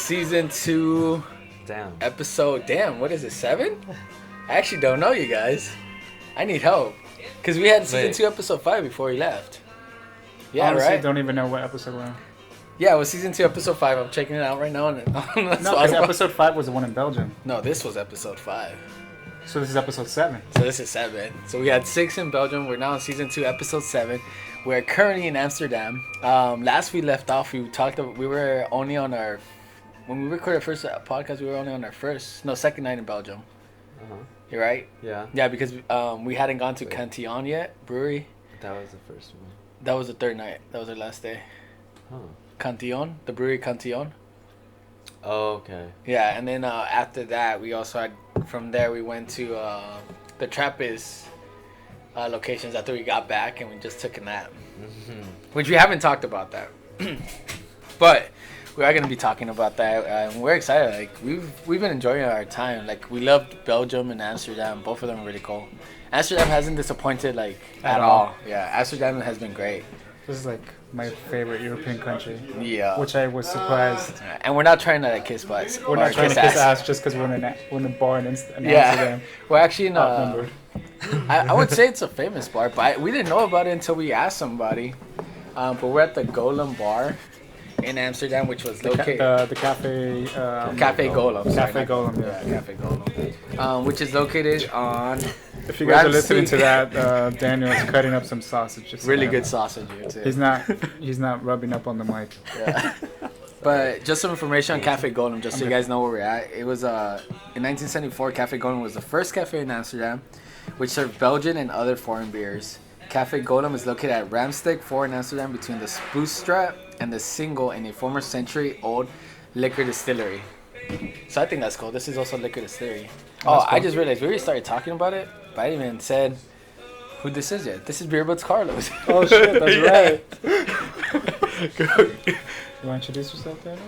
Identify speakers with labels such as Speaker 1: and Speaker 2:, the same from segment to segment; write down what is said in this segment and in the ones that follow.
Speaker 1: Season 2.
Speaker 2: Damn.
Speaker 1: Episode. Damn, what is it, 7? I actually don't know, you guys. I need help. Because we had Season 2, Episode 5 before we left. Yeah,
Speaker 3: Honestly,
Speaker 1: right?
Speaker 3: I don't even know what episode we're on.
Speaker 1: Yeah, it was Season 2, Episode 5. I'm checking it out right now. No,
Speaker 3: because Episode 5 was the one in Belgium.
Speaker 1: No, this was Episode 5.
Speaker 3: So this is Episode 7.
Speaker 1: So this is 7. So we had 6 in Belgium. We're now in Season 2, Episode 7. We're currently in Amsterdam. Last we left off, we were only on our... When we recorded our first podcast, we were only on our second night in Belgium.
Speaker 2: Uh-huh.
Speaker 1: You're right?
Speaker 2: Yeah.
Speaker 1: Yeah, because we hadn't gone to Cantillon yet, brewery.
Speaker 2: That was the first one.
Speaker 1: That was the third night. That was our last day.
Speaker 2: Huh.
Speaker 1: Cantillon, the brewery Cantillon.
Speaker 2: Oh, okay.
Speaker 1: Yeah, and then after that, we also had... From there, we went to the Trappist locations after we got back, and we just took a nap.
Speaker 2: Mm-hmm.
Speaker 1: Which we haven't talked about that. But... We are going to be talking about that, and we're excited. Like we've been enjoying our time. Like we loved Belgium and Amsterdam. Both of them are really cool. Amsterdam hasn't disappointed like at all. Yeah, Amsterdam has been great.
Speaker 3: This is like my favorite European country.
Speaker 1: Yeah.
Speaker 3: Which I was surprised.
Speaker 1: And we're not trying to kiss butts.
Speaker 3: We're not trying to kiss ass just because we're in a bar in Amsterdam.
Speaker 1: Yeah. We're actually in a... I would say it's a famous bar, but we didn't know about it until we asked somebody. But we're at the Gollem bar in Amsterdam, which was located
Speaker 3: the cafe
Speaker 1: Cafe Gollem.
Speaker 3: Cafe Gollem, yeah.
Speaker 1: Cafe Gollem, which is located on.
Speaker 3: If you guys are listening to that, Daniel is cutting up some sausages.
Speaker 1: Really good sausage here too.
Speaker 3: He's not rubbing up on the mic.
Speaker 1: Yeah. But just some information on Cafe Gollem, just so you guys know where we're at. It was in 1974. Cafe Gollem was the first cafe in Amsterdam, which served Belgian and other foreign beers. Cafe Gollem is located at Ramstek 4 in Amsterdam between the Spoestraat and the Single in a former century-old liquor distillery. So I think that's cool. This is also liquor distillery. Cool. I just realized we already started talking about it, but I didn't even said who this is yet. This is Beer Budz Carlos.
Speaker 3: Oh shit, that's right. You want to introduce yourself, Daniel?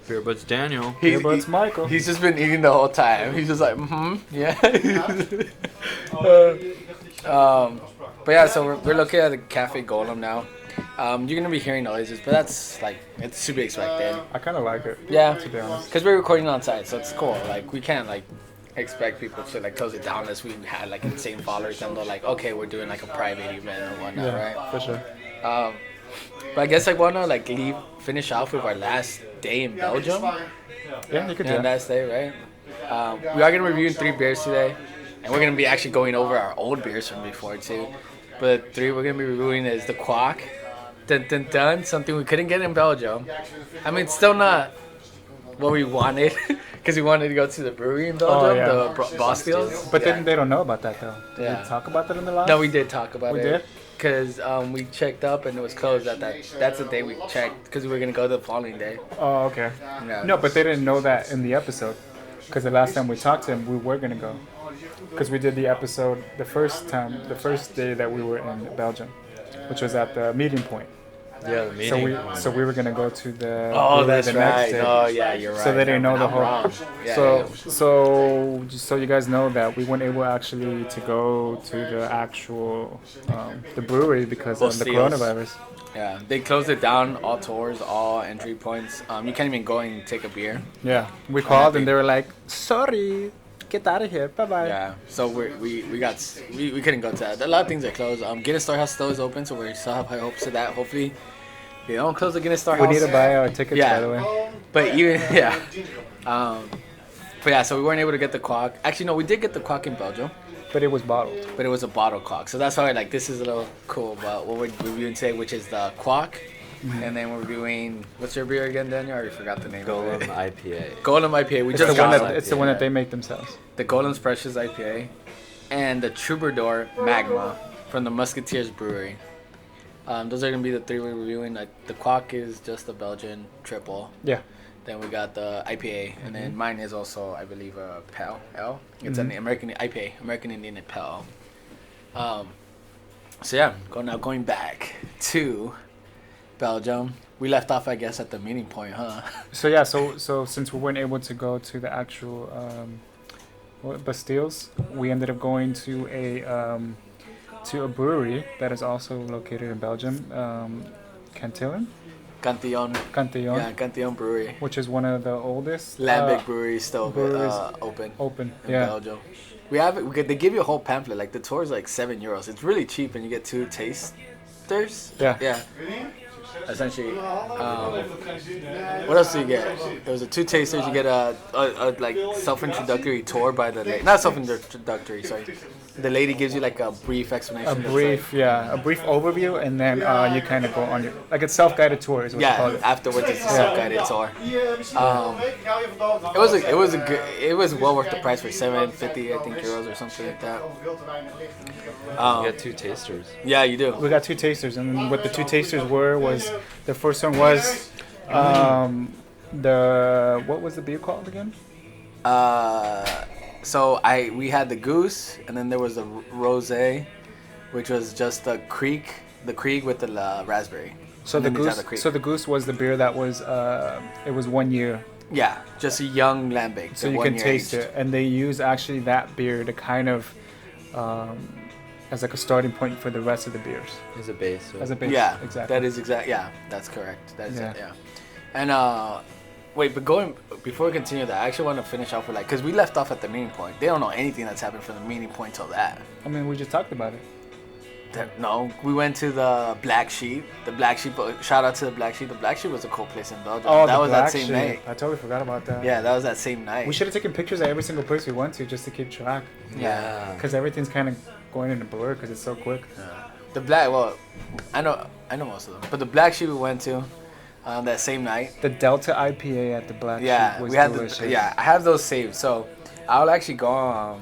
Speaker 2: Beer Budz Daniel.
Speaker 3: Beer Budz Michael.
Speaker 1: He's just been eating the whole time. He's just like, yeah. But yeah, so we're looking at the Cafe Gollem now. You're gonna be hearing noises, but that's like it's to be expected.
Speaker 3: I kind of like it.
Speaker 1: Yeah,
Speaker 3: to be honest,
Speaker 1: because we're recording on site, so it's cool. Like we can't like expect people to like close it down unless we had like insane followers and they're like, okay, we're doing like a private event or whatnot, right?
Speaker 3: For sure.
Speaker 1: But I guess I wanna like finish off with our last day in Belgium.
Speaker 3: Yeah, you could do
Speaker 1: that. Last day, right? We are gonna be reviewing 3 beers today, and we're gonna be actually going over our old beers from before too. But 3 we're gonna be reviewing is the Kwak. Dun, dun, dun, something we couldn't get in Belgium. I mean, it's still not what we wanted, because we wanted to go to the brewery in Belgium, the Bosteels.
Speaker 3: But then they don't know about that, though. Did we talk about that in the last?
Speaker 1: No, we did talk about it.
Speaker 3: We did?
Speaker 1: Because we checked up and it was closed at that. That's the day we checked, because we were going to go the following day.
Speaker 3: Oh, okay.
Speaker 1: Yeah.
Speaker 3: No, but they didn't know that in the episode, because the last time we talked to them, we were going to go. Because we did the episode the first day that we were in Belgium, which was at the meeting point.
Speaker 2: Yeah, the meeting.
Speaker 3: So we were gonna go to the.
Speaker 1: Oh, that's
Speaker 3: the
Speaker 1: right.
Speaker 3: Next day.
Speaker 1: Oh, yeah, you're right.
Speaker 3: So they didn't know the whole.
Speaker 1: Yeah,
Speaker 3: so just so you guys know that we weren't able actually to go to the actual the brewery because of the coronavirus.
Speaker 1: Yeah, they closed it down. All tours, all entry points. You can't even go and take a beer.
Speaker 3: Yeah, we called and they were like, "Sorry, get out of here, bye bye."
Speaker 1: Yeah, so we couldn't go to that. A lot of things are closed. Guinness Storehouse still is open, so we still have high hopes of that. Hopefully, they don't close the Guinness Storehouse.
Speaker 3: We need to buy our tickets, by the way.
Speaker 1: But even so we weren't able to get the Kwak. Actually, no, we did get the Kwak in Belgium.
Speaker 3: But it was bottled.
Speaker 1: But it was a bottle Kwak, so that's why this is a little cool about what we're reviewing today, which is the Kwak. Mm-hmm. And then we're reviewing, what's your beer again, Daniel? I already forgot the name.
Speaker 2: Gollem IPA.
Speaker 1: Gollem IPA.
Speaker 3: It's the one that they make themselves.
Speaker 1: The Gollem's Precious IPA. And the Troubadour Magma from the Musketeers Brewery. Those are going to be the 3 we're reviewing. The Kwak is just a Belgian triple.
Speaker 3: Yeah.
Speaker 1: Then we got the IPA. And then mine is also, I believe, a Pale Ale. It's an American IPA. American Indian Pale Ale. So yeah, going back to Belgium. We left off, I guess, at the meeting point, huh?
Speaker 3: So yeah, so since we weren't able to go to the actual Bosteels, we ended up going to a brewery that is also located in Belgium, Cantillon.
Speaker 1: Cantillon.
Speaker 3: Cantillon.
Speaker 1: Yeah, Cantillon Brewery.
Speaker 3: Which is one of the oldest
Speaker 1: Lambic breweries still
Speaker 3: breweries
Speaker 1: open in
Speaker 3: yeah.
Speaker 1: Belgium. We have it. They give you a whole pamphlet. Like the tour is like €7. It's really cheap, and you get 2 tasters.
Speaker 3: Yeah.
Speaker 1: Essentially. What else do you get? There was 2 tasters. You get a like self-introductory tour by the not self-introductory. Sorry. The lady gives you like a brief explanation.
Speaker 3: A brief overview, and then you kind of go on your like a self-guided tour is what you call it.
Speaker 1: Afterwards it's a self-guided tour. It was well worth the price for €7.50 I think euros or something like that.
Speaker 2: You got 2 tasters.
Speaker 1: Yeah, you do.
Speaker 3: We got 2 tasters, and what the 2 tasters was the first one was the what was the beer called again?
Speaker 1: So we had the goose, and then there was the rosé, which was just the kriek with the raspberry.
Speaker 3: So the goose was the beer that was it was 1 year.
Speaker 1: Yeah, just a young lambic.
Speaker 3: So you can taste it, and they use actually that beer to kind of as like a starting point for the rest of the beers.
Speaker 2: As a base.
Speaker 3: As a base.
Speaker 1: Yeah,
Speaker 3: exactly.
Speaker 1: that is exact. Yeah, that's correct. That's
Speaker 3: yeah.
Speaker 1: it. Yeah, and wait, but before we continue that, I actually want to finish off with because we left off at the meeting point. They don't know anything that's happened from the meeting point till that.
Speaker 3: I mean, we just talked about it.
Speaker 1: No, we went to the Black Sheep. The Black Sheep. Shout out to the Black Sheep. The Black Sheep was a cool place in Belgium.
Speaker 3: Oh,
Speaker 1: that was
Speaker 3: Black
Speaker 1: that same
Speaker 3: Sheep.
Speaker 1: night.
Speaker 3: I totally forgot about that.
Speaker 1: Yeah, that was that same night.
Speaker 3: We should have taken pictures at every single place we went to just to keep track.
Speaker 1: Yeah.
Speaker 3: Because everything's kind of going in a blur because it's so quick.
Speaker 1: Yeah. The Black. Well, I know most of them, but the Black Sheep we went to that same night.
Speaker 3: The Delta IPA at the Black Sheep was delicious.
Speaker 1: I have those saved. So I'll actually go.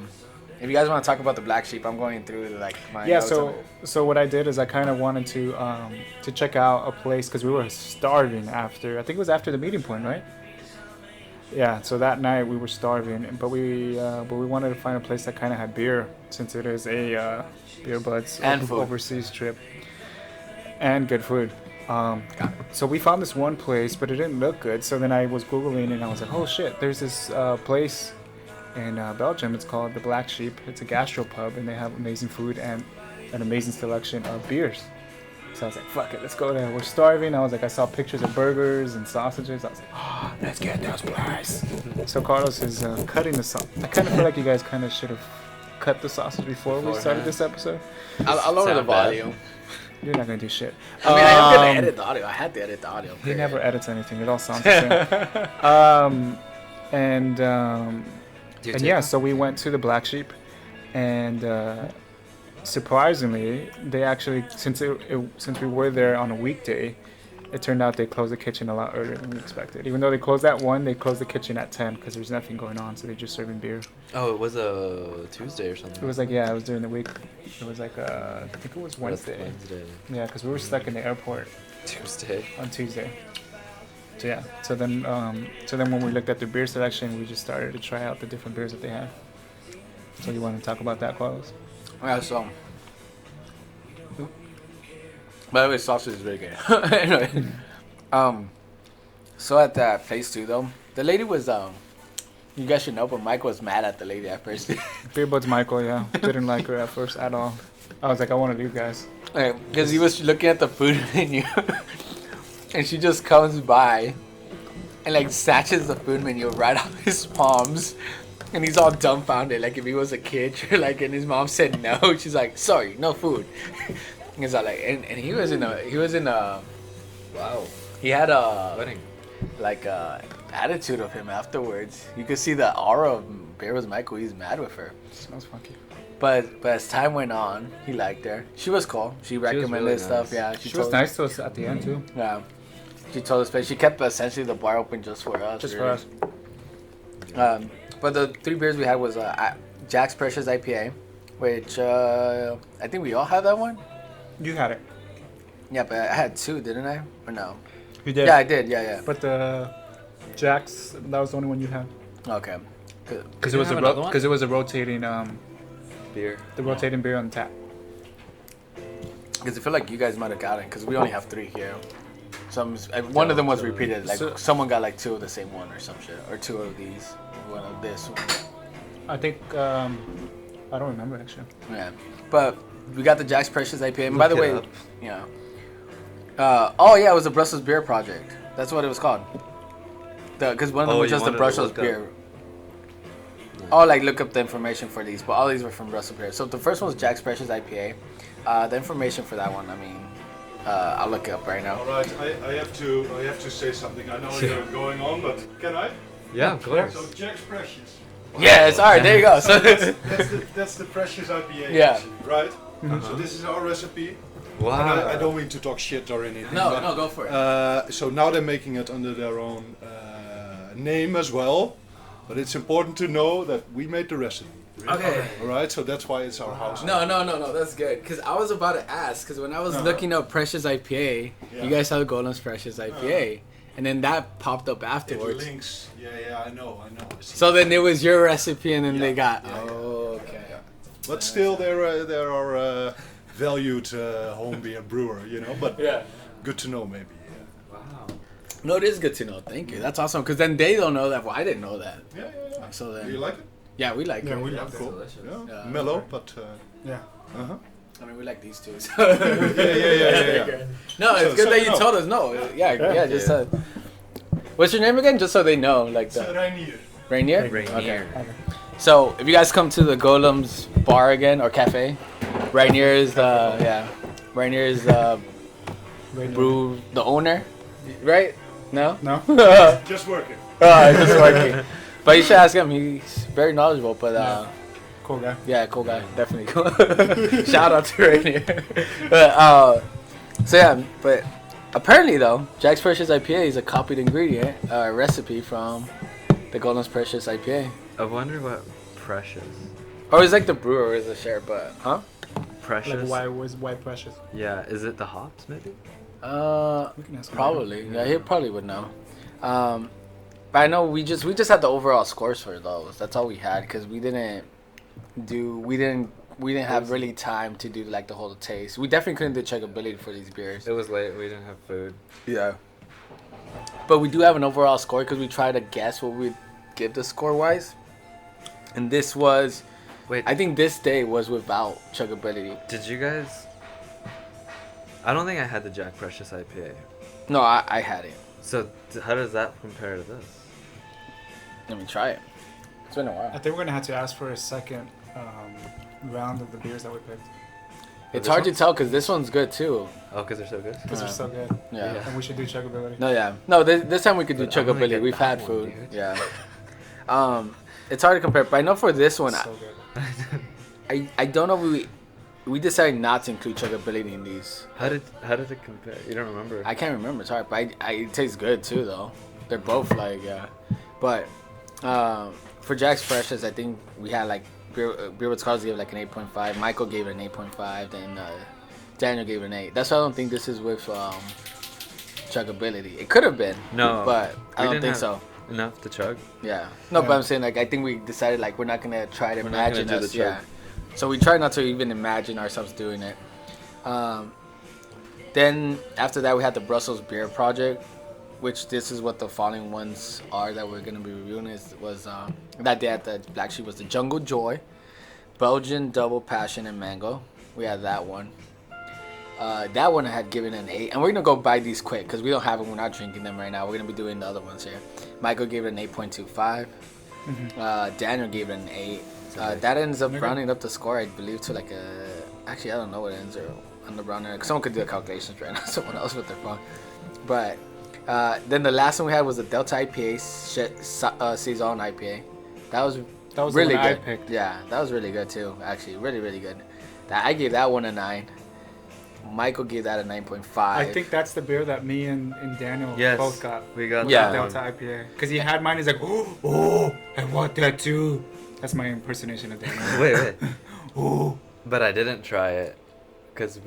Speaker 1: If you guys want to talk about the Black Sheep, I'm going through like my notes on it.
Speaker 3: So what I did is I kind of wanted to check out a place because we were starving after. I think it was after the meeting point, right? Yeah. So that night we were starving, but we wanted to find a place that kind of had beer since it is a Beer Budz overseas trip and good food. So we found this one place, but it didn't look good. So then I was Googling and I was like, oh shit, there's this place in Belgium. It's called the Black Sheep. It's a gastropub, and they have amazing food and an amazing selection of beers. So I was like, fuck it, let's go there. We're starving. I was like, I saw pictures of burgers and sausages. I was like, oh, let's get those place. So Carlos is cutting the sausage. I kind of feel like you guys kind of should have cut the sausage before we started this episode.
Speaker 1: I'll lower the volume.
Speaker 3: You're not going to do shit.
Speaker 1: I mean, I'm going to edit the audio. I had to edit the audio.
Speaker 3: He never edits anything. It all sounds the same. And yeah, so we went to the Black Sheep, and surprisingly, they actually, since we were there on a weekday, it turned out they closed the kitchen a lot earlier than we expected. Even though they closed at 1, they closed the kitchen at 10 because there's nothing going on, so they're just serving beer.
Speaker 2: Oh, it was a Tuesday or something.
Speaker 3: It was like, yeah, it was during the week. It was like, I think it was Wednesday. Yeah, because we were stuck in the airport. On Tuesday. So yeah, so then when we looked at the beer selection, we just started to try out the different beers that they have. So you want to talk about that, Carlos?
Speaker 1: Yeah, so. By the way, sausage is very good. Anyway, so at that place too, though, the lady was you guys should know, but Mike was mad at the lady at first.
Speaker 3: Beer Budz Michael, yeah, didn't like her at first at all. I was like, I want to leave, guys.
Speaker 1: Because he was looking at the food menu. And she just comes by and like snatches the food menu right off his palms, and he's all dumbfounded, like if he was a kid, and his mom said no. She's like, sorry, no food. And he's all like, and he was in a wow. He had a
Speaker 2: wedding,
Speaker 1: like attitude of him afterwards. You could see the aura of Beer Budz Michael. He's mad with her.
Speaker 3: Smells funky.
Speaker 1: But as time went on, he liked her. She was cool. She recommended
Speaker 2: really
Speaker 1: stuff.
Speaker 2: Nice.
Speaker 1: Yeah,
Speaker 3: she was nice to us at the end too.
Speaker 1: Yeah. She told us, but she kept essentially the bar open just for us.
Speaker 3: Just for us.
Speaker 1: But the 3 beers we had was Jack's Precious IPA, which I think we all had that one.
Speaker 3: You had it.
Speaker 1: Yeah, but I had 2, didn't I? Or no?
Speaker 3: You did.
Speaker 1: Yeah, I did. Yeah.
Speaker 3: But the Jack's, that was the only one you had.
Speaker 1: Okay.
Speaker 3: Because it was a rotating
Speaker 2: beer.
Speaker 3: The rotating beer on tap.
Speaker 1: Because I feel like you guys might have got it, because we only have 3 here. One of them was repeated. Like someone got like 2 of the same one or some shit, or 2 of these, one of this one.
Speaker 3: I think I don't remember actually.
Speaker 1: Yeah, but we got the Jack's Precious IPA. And by the way, It was a Brussels beer project. That's what it was called. Because one of them was
Speaker 2: you
Speaker 1: just the
Speaker 2: wanted to
Speaker 1: Brussels
Speaker 2: look up-
Speaker 1: beer. Oh, like look up the information for these, but all these were from Brussels beer. So the first one was Jack's Precious IPA. The information for that one, I mean, I'll look it up right now.
Speaker 4: All right, I have to say something. I know you're going on, but can I?
Speaker 2: Yeah, of course.
Speaker 4: So Jack's Precious.
Speaker 1: Yes, all right, there you go. So
Speaker 4: That's the Precious IPA.
Speaker 1: Yeah.
Speaker 4: actually, right? So this is our recipe.
Speaker 2: Wow.
Speaker 4: And I don't mean to talk shit or anything.
Speaker 1: no,
Speaker 4: but,
Speaker 1: go for it.
Speaker 4: So now they're making it under their own name as well. But it's important to know that we made the recipe.
Speaker 1: Okay.
Speaker 4: All right, so that's why it's our house.
Speaker 1: No, that's good. Because I was about to ask, because when I was looking up Precious IPA,
Speaker 4: Yeah.
Speaker 1: you guys saw Gollem's Precious IPA. And then that popped up
Speaker 4: It
Speaker 1: afterwards.
Speaker 4: links. Yeah, I know. I see.
Speaker 1: So then it was your recipe, and then
Speaker 4: Yeah,
Speaker 1: they got.
Speaker 4: yeah, yeah.
Speaker 1: Oh, okay.
Speaker 4: But still, they're our valued home beer brewer, you know. But
Speaker 1: Yeah.
Speaker 4: good to know, maybe. Yeah.
Speaker 2: Wow.
Speaker 1: No, it is good to know. Thank you. That's awesome. Because then they don't know that. Well, I didn't know that.
Speaker 4: Yeah.
Speaker 1: So
Speaker 4: Do
Speaker 1: then.
Speaker 4: you like it?
Speaker 1: Yeah, we like it.
Speaker 3: we
Speaker 4: Yeah,
Speaker 3: love it.
Speaker 4: cool.
Speaker 2: delicious.
Speaker 4: Yeah.
Speaker 1: Yeah.
Speaker 4: Mellow, but
Speaker 3: Yeah.
Speaker 4: uh-huh.
Speaker 1: I mean, we like these two. So.
Speaker 4: Yeah.
Speaker 1: No, it's
Speaker 4: So-
Speaker 1: good
Speaker 4: so
Speaker 1: that you
Speaker 4: no.
Speaker 1: told us. No, yeah, just. What's your name again? Just so they know, like the
Speaker 4: Rainier.
Speaker 1: Rainier.
Speaker 2: Rainier.
Speaker 1: Okay. So if you guys come to the Gollem's bar again or cafe, Rainier is the Rainier is the brew the owner, right? No.
Speaker 3: No?
Speaker 4: Just working.
Speaker 1: Just working. But you should ask him. He's very knowledgeable. But
Speaker 3: Cool guy.
Speaker 1: yeah, cool guy. Definitely cool. Shout out to Rainier. But but apparently though, Jack's Precious IPA is a copied ingredient recipe from the Gollem's Precious IPA.
Speaker 2: I wonder what precious.
Speaker 1: Or it's like the brewer is a share, but
Speaker 2: Precious.
Speaker 3: Like why precious?
Speaker 2: Yeah, is it the hops maybe?
Speaker 3: We can ask him.
Speaker 1: Probably. Yeah, he probably would know. But I know we just had the overall scores for those. That's all we had because we didn't have really time to do like the whole taste. We definitely couldn't do checkability for these beers.
Speaker 2: It was late. We didn't have food.
Speaker 1: Yeah. But we do have an overall score because we tried to guess what we'd give the score wise. And this was,
Speaker 2: Wait,
Speaker 1: I think this day was without chuggability.
Speaker 2: did you guys? I don't think I had the Jack Precious IPA.
Speaker 1: No, I had it.
Speaker 2: So how does that compare to this?
Speaker 1: Let me try it. It's been a
Speaker 3: I
Speaker 1: while.
Speaker 3: think we're gonna have to ask for a second round of the beers that we picked.
Speaker 1: It's
Speaker 2: this
Speaker 1: hard to
Speaker 2: one?
Speaker 1: tell because this one's good too.
Speaker 2: Oh, because they're so good.
Speaker 3: Because they're so good.
Speaker 1: Yeah.
Speaker 2: Yeah.
Speaker 3: And we should do checkability.
Speaker 1: No, yeah. No, this time we could do
Speaker 2: But I'm gonna
Speaker 1: chuggability.
Speaker 2: get
Speaker 1: We've
Speaker 2: that
Speaker 1: had
Speaker 2: one,
Speaker 1: food.
Speaker 2: dude.
Speaker 1: Yeah. It's hard to compare, but I know for this one,
Speaker 3: So good.
Speaker 1: I don't know if we decided not to include chuggability in these.
Speaker 2: How did it compare? You don't remember?
Speaker 1: I can't remember. It's hard, but it tastes good too, though. They're both like, yeah. But for Jack's Precious, I think we had like Beer Budz Travel gave like an 8.5. Michael gave it an 8.5. Then Daniel gave it an 8. That's why I don't think this is with chuggability. It could have been.
Speaker 2: No,
Speaker 1: but I
Speaker 2: we
Speaker 1: don't
Speaker 2: didn't
Speaker 1: think
Speaker 2: have
Speaker 1: so.
Speaker 2: Enough to chug.
Speaker 1: Yeah. No,
Speaker 3: Yeah.
Speaker 1: but I'm saying like I think we decided like we're not gonna try to
Speaker 2: We're not gonna
Speaker 1: imagine
Speaker 2: do the
Speaker 1: us. Yeah.
Speaker 2: chug.
Speaker 1: So we try not to even imagine ourselves doing it. Then after that we had the Brussels Beer Project, which this is what the following ones are that we're gonna be reviewing. Was that day at the Black Sheep was the Jungle Joy, Belgian Double Passion and Mango. We had that one. That one I had given an 8, and we're gonna go buy these quick because we don't have them. We're not drinking them right now. We're gonna be doing the other ones here. Michael gave it an 8.25. Daniel gave it an 8. That ends up rounding up the score, I believe, to like a. Actually, I don't know what it ends on the rounding. Someone could do the calculations right now. Someone else with their phone. But then the last one we had was the Delta IPA Saison IPA. That was
Speaker 3: the
Speaker 1: really
Speaker 3: one I
Speaker 1: good.
Speaker 3: picked.
Speaker 1: Yeah, that was really good too. Actually, really really good. I gave that one a 9. Michael gave that a 9.5.
Speaker 3: I think that's the beer that me and Daniel
Speaker 2: Yes,
Speaker 3: both got.
Speaker 2: we got
Speaker 1: Yeah.
Speaker 2: that one.
Speaker 3: Delta IPA. Because he had mine, he's like, oh, I want that too. That's my impersonation of Daniel.
Speaker 2: Wait.
Speaker 3: Oh.
Speaker 2: But I didn't try it because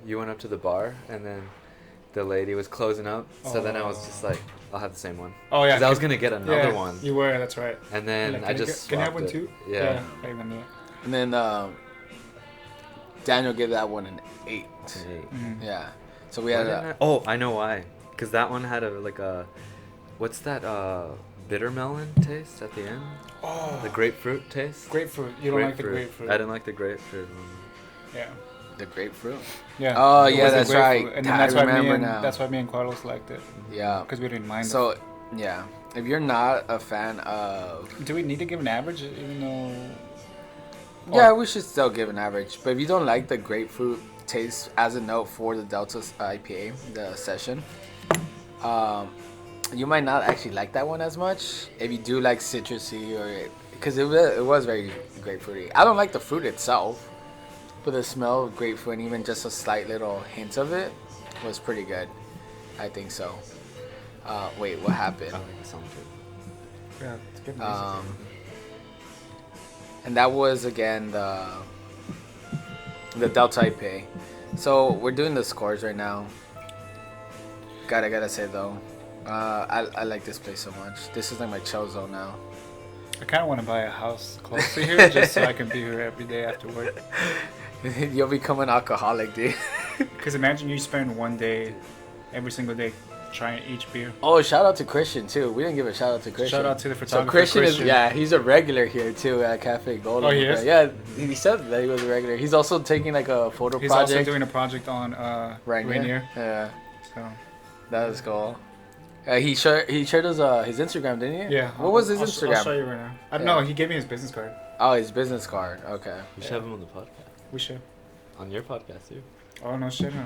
Speaker 2: you went up to the bar and then the lady was closing up. So then I was just like, I'll have the same one.
Speaker 3: Oh, yeah.
Speaker 2: 'Cause I was going to get another
Speaker 3: Yeah,
Speaker 2: one.
Speaker 3: You were, that's right.
Speaker 2: And then
Speaker 3: Like,
Speaker 2: I just
Speaker 3: Can I have
Speaker 2: swapped
Speaker 3: one
Speaker 2: it.
Speaker 3: too?
Speaker 2: Yeah.
Speaker 3: I remember that.
Speaker 1: And then Daniel gave that one an 8.
Speaker 3: Mm.
Speaker 1: Yeah. So we
Speaker 2: Why
Speaker 1: had
Speaker 2: didn't I- Oh, I know why. Because that one had what's that bitter melon taste at the end?
Speaker 3: Oh.
Speaker 2: The grapefruit taste?
Speaker 3: Grapefruit. You don't like the grapefruit.
Speaker 2: I didn't like the grapefruit one.
Speaker 3: Yeah.
Speaker 1: The grapefruit.
Speaker 3: Yeah.
Speaker 1: Oh,
Speaker 3: it
Speaker 1: yeah,
Speaker 3: was the
Speaker 1: that's
Speaker 3: grapefruit.
Speaker 1: right.
Speaker 3: And then
Speaker 1: I
Speaker 3: that's why
Speaker 1: remember now.
Speaker 3: That's why me and Carlos liked it
Speaker 1: Yeah.
Speaker 3: because we didn't mind it.
Speaker 1: So, yeah. If you're not a fan of...
Speaker 3: Do we need to give an average, even though?
Speaker 1: Yeah, we should still give an average. But if you don't like the grapefruit taste, as a note for the Delta IPA, the session, you might not actually like that one as much. If you do like citrusy or... Because it was very grapefruity. I don't like the fruit itself, but the smell of grapefruit and even just a slight little hint of it was pretty good. I think so. Wait, what happened?
Speaker 2: I like the song too.
Speaker 3: Yeah, it's good.
Speaker 1: And that was again the Delta IPA. So we're doing the scores right now. Gotta say though, I like this place so much. This is like my chill zone now.
Speaker 3: I kind of want to buy a house close to here just so I can be here every day after work.
Speaker 1: You'll become an alcoholic, dude.
Speaker 3: Because imagine you spend one day, every single day, trying each beer.
Speaker 1: Oh, shout out to Christian too. We didn't give a shout out to Christian.
Speaker 3: Shout out to the
Speaker 1: So
Speaker 3: photographer.
Speaker 1: Christian is he's a regular here too at Cafe Gollem.
Speaker 3: Oh, he is?
Speaker 1: Yeah, he said that he was a regular. He's also taking like a photo
Speaker 3: He's
Speaker 1: project.
Speaker 3: also doing a project on Rainier.
Speaker 1: Yeah,
Speaker 3: So
Speaker 1: that was cool. He shared us his Instagram, didn't he?
Speaker 3: yeah.
Speaker 1: What was his
Speaker 3: I'll
Speaker 1: Instagram?
Speaker 3: show you right now. I don't
Speaker 1: Yeah.
Speaker 3: know. He gave me his business card.
Speaker 1: Oh, his business card. Okay.
Speaker 2: We should have him on the podcast.
Speaker 3: We should.
Speaker 2: On your podcast too.
Speaker 3: Oh no shit. Huh?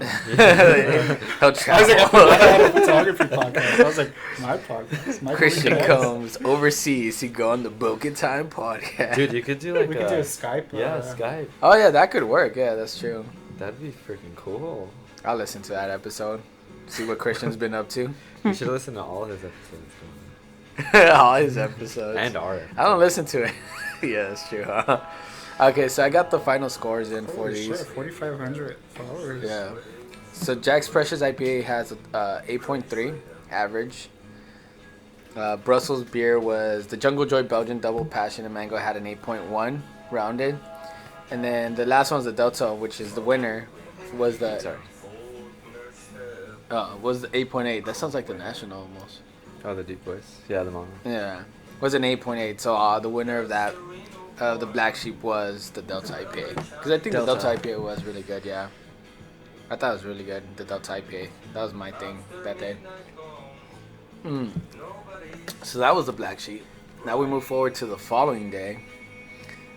Speaker 1: He'll
Speaker 3: I was like, I forgot I had a photography podcast. I was like, my podcast. My
Speaker 1: Christian
Speaker 3: podcast.
Speaker 1: comes overseas to go on the Broken Time podcast.
Speaker 2: Dude, you could do like
Speaker 3: We could do a Skype.
Speaker 2: Yeah, Skype.
Speaker 1: Oh yeah, that could work. Yeah, that's true.
Speaker 2: That'd be freaking cool.
Speaker 1: I'll listen to that episode. See what Christian's been up to.
Speaker 2: You should listen to all his episodes.
Speaker 1: All his episodes.
Speaker 2: And our.
Speaker 1: I don't listen to it. Yeah, that's true. Huh? Okay, so I got the final scores in for
Speaker 3: Holy
Speaker 1: these.
Speaker 3: shit, 4,500 followers.
Speaker 1: Yeah. So Jack's Precious IPA has 8.3 average. Brussels beer was the Jungle Joy Belgian Double Passion and Mango had an 8.1 rounded. And then the last one's the Delta, which is the winner, was the was the 8.8. That sounds like the National almost.
Speaker 2: Oh, the deep voice. Yeah, the mama.
Speaker 1: Yeah. Was an 8.8. So the winner of that the Black Sheep was the Delta IPA. Because I think the Delta IPA was really good, yeah. I thought it was really good, the Delta IPA. That was my thing that day. So that was the Black Sheep. Now we move forward to the following day.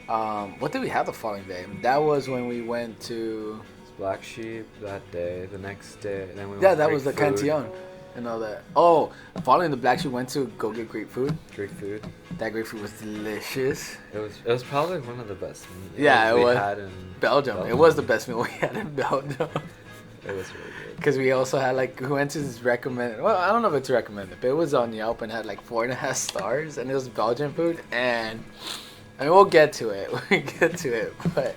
Speaker 1: What did we have the following day? That was when we went to...
Speaker 2: Black Sheep that day. The next day, then we.
Speaker 1: Yeah,
Speaker 2: went
Speaker 1: that was the
Speaker 2: Greek food.
Speaker 1: Cantillon and all that. Oh, following the Black Sheep, went to go get Greek food.
Speaker 2: Greek food.
Speaker 1: That Greek food was delicious.
Speaker 2: It was probably one of the best meals
Speaker 1: Yeah, it
Speaker 2: we
Speaker 1: was.
Speaker 2: had in
Speaker 1: Belgium. It was the best meal we had in Belgium.
Speaker 2: It was really good.
Speaker 1: Because we also had like, we went to this recommended, well, I don't know if it's recommended, but it was on Yelp and had like 4.5 stars, and it was Belgian food. And I mean, we'll get to it. We'll get to it. But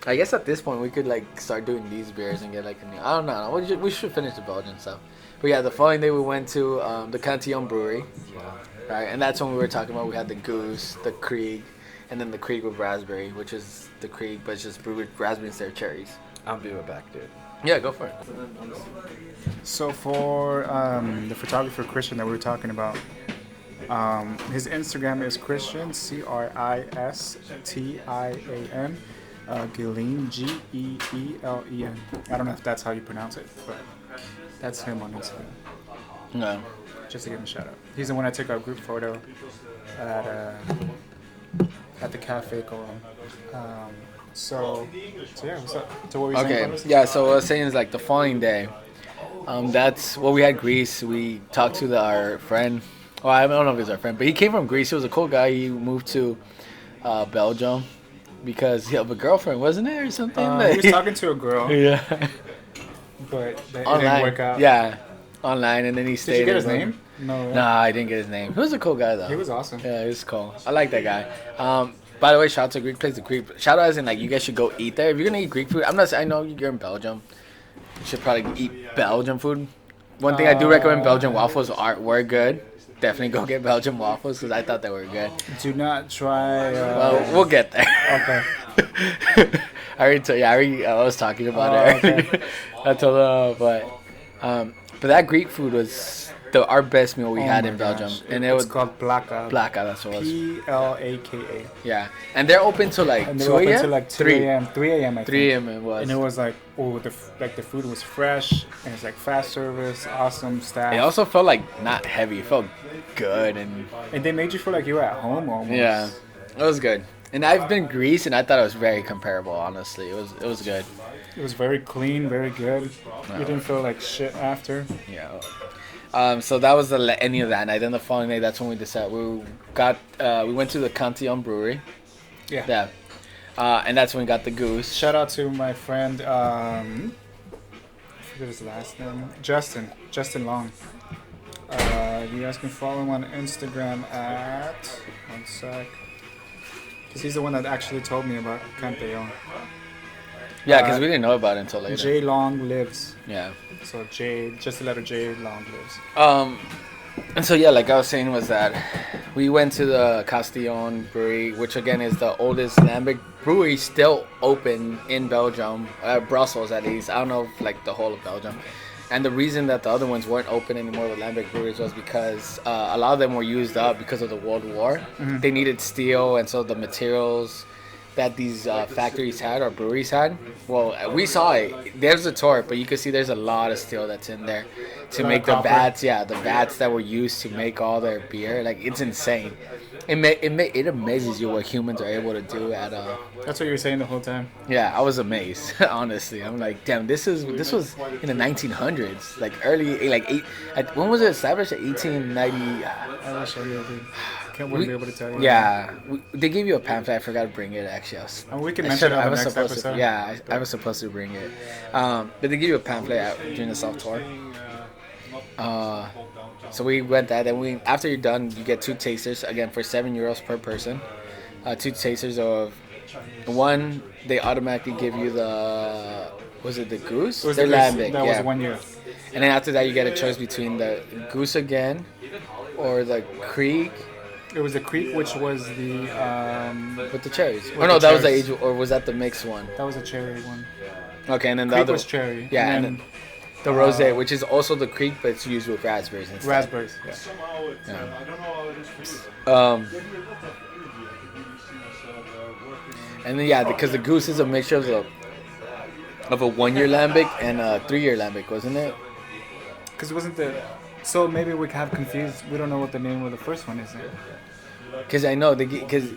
Speaker 1: I guess at this point we could like start doing these beers and get like a new, I don't know. We should finish the Belgian stuff. But yeah, the following day we went to the Cantillon Brewery.
Speaker 2: Yeah.
Speaker 1: Right, and that's when we were talking about, we had the Goose, the Krieg, and then the Krieg with raspberry, which is the Krieg, but it's just brewed with raspberry instead of cherries.
Speaker 2: I'll be right back, dude.
Speaker 1: Yeah, go for it.
Speaker 3: So for the photographer Christian that we were talking about, his Instagram is Christian, Christian, Geleen, Geelen. I don't know if that's how you pronounce it, but that's him on Instagram.
Speaker 1: No.
Speaker 3: Just to give him a shout out. He's the one that took our group photo at the Cafe Gollem. So yeah, what's up? So what were you saying,
Speaker 1: Okay,
Speaker 3: Carlos?
Speaker 1: yeah, so what I was saying is like the following day, that's, well, we had Greece. We talked to our friend. Well, I don't know if he's our friend, but he came from Greece. He was a cool guy. He moved to Belgium because he had a girlfriend, wasn't it, or something?
Speaker 3: He was talking to a girl,
Speaker 1: Yeah.
Speaker 3: but it didn't
Speaker 1: Online.
Speaker 3: work out.
Speaker 1: Yeah, online, and then he stayed.
Speaker 3: Did you get his
Speaker 1: with him.
Speaker 3: name? No.
Speaker 1: Nah, I didn't get his name. He was a cool guy though.
Speaker 3: He was awesome.
Speaker 1: Yeah, he was cool. I like that guy. By the way, shout out to Greek place. The Greek shout out as in like you guys should go eat there. If you're gonna eat Greek food, I'm not saying, I know you're in Belgium. You should probably eat Belgian food. One thing I do recommend, Belgian waffles were good. Definitely go get Belgian waffles because I thought they were good.
Speaker 3: Do not try.
Speaker 1: Well, we'll get there.
Speaker 3: Okay.
Speaker 1: I was talking about it.
Speaker 3: Okay.
Speaker 1: I told him, but that Greek food was our best meal we
Speaker 3: Oh
Speaker 1: had
Speaker 3: my
Speaker 1: in
Speaker 3: gosh.
Speaker 1: Belgium, and it
Speaker 3: It's
Speaker 1: was
Speaker 3: called Blaka.
Speaker 1: Blaka. That's what it was.
Speaker 3: Plaka.
Speaker 1: Yeah, and they're open till like
Speaker 3: And they
Speaker 1: 2
Speaker 3: were open
Speaker 1: a.m.
Speaker 3: till like 2
Speaker 1: 3
Speaker 3: a.m. 3 a.m. I think.
Speaker 1: 3 a.m. it was.
Speaker 3: And it was like, oh, the food was fresh, and it's like fast service, awesome staff.
Speaker 1: It also felt like not heavy. It felt good and
Speaker 3: And they made you feel like you were at home almost.
Speaker 1: yeah, it was good. And I've been Greece, and I thought it was very comparable. Honestly, it was good.
Speaker 3: It was very clean, very good. You didn't feel like shit after.
Speaker 1: Yeah. So that was the ending of that night. Then the following night, that's when we decided we went to the Cantillon Brewery.
Speaker 3: Yeah.
Speaker 1: And that's when we got the goose.
Speaker 3: Shout out to my friend, I forget his last name, Justin Long. You guys can follow him on Instagram at, one sec, because he's the one that actually told me about Cantillon.
Speaker 1: Yeah, because we didn't know about it until later.
Speaker 3: J Long Lives.
Speaker 1: Yeah.
Speaker 3: So J, just the letter J, Long Lives.
Speaker 1: And so yeah, like I was saying, was that we went to the Castillon Brewery, which again is the oldest lambic brewery still open in Belgium, Brussels at least. I don't know if like the whole of Belgium. And the reason that the other ones weren't open anymore, the lambic breweries, was because a lot of them were used up because of the World War.
Speaker 3: Mm-hmm.
Speaker 1: They needed steel, and so the materials that these factories had or breweries had. Well, we saw it. There's a tour, but you can see there's a lot of steel that's in there to
Speaker 3: lot
Speaker 1: make
Speaker 3: of
Speaker 1: the
Speaker 3: copper.
Speaker 1: vats. Yeah, the vats that were used to make all their beer. Like it's insane. It amazes you what humans are able to do at
Speaker 3: That's what you were saying the whole time.
Speaker 1: Yeah, I was amazed. Honestly, I'm like, damn, this was in the 1900s, like early, like when was it established? 1890.
Speaker 3: I wish I did. Can't wait to be able to tell you.
Speaker 1: Yeah, they gave you a pamphlet. I forgot to bring it. Actually,
Speaker 3: And we can mention it on the next episode.
Speaker 1: I was supposed to bring it, but they give you a pamphlet during the soft tour. So we went that, and after you're done, you get 2 tasters again for €7 per person. 2 tasters of one. They automatically give you the goose?
Speaker 3: It was
Speaker 1: They're
Speaker 3: the goose.
Speaker 1: lambic,
Speaker 3: That
Speaker 1: yeah.
Speaker 3: was 1 year.
Speaker 1: And then after that, you get a choice between the goose again, or the creek
Speaker 3: It was the Creek, which was the
Speaker 1: with the cherries.
Speaker 3: With
Speaker 1: Oh no,
Speaker 3: the
Speaker 1: that was the
Speaker 3: cherries.
Speaker 1: age, or was that the mixed one?
Speaker 3: that was a cherry one.
Speaker 1: Okay, and then the
Speaker 3: Creek
Speaker 1: other
Speaker 3: was cherry.
Speaker 1: Yeah,
Speaker 3: and
Speaker 1: and
Speaker 3: then
Speaker 1: the rosé, which is also the creek, but it's used with raspberries instead.
Speaker 3: raspberries. Yeah.
Speaker 4: Somehow it's,
Speaker 1: Yeah.
Speaker 4: I don't know how it is for you.
Speaker 1: And then because the goose is a mixture of a 1 year lambic and a 3 year lambic, wasn't it?
Speaker 3: Because it wasn't the. So maybe we have confused. We don't know what the name of the first one is.
Speaker 1: Because I know because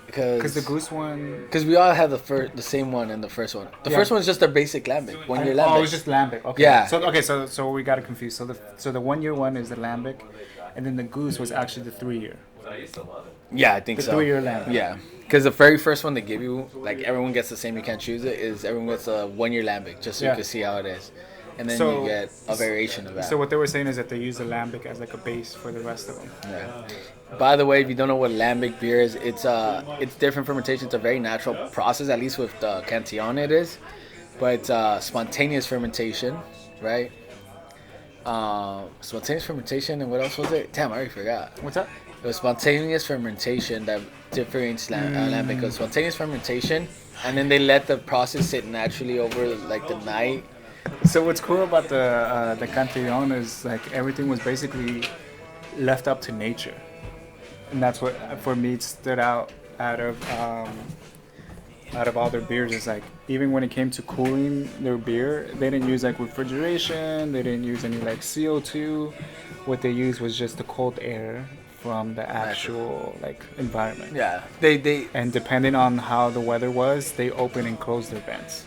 Speaker 3: The goose one.
Speaker 1: Because we all have the same one in the first one. The first one's just a basic lambic, 1 year lambic.
Speaker 3: Oh, it's just lambic. Okay.
Speaker 1: Yeah.
Speaker 3: So we got it confused. So the 1 year one is the lambic, and then the goose was actually the 3 year.
Speaker 1: Yeah, I think
Speaker 3: The
Speaker 1: so.
Speaker 3: 3 year lambic.
Speaker 1: Yeah, because the very first one they give you, like everyone gets the same. You can't choose it. Is everyone gets a 1 year lambic just so
Speaker 3: Yeah.
Speaker 1: you can see how it is, and then
Speaker 3: So-
Speaker 1: you get a variation of that.
Speaker 3: So what they were saying is that they use the lambic as like a base for the rest of them.
Speaker 1: Yeah. By the way, if you don't know what lambic beer is, it's different fermentation. It's a very natural process, at least with the Cantillon it is, but it's spontaneous fermentation, right? Spontaneous fermentation, and what else was it? Damn, I already forgot.
Speaker 3: What's that?
Speaker 1: It was spontaneous fermentation that differentiates lambic. It was spontaneous fermentation, and then they let the process sit naturally over like the night.
Speaker 3: So what's cool about the Cantillon is like everything was basically left up to nature, and that's what for me stood out of all their beers. Is like even when it came to cooling their beer, they didn't use like refrigeration. They didn't use any like CO2. What they used was just the cold air from the actual like environment.
Speaker 1: Yeah, they
Speaker 3: And depending on how the weather was, they open and close their vents.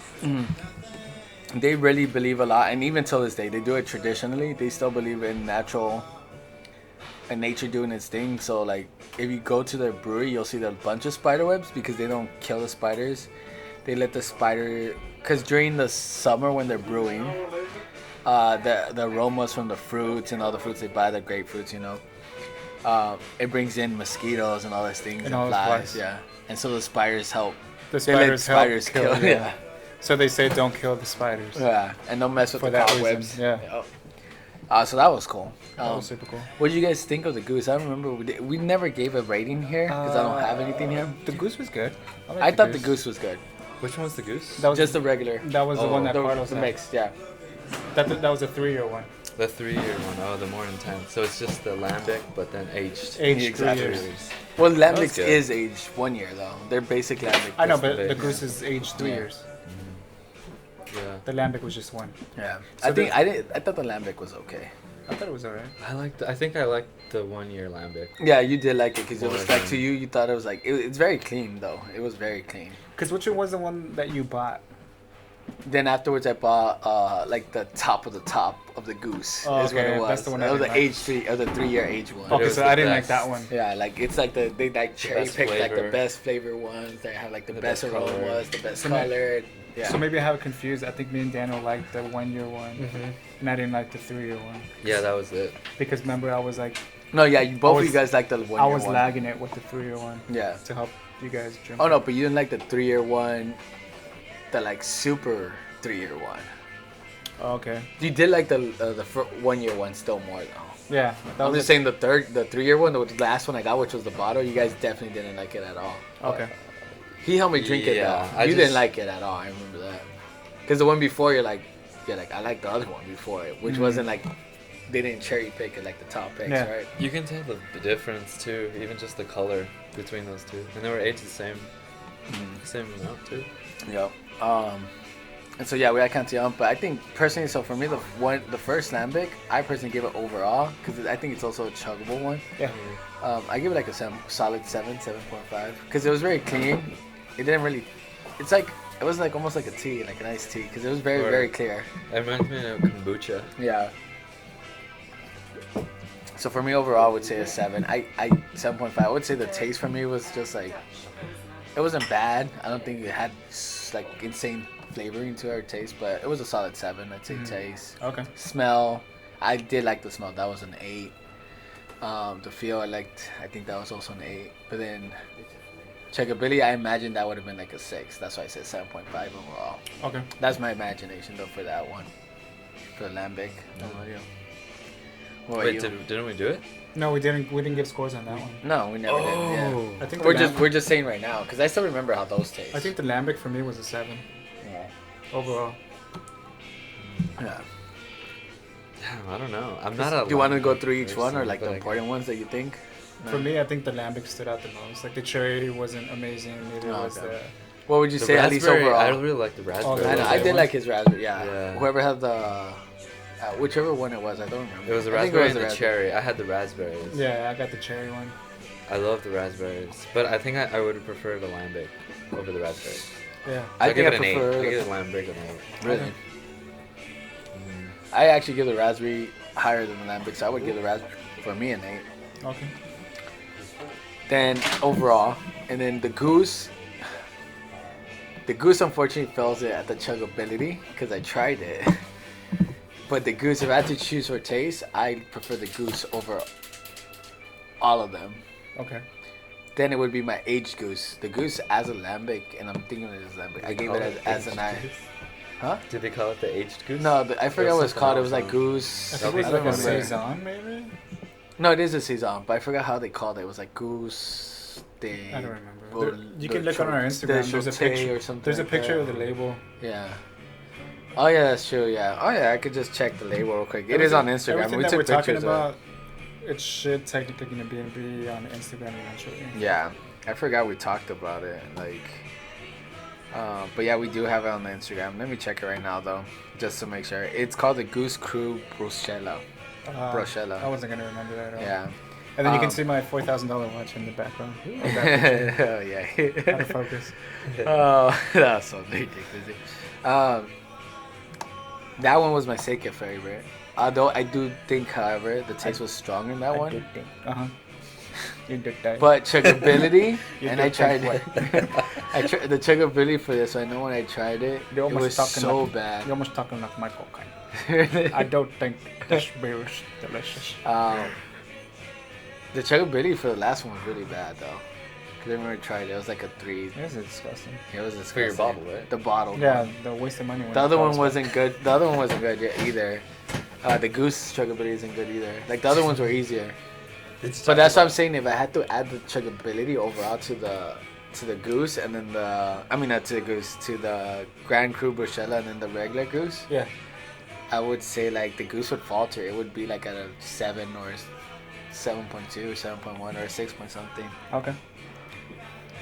Speaker 1: they really believe a lot, and even till this day, they do it traditionally. They still believe in nature doing its thing. So like, if you go to their brewery, you'll see a bunch of spider webs because they don't kill the spiders. They let the spider, because during the summer when they're brewing, the aromas from the fruits and all the fruits they buy, the grapefruits, it brings in mosquitoes and all those things and
Speaker 3: all the
Speaker 1: flies.
Speaker 3: flies.
Speaker 1: Yeah, and so the spiders help.
Speaker 3: The
Speaker 1: They let
Speaker 3: spiders help
Speaker 1: kill. Yeah.
Speaker 3: So they say don't kill the spiders.
Speaker 1: Yeah, and don't mess with
Speaker 3: For
Speaker 1: the
Speaker 3: that
Speaker 1: cobwebs.
Speaker 3: reason, yeah.
Speaker 1: So that was cool.
Speaker 3: That was super cool.
Speaker 1: What did you guys think of the goose? I don't remember. We never gave a rating here because I don't have anything here.
Speaker 3: The goose was good.
Speaker 1: I thought the goose was good.
Speaker 2: Which one's the goose?
Speaker 3: That was
Speaker 1: Just the regular.
Speaker 3: that was the one that
Speaker 1: the,
Speaker 3: Carlos
Speaker 1: the
Speaker 3: had.
Speaker 1: mixed, yeah.
Speaker 3: That was a 3 year one.
Speaker 2: The 3-year one. Oh, the more intense. So it's just the lambic, but then aged.
Speaker 3: Aged
Speaker 1: Exactly.
Speaker 3: 3 years.
Speaker 1: Well,
Speaker 2: That was
Speaker 1: lambic
Speaker 2: good.
Speaker 1: is aged 1 year though. They're basic lambic.
Speaker 3: I know,
Speaker 1: That's
Speaker 3: but
Speaker 1: the-
Speaker 3: the goose is aged 3
Speaker 1: Yeah.
Speaker 3: years.
Speaker 2: Yeah.
Speaker 3: The lambic was just 1.
Speaker 1: Yeah.
Speaker 3: So
Speaker 1: I thought the lambic was okay.
Speaker 3: I thought it was alright.
Speaker 2: I think I liked the 1 year lambic.
Speaker 1: Yeah, you did like it because it
Speaker 2: More
Speaker 1: was like
Speaker 2: than-
Speaker 1: to you. You thought it was like it's very clean though. It was very clean.
Speaker 3: Because which one was the one that you bought?
Speaker 1: Then afterwards, I bought like the top of the goose.
Speaker 3: Oh,
Speaker 1: is what
Speaker 3: okay,
Speaker 1: it was.
Speaker 3: that's the one
Speaker 1: That
Speaker 3: I
Speaker 1: was the
Speaker 3: didn't like.
Speaker 1: age 3 or the 3-year age one.
Speaker 2: But it
Speaker 3: Okay,
Speaker 2: was
Speaker 3: so
Speaker 2: the
Speaker 3: I didn't like
Speaker 2: best.
Speaker 3: that one.
Speaker 1: Yeah, like it's like they like cherry
Speaker 2: best
Speaker 1: picked like the
Speaker 2: flavor.
Speaker 1: best flavor ones. They have like the,
Speaker 2: The
Speaker 1: best
Speaker 2: best color.
Speaker 1: aromas, the best
Speaker 3: So ma-
Speaker 1: color. Yeah.
Speaker 3: So maybe I have it confused. I think me and Daniel liked the 1 year one,
Speaker 2: Mm-hmm.
Speaker 3: and I didn't like the 3 year one.
Speaker 2: Yeah, that was it.
Speaker 3: Because remember, I was like,
Speaker 1: no, yeah, both of
Speaker 3: was-
Speaker 1: you guys like the 1 year
Speaker 3: I was
Speaker 1: one.
Speaker 3: lagging it with the 3 year one
Speaker 1: Yeah.
Speaker 3: to help you guys drink.
Speaker 1: Oh
Speaker 3: it.
Speaker 1: no, but you didn't like the 3-year one, the like super 3-year one.
Speaker 3: Oh, okay.
Speaker 1: You did like the 1 year one still more though.
Speaker 3: Yeah. That
Speaker 1: I'm
Speaker 3: was
Speaker 1: just saying the 3-year one, the last one I got, which was the bottle. You guys definitely didn't like it at all.
Speaker 3: Okay.
Speaker 1: He helped me drink it
Speaker 2: Yeah,
Speaker 1: though.
Speaker 2: I
Speaker 1: You didn't
Speaker 2: just-
Speaker 1: like it at all. I remember that. Because the one before, you're like, I like the other one before it, which
Speaker 3: Mhm.
Speaker 1: wasn't like they didn't cherry pick it like the top picks,
Speaker 3: Yeah.
Speaker 1: right?
Speaker 2: You can tell the difference too, even just the color between those two. And they were aged the same amount too.
Speaker 1: Yep. And so yeah, we had Cantillon, but I think personally, so for me, the first lambic, I personally give it overall because I think it's also a chuggable one.
Speaker 3: Yeah.
Speaker 1: I give it like a solid 7.5 because it was very clean. It didn't really. It's like it was like almost like a tea, like an iced tea, because it was very
Speaker 2: Or-
Speaker 1: very clear.
Speaker 2: It reminds me of kombucha.
Speaker 1: Yeah. So for me overall, I would say a 7. I 7.5. I would say the taste for me was just like it wasn't bad. I don't think it had like insane flavoring to our taste, but it was a solid 7. I'd say taste.
Speaker 3: Okay.
Speaker 1: Smell, I did like the smell. That was an 8. The feel I liked. I think that was also an 8. But then checkability, I imagine that would have been like a 6. That's why I said 7.5 overall.
Speaker 3: Okay.
Speaker 1: That's my imagination though for that one. For the lambic. What about you? What about
Speaker 2: Wait,
Speaker 1: you?
Speaker 2: didn't we do it?
Speaker 3: No, we didn't give scores on that one.
Speaker 1: No, we never did. Yeah.
Speaker 3: I think
Speaker 1: We're just saying right now because I still remember how those taste.
Speaker 3: I think the lambic for me was a 7
Speaker 1: Yeah.
Speaker 3: overall.
Speaker 1: Yeah.
Speaker 2: Damn, I don't know. I'm not a.
Speaker 1: Do you want to go
Speaker 2: lambic
Speaker 1: through each one or
Speaker 2: person,
Speaker 1: like the
Speaker 2: but
Speaker 1: important ones that you think?
Speaker 3: For me, I think the lambic stood out the most. Like the cherry wasn't amazing. Neither
Speaker 1: Oh,
Speaker 3: was
Speaker 1: okay.
Speaker 3: the.
Speaker 1: What would you
Speaker 2: The
Speaker 1: say at least
Speaker 2: raspberry,
Speaker 1: overall?
Speaker 2: I really like the raspberry.
Speaker 1: I know, I
Speaker 3: that
Speaker 1: did
Speaker 3: one?
Speaker 1: like his raspberry. Yeah.
Speaker 2: Yeah.
Speaker 1: Whoever had the, whichever one it was, I don't remember.
Speaker 2: It was the
Speaker 1: I think
Speaker 2: raspberry and
Speaker 1: was
Speaker 2: the cherry. I had the raspberries.
Speaker 3: Yeah, I got the cherry one.
Speaker 2: I love the raspberries, but I think I would prefer the lambic over the raspberries.
Speaker 3: Yeah.
Speaker 1: I
Speaker 2: I'll
Speaker 1: think
Speaker 2: give
Speaker 1: I
Speaker 2: it an 8.
Speaker 1: prefer
Speaker 2: I
Speaker 1: the-
Speaker 2: give the lambic an 8.
Speaker 1: Really?
Speaker 3: Okay.
Speaker 1: I actually give the raspberry higher than the lambic, so I would give the raspberry for me an 8.
Speaker 3: Okay.
Speaker 1: Then overall, and then the goose. The goose unfortunately fails it at the chuggability because I tried it. But the goose, if I had to choose for taste, I prefer the goose over all of them.
Speaker 3: Okay.
Speaker 1: Then it would be my aged goose. The goose as a lambic, and I'm thinking it as lambic. I gave it as an eye. Huh?
Speaker 2: Did they call it the aged goose?
Speaker 1: No, I forgot what it's
Speaker 2: something
Speaker 1: called. It
Speaker 2: else,
Speaker 1: was like
Speaker 2: huh?
Speaker 1: goose.
Speaker 3: I think it was
Speaker 1: I
Speaker 3: like
Speaker 1: don't
Speaker 3: a
Speaker 1: remember.
Speaker 3: saison, maybe.
Speaker 1: No, it is a saison, but I forgot how they called it. It was like goose.
Speaker 3: I don't remember.
Speaker 1: Or
Speaker 3: You can look on our Instagram. There's a picture.
Speaker 1: or something.
Speaker 3: There's a
Speaker 1: like
Speaker 3: picture
Speaker 1: that.
Speaker 3: of the label.
Speaker 1: Yeah. Oh yeah, that's true. Yeah. Oh yeah, I could just check the label real quick. It is on Instagram.
Speaker 3: Everything
Speaker 1: We
Speaker 3: that
Speaker 1: took
Speaker 3: we're talking
Speaker 1: pictures
Speaker 3: about, it should technically gonna be on Instagram eventually.
Speaker 1: Yeah, I forgot we talked about it. Like, but yeah, we do have it on the Instagram. Let me check it right now though, just to make sure. It's called the Goose Crew Bruschetta. Bruschetta.
Speaker 3: I wasn't gonna remember that at all.
Speaker 1: Yeah.
Speaker 3: And then you can
Speaker 1: Um,
Speaker 3: see my $4,000 watch in the background.
Speaker 1: Oh yeah.
Speaker 3: Out of focus.
Speaker 1: Oh, that's so ridiculous. That one was my second favorite. Although I do think, however, the taste was stronger in that one.
Speaker 3: Uh huh. You did that.
Speaker 1: But chuggability,
Speaker 3: You
Speaker 1: and I
Speaker 3: did
Speaker 1: tried
Speaker 3: think
Speaker 1: it. I tried the chuggability for this. I know when I tried it,
Speaker 3: You're
Speaker 1: it
Speaker 3: almost
Speaker 1: was
Speaker 3: talking
Speaker 1: so
Speaker 3: like-
Speaker 1: bad.
Speaker 3: You're almost talking like Michael kind. I don't think this beer is delicious.
Speaker 1: The chuggability for the last one was really bad though. Cause I remember I tried it. It was like a 3.
Speaker 3: This is disgusting.
Speaker 1: It was disgusting.
Speaker 2: For your bottle, right?
Speaker 1: The bottle.
Speaker 3: Yeah, the waste of money.
Speaker 1: The other one wasn't good. The other one wasn't good yet either. The goose chuggability isn't good either. Like the other ones were easier. But that's what I'm saying. If I had to add the chuggability overall to the goose and then not to the goose, to the Grand Cru Bruschetta and then the regular goose,
Speaker 3: Yeah.
Speaker 1: I would say like the goose would falter. It would be like at a 7 or 7.2 or 7.1 or a 6 point something.
Speaker 3: Okay.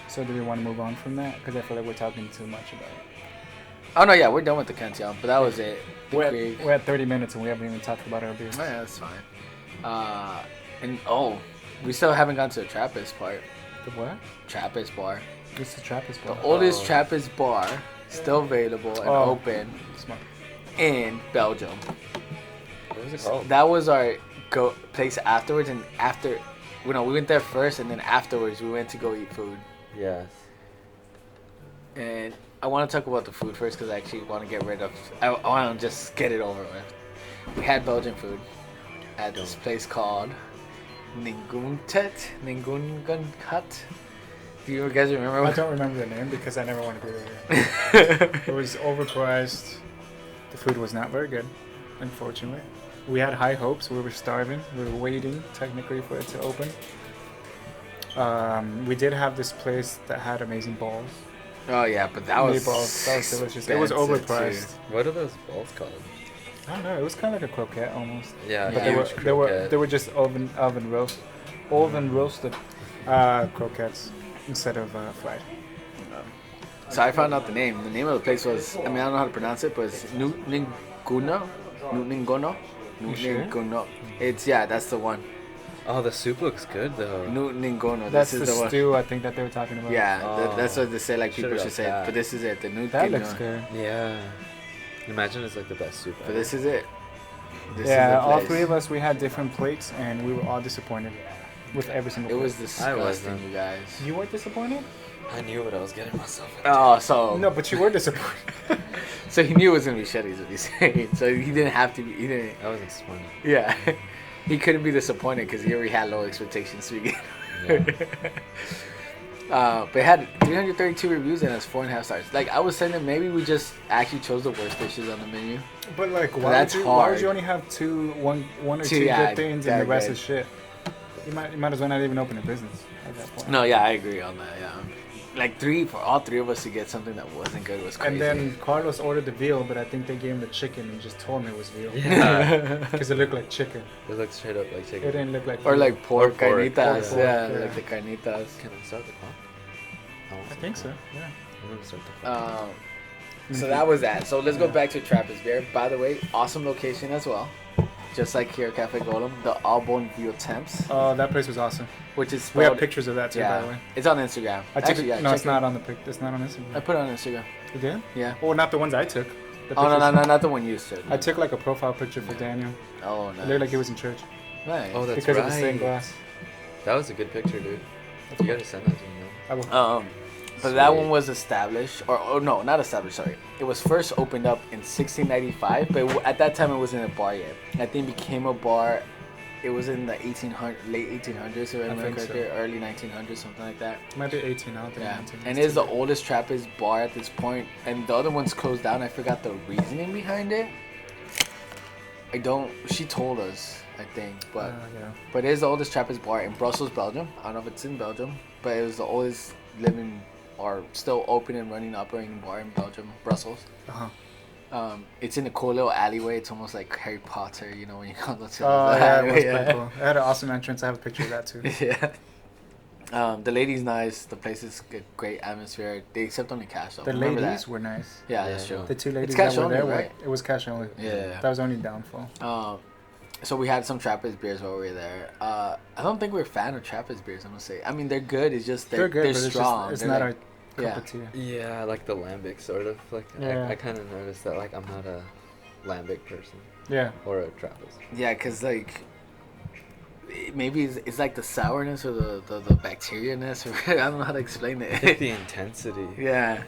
Speaker 3: So do we want to move on from that? Because I feel like we're talking too much about it.
Speaker 1: Oh no, yeah, we're done with the Cantillon, but that was it.
Speaker 3: We're at 30 minutes and we haven't even talked about our beers.
Speaker 1: Oh, yeah, that's fine. And we still haven't gone to the Trappist part.
Speaker 3: The what?
Speaker 1: Trappist bar.
Speaker 3: What's the Trappist bar?
Speaker 1: The oldest Trappist bar still available and open
Speaker 3: Smart.
Speaker 1: in Belgium.
Speaker 2: What was it called?
Speaker 1: That was our place afterwards, and we went there first, and then afterwards we went to go eat food.
Speaker 2: Yes.
Speaker 1: And I want to talk about the food first because I actually want to get rid of. I want to just get it over with. We had Belgian food at this place called Ninguntet. Do you guys remember?
Speaker 3: I don't remember the name because I never wanted to be there. It was overpriced. The food was not very good, unfortunately. We had high hopes. We were starving. We were waiting, technically, for it to open. We did have this place that had amazing balls.
Speaker 1: Oh yeah, but that was
Speaker 3: Meatballs. That was delicious. It was overpriced.
Speaker 2: What are those balls called?
Speaker 3: I don't know. It was kind of like a croquette almost.
Speaker 2: Yeah,
Speaker 3: But
Speaker 2: huge
Speaker 3: they were just oven roasted croquettes instead of fried.
Speaker 1: So I found out the name. The name of the place was, I don't know how to pronounce it, but it's Nutningono.
Speaker 3: You sure?
Speaker 1: Nutningono. That's the one.
Speaker 2: Oh, the soup looks good though.
Speaker 1: Nutningono.
Speaker 3: That's
Speaker 1: This
Speaker 3: the
Speaker 1: is the one.
Speaker 3: stew I think that they were talking about.
Speaker 1: Yeah,
Speaker 2: Oh.
Speaker 1: that's what they say. Like people
Speaker 2: Should've
Speaker 1: should say,
Speaker 2: got
Speaker 1: but this is it. The Nutningono.
Speaker 3: That looks good.
Speaker 2: Yeah. Imagine it's like the best soup.
Speaker 1: But this is it. This is
Speaker 3: Yeah,
Speaker 1: the
Speaker 3: all
Speaker 1: place.
Speaker 3: three of us, we had different plates and we were all disappointed with every single
Speaker 1: It
Speaker 3: plate.
Speaker 1: was disgusting,
Speaker 2: wasn't.
Speaker 1: you guys.
Speaker 3: You weren't disappointed?
Speaker 2: I knew what I was getting myself into.
Speaker 1: Oh, so
Speaker 3: No, but you were disappointed.
Speaker 1: so he knew it was gonna be shitty, is what he's saying. So he didn't have to be. He didn't.
Speaker 2: I wasn't disappointed.
Speaker 1: Yeah, he couldn't be disappointed because he already had low expectations to begin.
Speaker 2: Yeah.
Speaker 1: But it had 332 reviews and it's 4.5 stars. Like I was saying that maybe we just actually chose the worst dishes on the menu.
Speaker 3: But like,
Speaker 1: that's
Speaker 3: why
Speaker 1: hard.
Speaker 3: would you only have one or
Speaker 1: Two,
Speaker 3: two
Speaker 1: yeah,
Speaker 3: good things
Speaker 1: that
Speaker 3: and the rest
Speaker 1: good.
Speaker 3: is shit? You might as well not even open a business at that point.
Speaker 1: No, yeah, I agree on that. Yeah, like for all three of us to get something that wasn't good was crazy.
Speaker 3: And then Carlos ordered the veal, but I think they gave him the chicken and just told him it was veal.
Speaker 2: Yeah.
Speaker 3: Because it looked like chicken.
Speaker 2: It looks straight up like
Speaker 3: It
Speaker 2: chicken.
Speaker 3: didn't look like
Speaker 1: or
Speaker 3: veal.
Speaker 1: like pork
Speaker 2: Or pork.
Speaker 1: carnitas.
Speaker 3: Pork,
Speaker 1: yeah,
Speaker 3: yeah.
Speaker 1: like the carnitas.
Speaker 2: Can I start the clock?
Speaker 3: I think so, yeah.
Speaker 2: I'm gonna start the clock.
Speaker 1: So that was that. So let's go back to Trappist Beer. By the way, awesome location as well. Just like here at Cafe Gollem, the Aubon View Temps,
Speaker 3: Oh, that place was awesome.
Speaker 1: which is
Speaker 3: We
Speaker 1: spelled,
Speaker 3: have pictures of that too, by the way.
Speaker 1: it's on Instagram.
Speaker 3: I took
Speaker 1: Actually,
Speaker 3: it,
Speaker 1: yeah,
Speaker 3: no,
Speaker 1: check
Speaker 3: it's
Speaker 1: it.
Speaker 3: not on the pic. It's not on
Speaker 1: I
Speaker 3: Instagram.
Speaker 1: put it on Instagram.
Speaker 3: You did?
Speaker 1: Yeah.
Speaker 3: Well, not the ones I took. The
Speaker 1: Oh no,
Speaker 3: pictures-
Speaker 1: not the one you said.
Speaker 3: I took like a profile picture for Daniel.
Speaker 1: Oh no.
Speaker 3: It looked like he was in church
Speaker 1: Nice.
Speaker 2: Oh, that's
Speaker 3: because
Speaker 2: right.
Speaker 3: of the stained glass.
Speaker 2: That was a good picture, dude. You gotta send that to me, man.
Speaker 3: I will.
Speaker 1: But that
Speaker 2: Sweet.
Speaker 1: one was established, or no, not established. Sorry, it was first opened up in 1695, but at that time it wasn't a bar yet. I think it became a bar. It was in the late 1800s, or
Speaker 3: think so.
Speaker 1: early 1900s, something like that.
Speaker 3: Might be 18 out there.
Speaker 1: Yeah,
Speaker 3: 19.
Speaker 1: and it's the oldest Trappist bar at this point, and the other one's closed down. I forgot the reasoning behind it. She told us, I think, but
Speaker 3: yeah.
Speaker 1: but it is the oldest Trappist bar in Brussels, Belgium. I don't know if it's in Belgium, but it was the oldest living or still open and running operating bar in Belgium, Brussels.
Speaker 3: Uh-huh.
Speaker 1: It's in a cool little alleyway. It's almost like Harry Potter, you know, when you go to the
Speaker 3: Oh, yeah, it was
Speaker 1: alleyway.
Speaker 3: pretty cool. It had an awesome entrance. I have a picture of that too.
Speaker 1: Yeah. The ladies nice. The place is good, great atmosphere. They accept only cash though.
Speaker 3: The
Speaker 1: Remember
Speaker 3: ladies
Speaker 1: that.
Speaker 3: were nice.
Speaker 1: Yeah,
Speaker 2: Yeah,
Speaker 1: that's true.
Speaker 3: The two ladies
Speaker 1: cash
Speaker 3: that were
Speaker 1: only,
Speaker 3: there,
Speaker 1: right?
Speaker 3: it was cash only.
Speaker 1: Yeah.
Speaker 3: That was only downfall.
Speaker 1: So we had some Trappist beers while we were there. I don't think we're a fan of Trappist beers. I'm gonna say. I mean, they're good. It's just they're
Speaker 3: good, but
Speaker 1: strong.
Speaker 3: it's
Speaker 1: They're
Speaker 3: not
Speaker 1: like-
Speaker 3: our cup of tea.
Speaker 2: Yeah, I like the lambic sort of. Like
Speaker 3: Yeah.
Speaker 2: I kind of noticed that. Like I'm not a lambic person
Speaker 3: Yeah.
Speaker 2: or a Trappist.
Speaker 1: Yeah, cause like maybe it's like the sourness or the bacteria-ness. Or I don't know how to explain
Speaker 2: I think
Speaker 1: it.
Speaker 2: the intensity.
Speaker 1: Yeah.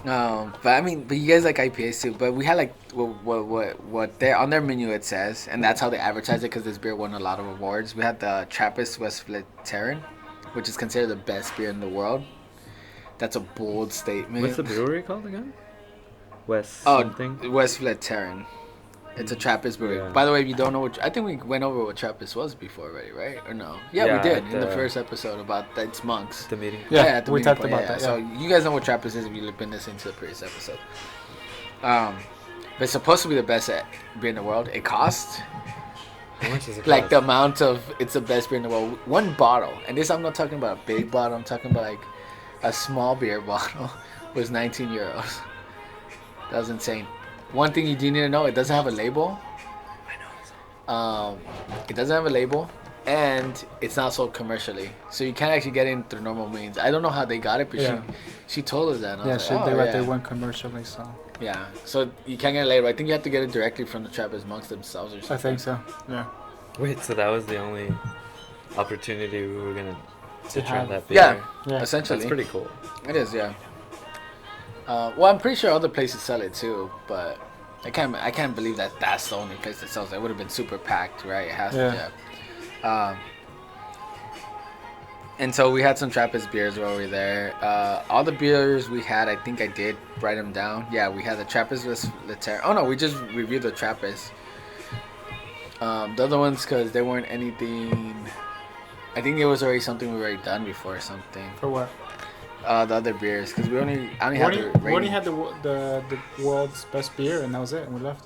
Speaker 1: But I mean, but you guys like IPAs too. But we had like what they're on their menu it says, and that's how they advertise it because this beer won a lot of awards. We had the Trappist Westvleteren, which is considered the best beer in the world. That's a bold statement.
Speaker 2: What's the brewery called again? West
Speaker 1: Oh,
Speaker 2: something.
Speaker 1: Westvleteren. It's a Trappist brewery.
Speaker 2: Yeah.
Speaker 1: By the way, if you don't know what, I think we went over what Trappist was before already, right? Or no? Yeah,
Speaker 2: Yeah,
Speaker 1: we did
Speaker 2: at
Speaker 1: in the
Speaker 2: the-
Speaker 1: first episode about it's monks.
Speaker 2: The meeting.
Speaker 3: Yeah,
Speaker 1: at the
Speaker 3: we
Speaker 1: meeting
Speaker 3: talked
Speaker 1: point,
Speaker 3: about that,
Speaker 1: So
Speaker 3: yeah.
Speaker 1: you guys know what Trappist is if you've been listening to the previous episode. But it's supposed to be the best beer in the world. It costs
Speaker 2: How much does it
Speaker 1: like
Speaker 2: cost?
Speaker 1: the amount of it's the best beer in the world. One bottle, and this I'm not talking about a big bottle. I'm talking about like a small beer bottle was 19 euros. That was insane. One thing you do need to know: it doesn't have a label. It doesn't have a label, and it's not sold commercially, so you can't actually get in through normal means. I don't know how they got it, but
Speaker 3: Yeah.
Speaker 1: she told us that. And I
Speaker 3: Yeah,
Speaker 1: was
Speaker 3: shit,
Speaker 1: like,
Speaker 3: they
Speaker 1: oh,
Speaker 3: like
Speaker 1: yeah.
Speaker 3: they went commercially, so
Speaker 1: Yeah, so you can't get a label. I think you have to get it directly from the trappers amongst themselves or something.
Speaker 3: I think so. Yeah.
Speaker 2: Wait, so that was the only opportunity we were gonna to
Speaker 3: To
Speaker 2: try
Speaker 3: have-
Speaker 2: that beer?
Speaker 1: Yeah,
Speaker 3: Yeah.
Speaker 1: essentially.
Speaker 2: That's pretty cool.
Speaker 1: It is, yeah. Well, I'm pretty sure other places sell it too, but I can't believe that that's the only place that sells it. It would have been super packed, right? It has
Speaker 3: Yeah.
Speaker 1: yeah. And so we had some Trappist beers while we were there. All the beers we had, I think I did write them down. Yeah, we had the Trappist Later. Oh no, we just reviewed the Trappist. The other ones, because they weren't anything. I think it was already something we already done before or something.
Speaker 3: For what?
Speaker 1: The other beers, because I only had the
Speaker 3: We only
Speaker 1: rating.
Speaker 3: had the world's best beer, and that was it, and we left.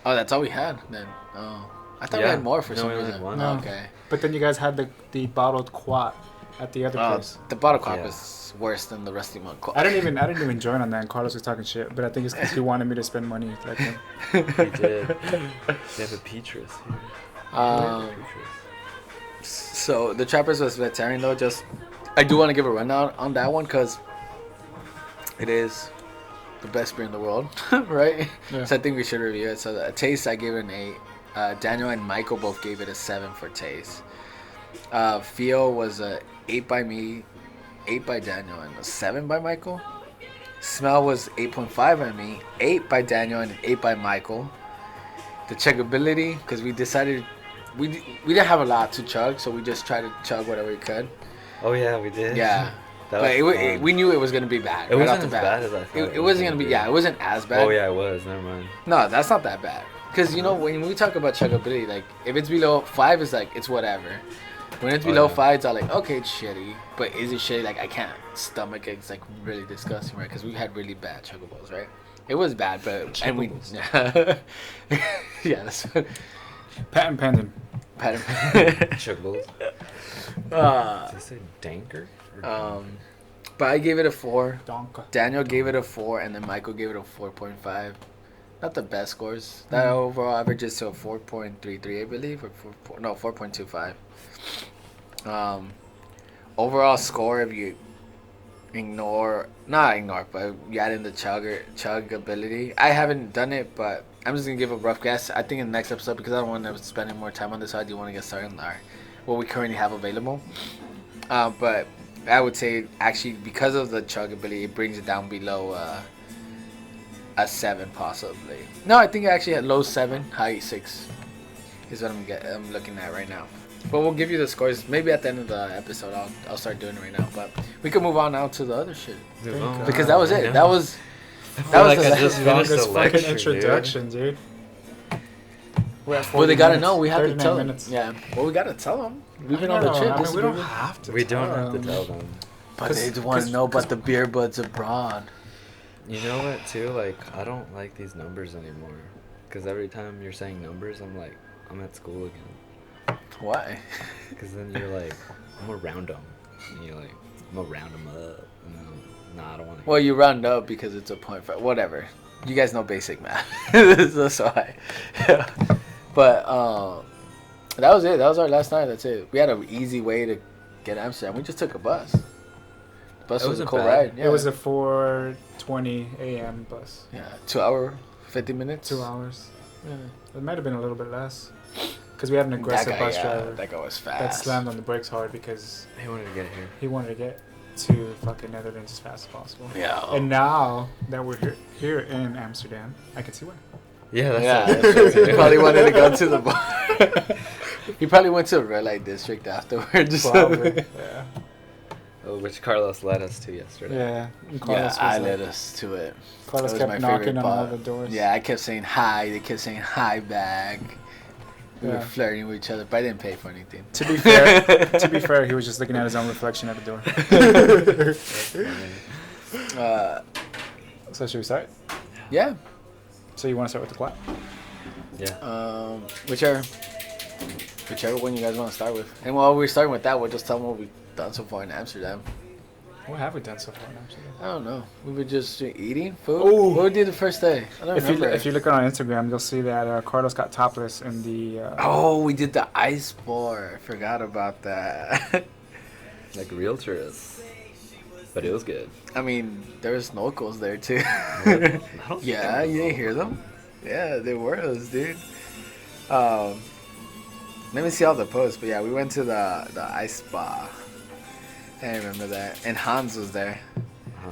Speaker 1: Oh, that's all we had then. Oh, I thought we
Speaker 2: Yeah.
Speaker 1: had more for
Speaker 2: No,
Speaker 1: some
Speaker 2: we only
Speaker 1: reason.
Speaker 2: had one.
Speaker 1: Oh,
Speaker 3: No.
Speaker 1: okay.
Speaker 3: But then you guys had the bottled Kwak at the other place.
Speaker 1: The bottle clock
Speaker 2: Yeah.
Speaker 1: was worse than the Rusty Monk.
Speaker 3: I didn't even join on that, and Carlos was talking shit. But I think it's because he wanted me to spend money. Like him.
Speaker 2: We did. They have a Petrus here. Petrus.
Speaker 1: So the Trappers was vegetarian though. Just I do want to give a rundown on that one because it is the best beer in the world, right?
Speaker 3: Yeah.
Speaker 1: So I think we should review it. So the taste, I gave it an 8. Daniel and Michael both gave it a 7 for taste. Feel was a 8 by me, 8 by Daniel, and a 7 by Michael. Smell was 8.5 by me, 8 by Daniel, and an 8 by Michael. The chuggability, because we decided we didn't have a lot to chug, so we just tried to chug whatever we could.
Speaker 2: Oh yeah, we did.
Speaker 1: Yeah.
Speaker 2: That
Speaker 1: But
Speaker 2: was
Speaker 1: we
Speaker 2: fun.
Speaker 1: knew it was gonna be bad.
Speaker 2: It
Speaker 1: right
Speaker 2: wasn't
Speaker 1: off the
Speaker 2: as
Speaker 1: bat.
Speaker 2: bad as I thought
Speaker 1: It
Speaker 2: it was
Speaker 1: wasn't
Speaker 2: gonna
Speaker 1: gonna be.
Speaker 2: be.
Speaker 1: Yeah, it wasn't as bad.
Speaker 2: Oh yeah, it was. Never mind.
Speaker 1: No, that's not that bad. Because you know when we talk about chuggability, like if it's below 5, it's like it's whatever. When it's
Speaker 2: Oh,
Speaker 1: below
Speaker 2: yeah.
Speaker 1: 5, it's all like okay, it's shitty. But is it shitty? Like I can't stomach it. It's like really disgusting, right? Because we had really bad chuggables, right? It was bad, but and we yeah, that's
Speaker 3: Patent pending.
Speaker 1: pattern.
Speaker 2: Chuggables.
Speaker 1: uh,
Speaker 2: Did they say danker? Or
Speaker 1: but I gave it a 4.
Speaker 3: Donka.
Speaker 1: Daniel gave it a 4, and then Michael gave it a 4.5. Not the best scores. That overall averages to a 4.33, I believe, or 4.25. Overall score, if you not ignore, but you add in the chug ability. I haven't done it, but I'm just gonna give a rough guess. I think in the next episode, because I don't want to spend any more time on this, I do want to get started on what we currently have available. But I would say actually because of the chug ability, it brings it down below a 7 possibly. No, I think actually at low 7, high 6 is what I'm looking at right now. But we'll give you the scores maybe at the end of the episode. I'll start doing it right now. But we can move on now to the other shit because that was it. That was
Speaker 2: like
Speaker 1: the
Speaker 2: I just finished
Speaker 3: Longest
Speaker 2: the
Speaker 3: fucking
Speaker 2: lecture,
Speaker 3: introduction, dude. We're at 40
Speaker 1: well, they gotta
Speaker 3: minutes,
Speaker 1: know. We have to
Speaker 3: 39
Speaker 1: tell them.
Speaker 3: minutes.
Speaker 1: Yeah. Well, we gotta tell them. We've been on the
Speaker 3: No,
Speaker 1: trip.
Speaker 3: I
Speaker 1: This
Speaker 3: mean,
Speaker 1: is
Speaker 3: we don't
Speaker 1: good.
Speaker 3: have to.
Speaker 2: We don't
Speaker 3: tell
Speaker 2: have to
Speaker 3: them.
Speaker 2: tell them.
Speaker 1: But they want to know about the beer buds abroad.
Speaker 2: You know what, too? Like, I don't like these numbers anymore. Because every time you're saying numbers, I'm like, I'm at school again.
Speaker 1: Why?
Speaker 2: Because then you're like, I'm going to round them. And you're like, I'm going to round them up. And then, nah, I don't want to.
Speaker 1: Well, you round up because it's a 0.5. Whatever. You guys know basic math. That's why. Yeah. But that was it. That was our last night. That's it. We had an easy way to get to Amsterdam. We just took a bus. The bus was a
Speaker 2: wasn't
Speaker 1: cool
Speaker 2: bad.
Speaker 1: ride. Yeah.
Speaker 3: It was a 4:20 a.m. bus.
Speaker 1: 2 hour, 50 minutes.
Speaker 3: 2 hours.
Speaker 1: Yeah.
Speaker 3: It might have been a little bit less. Because we had an aggressive bus driver
Speaker 1: That guy was
Speaker 3: that
Speaker 1: fast.
Speaker 3: slammed on the brakes hard because
Speaker 2: He wanted to get here.
Speaker 3: he wanted to get to fucking Netherlands as fast as possible.
Speaker 1: Yeah.
Speaker 3: And now that we're here in Amsterdam, I can see why.
Speaker 2: Yeah, that's
Speaker 1: Yeah,
Speaker 2: it.
Speaker 1: that's true. He probably wanted to go to the bar. He probably went to a red light district afterwards.
Speaker 3: Probably. Yeah.
Speaker 2: Oh, which Carlos led us to yesterday.
Speaker 3: Yeah. And
Speaker 1: Yeah,
Speaker 3: Carlos was
Speaker 1: I
Speaker 3: like-
Speaker 1: led us to it.
Speaker 3: Carlos
Speaker 1: That was
Speaker 3: kept
Speaker 1: my favorite
Speaker 3: knocking on all
Speaker 1: part.
Speaker 3: the doors.
Speaker 1: Yeah, I kept saying hi. They kept saying hi back. We were
Speaker 3: Yeah.
Speaker 1: flirting with each other, but I didn't pay for anything.
Speaker 3: To be fair, he was just looking at his own reflection at the door.
Speaker 1: Uh,
Speaker 3: So should we start?
Speaker 1: yeah.
Speaker 3: So you want to start with the Kwak?
Speaker 2: Yeah.
Speaker 1: Whichever one you guys want to start with. And while we're starting with that, we'll just tell them what we've done so far in Amsterdam.
Speaker 3: What have we done so far in Amsterdam?
Speaker 1: I don't know. We were just eating food.
Speaker 3: Ooh.
Speaker 1: What we did the first day? I don't remember.
Speaker 3: If you look on Instagram, you'll see that Carlos got topless in the.
Speaker 1: Oh, we did the ice bar. I forgot about that.
Speaker 2: Like real tourists. But it was good.
Speaker 1: I mean, there was locals there too. Yeah, you didn't hear them? Yeah, they were us, dude. Let me see all the posts, but yeah, we went to the ice spa. I remember that. And Hans was there.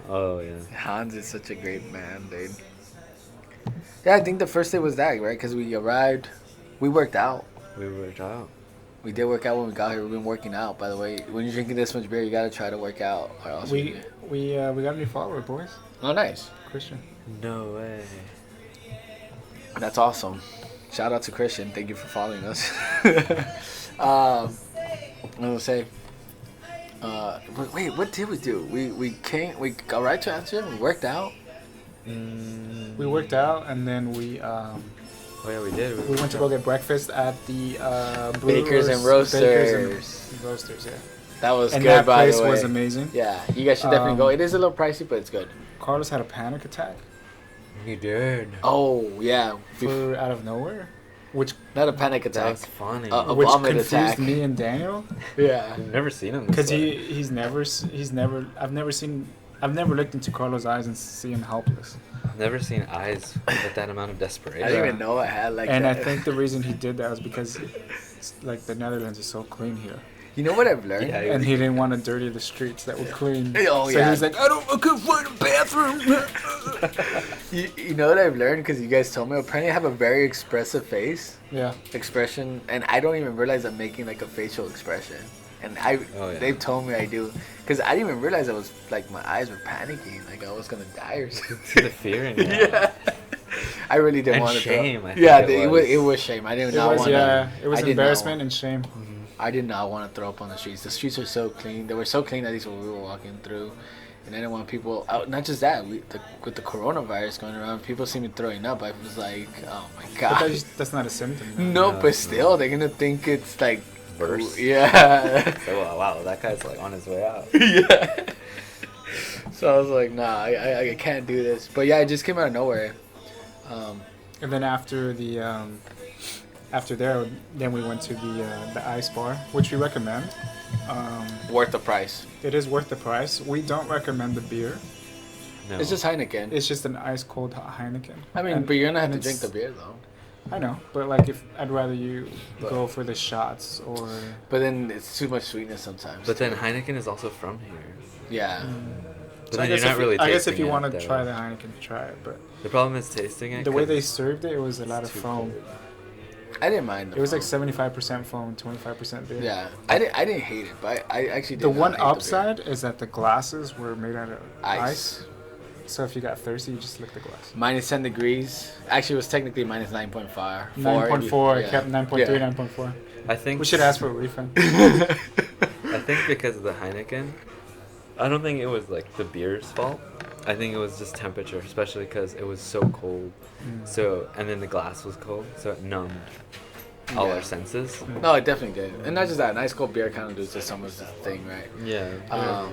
Speaker 2: Oh, yeah.
Speaker 1: Hans is such a great man, dude. Yeah, I think the first day was that, right? Because we arrived, we worked out.
Speaker 2: We worked out.
Speaker 1: We did work out when we got here. We've been working out, by the way. When you're drinking this much beer, you gotta try to work out, or else
Speaker 3: we got a new follower, boys.
Speaker 1: Oh, nice.
Speaker 3: Christian.
Speaker 2: No way.
Speaker 1: That's awesome. Shout out to Christian. Thank you for following us. I'm gonna say. Wait, what did we do? We got right to Amsterdam. We worked out.
Speaker 3: We worked out, and then we.
Speaker 2: Oh yeah, we did.
Speaker 3: We went to go get breakfast at the
Speaker 1: Bakers and Roasters.
Speaker 3: Bakers and Roasters, yeah.
Speaker 1: That was
Speaker 3: And
Speaker 1: good,
Speaker 3: that
Speaker 1: by
Speaker 3: place
Speaker 1: the way.
Speaker 3: was amazing.
Speaker 1: Yeah, you guys should definitely go. It is a little pricey, but it's good.
Speaker 3: Carlos had a panic attack
Speaker 2: We did.
Speaker 1: Oh yeah,
Speaker 3: for out of nowhere, which
Speaker 1: not a panic
Speaker 2: That
Speaker 1: attack.
Speaker 2: was funny.
Speaker 1: A
Speaker 3: which
Speaker 1: vomit
Speaker 3: confused
Speaker 1: attack.
Speaker 3: me and Daniel.
Speaker 1: Yeah.
Speaker 2: I've never seen him.
Speaker 3: Because he's never I've never looked into Carlos' eyes and see him helpless.
Speaker 2: Never seen eyes with that amount of desperation.
Speaker 1: I didn't even know I had like
Speaker 3: And
Speaker 1: that.
Speaker 3: I think the reason he did that was because like the Netherlands is so clean here,
Speaker 1: You know what I've learned?
Speaker 2: Yeah,
Speaker 3: and he didn't want to dirty the streets that were clean.
Speaker 1: Oh,
Speaker 3: So
Speaker 1: yeah.
Speaker 3: he was like, I couldn't find a bathroom.
Speaker 1: You know what I've learned? Because you guys told me, apparently I have a very expressive face
Speaker 3: Yeah.
Speaker 1: expression, and I don't even realize I'm making like a facial expression. And they've told me I do. Because I didn't even realize I was, like, my eyes were panicking, like I was going to die or something.
Speaker 2: See the fear in your
Speaker 1: Yeah. I really didn't
Speaker 2: And
Speaker 1: want to
Speaker 2: shame, I think
Speaker 1: Yeah,
Speaker 2: it was.
Speaker 1: it was shame. I did
Speaker 3: It
Speaker 1: not
Speaker 3: was
Speaker 1: want to.
Speaker 3: it was
Speaker 1: I did not
Speaker 3: embarrassment
Speaker 1: want-
Speaker 3: and shame.
Speaker 1: I did not want to throw up on the streets. The streets are so clean. They were so clean, at least when we were walking through. And I didn't want people out. Not just that, with the coronavirus going around, people see me throwing up. I was like, oh my
Speaker 3: But
Speaker 1: god.
Speaker 3: that's not a symptom.
Speaker 1: No,
Speaker 2: No,
Speaker 1: but still, they're gonna think it's like
Speaker 2: Worse.
Speaker 1: Yeah.
Speaker 2: So, wow, that guy's like on his way out.
Speaker 1: Yeah. So I was like, nah, I can't do this. But yeah, it just came out of nowhere.
Speaker 3: And then after there, then we went to the ice bar, which we recommend.
Speaker 1: Worth the price.
Speaker 3: It is worth the price. We don't recommend the beer.
Speaker 2: No.
Speaker 1: It's just Heineken.
Speaker 3: It's just an ice cold Heineken.
Speaker 1: I mean,
Speaker 3: And-
Speaker 1: but you're gonna have
Speaker 3: and
Speaker 1: to drink
Speaker 3: it's-
Speaker 1: the beer though.
Speaker 3: I know, but like if I'd rather you
Speaker 1: But-
Speaker 3: go for the shots or.
Speaker 1: But then it's too much sweetness sometimes.
Speaker 2: But then Heineken is also from here.
Speaker 1: Yeah.
Speaker 2: But
Speaker 3: So
Speaker 2: then you're not
Speaker 3: if,
Speaker 2: really
Speaker 3: I guess if
Speaker 2: tasting
Speaker 3: you
Speaker 2: it,
Speaker 3: want to
Speaker 2: though.
Speaker 3: try the Heineken, try it. But
Speaker 2: The problem is tasting it.
Speaker 3: the way
Speaker 2: 'cause
Speaker 3: they served it, it was a lot of
Speaker 2: too
Speaker 3: foam.
Speaker 1: I didn't mind the
Speaker 3: It was like
Speaker 1: foam.
Speaker 3: 75% foam, 25% beer.
Speaker 1: Yeah. I didn't hate it, but I actually did
Speaker 3: The
Speaker 1: not
Speaker 3: one
Speaker 1: hate the beer.
Speaker 3: upside is that the glasses were made out of
Speaker 1: Ice.
Speaker 3: ice. So if you got thirsty, you just lick the glass.
Speaker 1: Minus 10 degrees. Actually, it was technically minus 9.5.
Speaker 3: 9.4,
Speaker 1: Yeah.
Speaker 3: it kept 9.3,
Speaker 1: Yeah.
Speaker 3: 9.4.
Speaker 2: I think
Speaker 3: We should ask for a refund.
Speaker 2: I think because of the Heineken, I don't think it was like the beer's fault. I think it was just temperature, especially because it was so cold. So and then the glass was cold, so it numbed all
Speaker 1: Yeah.
Speaker 2: our senses.
Speaker 1: No, it definitely did. And not just that, an ice cold beer kind of does to someone's thing, right?
Speaker 2: Yeah.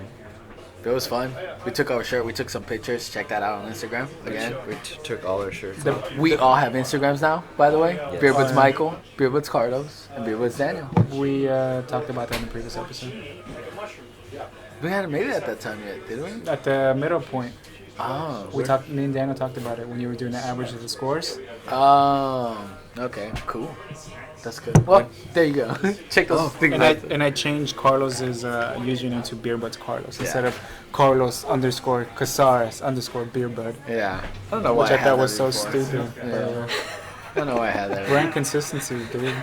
Speaker 1: It was fun. We took our shirt. We took some pictures. Check that out on Instagram again.
Speaker 2: We took all our shirts
Speaker 3: The-
Speaker 2: off.
Speaker 1: We all have Instagrams now, by the way.
Speaker 2: Yes.
Speaker 1: Beer Budz
Speaker 3: Oh, yeah.
Speaker 1: Michael, Beer Budz Carlos, and Beer Budz Daniel.
Speaker 3: We talked about that in the previous episode.
Speaker 1: We hadn't made it at that time yet, did we?
Speaker 3: At the middle point,
Speaker 1: Oh.
Speaker 3: me and Daniel talked about it when you were doing the average of the scores.
Speaker 1: Okay, cool. That's good. Well, there you go. Check those things out.
Speaker 3: And I changed Carlos's username to Beer Budz Carlos instead of Carlos _ Casares _ Beer Bud,
Speaker 1: Yeah. I don't know why
Speaker 3: which I
Speaker 1: had
Speaker 3: thought
Speaker 1: that
Speaker 3: was so
Speaker 1: before.
Speaker 3: stupid.
Speaker 1: Yeah. I don't know why I had that.
Speaker 3: Brand consistency, dude.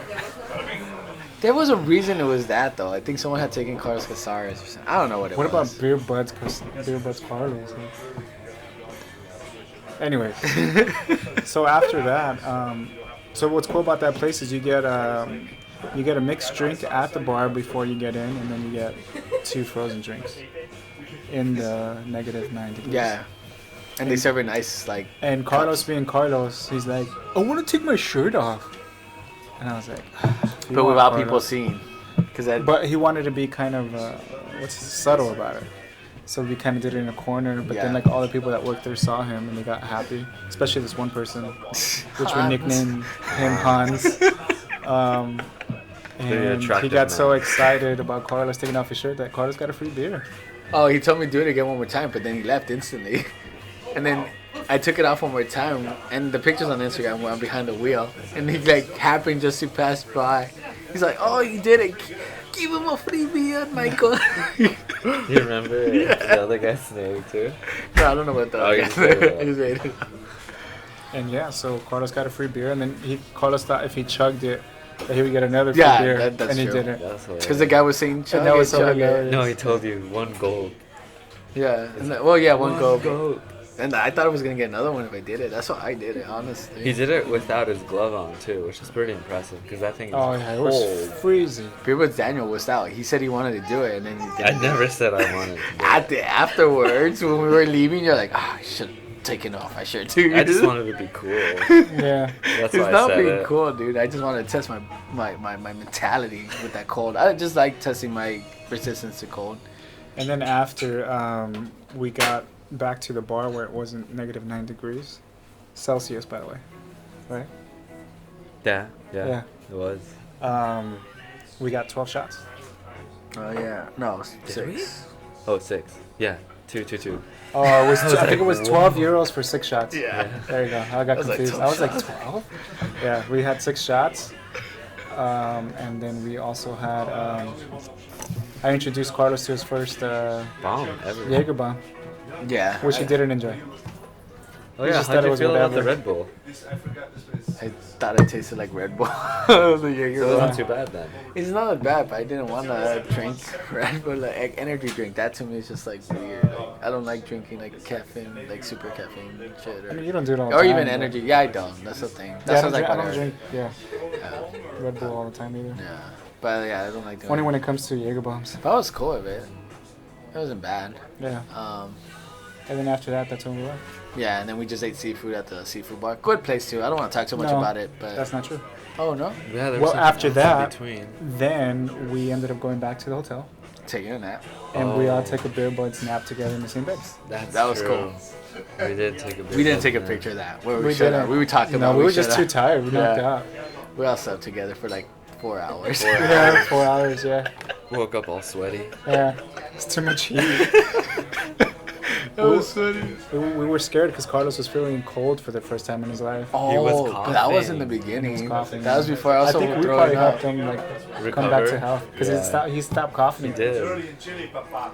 Speaker 1: There was a reason it was that, though. I think someone had taken Carlos Casares or something. I don't know what it
Speaker 3: What
Speaker 1: was.
Speaker 3: about Beer Budz Carlos? Anyway, so after that, so what's cool about that place is you get a mixed drink at the bar before you get in, and then you get 2 frozen drinks in the -9 degrees.
Speaker 1: Yeah. And they serve it nice, like.
Speaker 3: And Carlos being Carlos, he's like, I want to take my shirt off. And I was like,
Speaker 1: But without people seeing.
Speaker 3: But he wanted to be kind of, subtle about it. So we kind of did it in a corner, but then like all the people that worked there saw him and they got happy. Especially this one person, which we nicknamed him Hans. And he got so excited about Carlos taking off his shirt that Carlos got a free beer.
Speaker 1: Oh, he told me to do it again one more time, but then he left instantly. And then I took it off one more time, and the pictures on Instagram were behind the wheel, and he like happened just to pass by. He's like, "Oh, you did it! Give him a free beer, Michael."
Speaker 2: You remember the other guy's name too?
Speaker 1: No, I don't know about that.
Speaker 2: Oh, you just made it up.
Speaker 1: I just made it up.
Speaker 3: And yeah, so Carlos got a free beer, and then Carlos thought if he chugged it, that he would get another free beer,
Speaker 1: that's
Speaker 3: and he
Speaker 1: true.
Speaker 3: didn't.
Speaker 1: Because the guy was saying,
Speaker 3: And that was so hilarious.
Speaker 2: No, he told you 1 gold.
Speaker 1: Yeah. And one gold. And I thought I was gonna get another one if I did it. That's why I did it, honestly.
Speaker 2: He did it without his glove on too, which is pretty impressive because that thing is
Speaker 3: It was
Speaker 2: cold.
Speaker 3: freezing.
Speaker 1: Beer Budz Daniel was out. He said he wanted to do it, and then he did
Speaker 2: I
Speaker 1: it.
Speaker 2: never said I wanted to. Do it.
Speaker 1: Afterwards, when we were leaving, you're like, I should have taken off my shirt too.
Speaker 2: I just wanted to be cool.
Speaker 3: Yeah.
Speaker 2: That's
Speaker 1: It's
Speaker 2: why I
Speaker 1: not
Speaker 2: said
Speaker 1: being
Speaker 2: it.
Speaker 1: cool, dude. I just wanted to test my mentality with that cold. I just like testing my resistance to cold.
Speaker 3: And then after we got back to the bar where it wasn't -9 degrees Celsius, by the way, right?
Speaker 2: Yeah,
Speaker 3: Yeah.
Speaker 2: it was.
Speaker 3: We got 12 shots.
Speaker 1: Oh yeah, no,
Speaker 2: Did we?
Speaker 1: 6.
Speaker 2: Oh, 6. Yeah, 2.
Speaker 3: Oh, it was. I think it was 12 euros for 6 shots.
Speaker 1: Yeah.
Speaker 3: There you go. I got
Speaker 1: was like
Speaker 3: confused.
Speaker 1: 12
Speaker 3: I was like 12. Yeah, we had 6 shots, and then we also had. I introduced Carlos to his first
Speaker 2: Bomb ever.
Speaker 3: Jaeger bomb,
Speaker 1: Yeah,
Speaker 3: which he didn't enjoy.
Speaker 2: Oh
Speaker 3: He
Speaker 2: yeah,
Speaker 3: just
Speaker 2: how'd
Speaker 3: thought it
Speaker 2: you
Speaker 3: was
Speaker 2: feel about the
Speaker 3: whatever.
Speaker 2: Red Bull?
Speaker 1: I thought it tasted like Red Bull. The Jaeger
Speaker 2: So it
Speaker 1: bomb.
Speaker 2: wasn't too bad then.
Speaker 1: It's not that bad, but I didn't want to drink Red Bull, like energy drink. That to me is just like weird. Like, I don't like drinking like caffeine, like super caffeine shit,
Speaker 3: I mean, you don't do it all the
Speaker 1: or
Speaker 3: time.
Speaker 1: even
Speaker 3: but-
Speaker 1: energy. Yeah, I don't. That's the thing.
Speaker 3: Yeah,
Speaker 1: That sounds like
Speaker 3: I don't
Speaker 1: whatever.
Speaker 3: drink. Yeah,
Speaker 1: Yeah.
Speaker 3: Red Bull all the time either.
Speaker 1: Yeah, but yeah, I don't like doing
Speaker 3: Only
Speaker 1: it.
Speaker 3: when it comes to Jaeger bombs.
Speaker 1: But I was cool with it. It wasn't bad.
Speaker 3: Yeah.
Speaker 1: Um,
Speaker 3: And then after that, that's when we left.
Speaker 1: yeah, and then we just ate seafood at the seafood bar. Good place too. I don't want to talk too much
Speaker 3: No,
Speaker 1: about it, but
Speaker 3: That's not true.
Speaker 1: oh no,
Speaker 2: Yeah, there
Speaker 3: Well,
Speaker 2: was
Speaker 3: after
Speaker 2: something else in
Speaker 3: that-
Speaker 2: between.
Speaker 3: Then we ended up going back to the hotel,
Speaker 1: taking a nap.
Speaker 3: and we all
Speaker 2: Oh.
Speaker 3: took a Beer Budz nap together in the same beds.
Speaker 1: That was cool.
Speaker 2: We did take a.
Speaker 1: We didn't take a picture of that. Where we,
Speaker 3: We
Speaker 1: should have.
Speaker 3: didn't.
Speaker 1: We talked about.
Speaker 3: No, we were
Speaker 1: should
Speaker 3: just too
Speaker 1: have.
Speaker 3: tired. We knocked
Speaker 1: Yeah.
Speaker 3: out.
Speaker 1: We all slept together for like 4 hours.
Speaker 3: Yeah, 4 hours. Yeah,
Speaker 2: Woke up all sweaty.
Speaker 3: yeah. It's too much heat.
Speaker 1: That was funny.
Speaker 3: We were scared because Carlos was feeling cold for the first time in his life.
Speaker 1: Oh,
Speaker 2: He was
Speaker 1: but that was in the
Speaker 2: coughing.
Speaker 1: beginning.
Speaker 3: He was coughing,
Speaker 1: That was
Speaker 3: yeah.
Speaker 1: before I
Speaker 3: I
Speaker 1: also
Speaker 3: think we
Speaker 1: throwing
Speaker 3: probably
Speaker 1: up.
Speaker 3: helped him come back to
Speaker 2: Recover?
Speaker 3: health because
Speaker 2: Yeah.
Speaker 3: he stopped coughing.
Speaker 2: He did.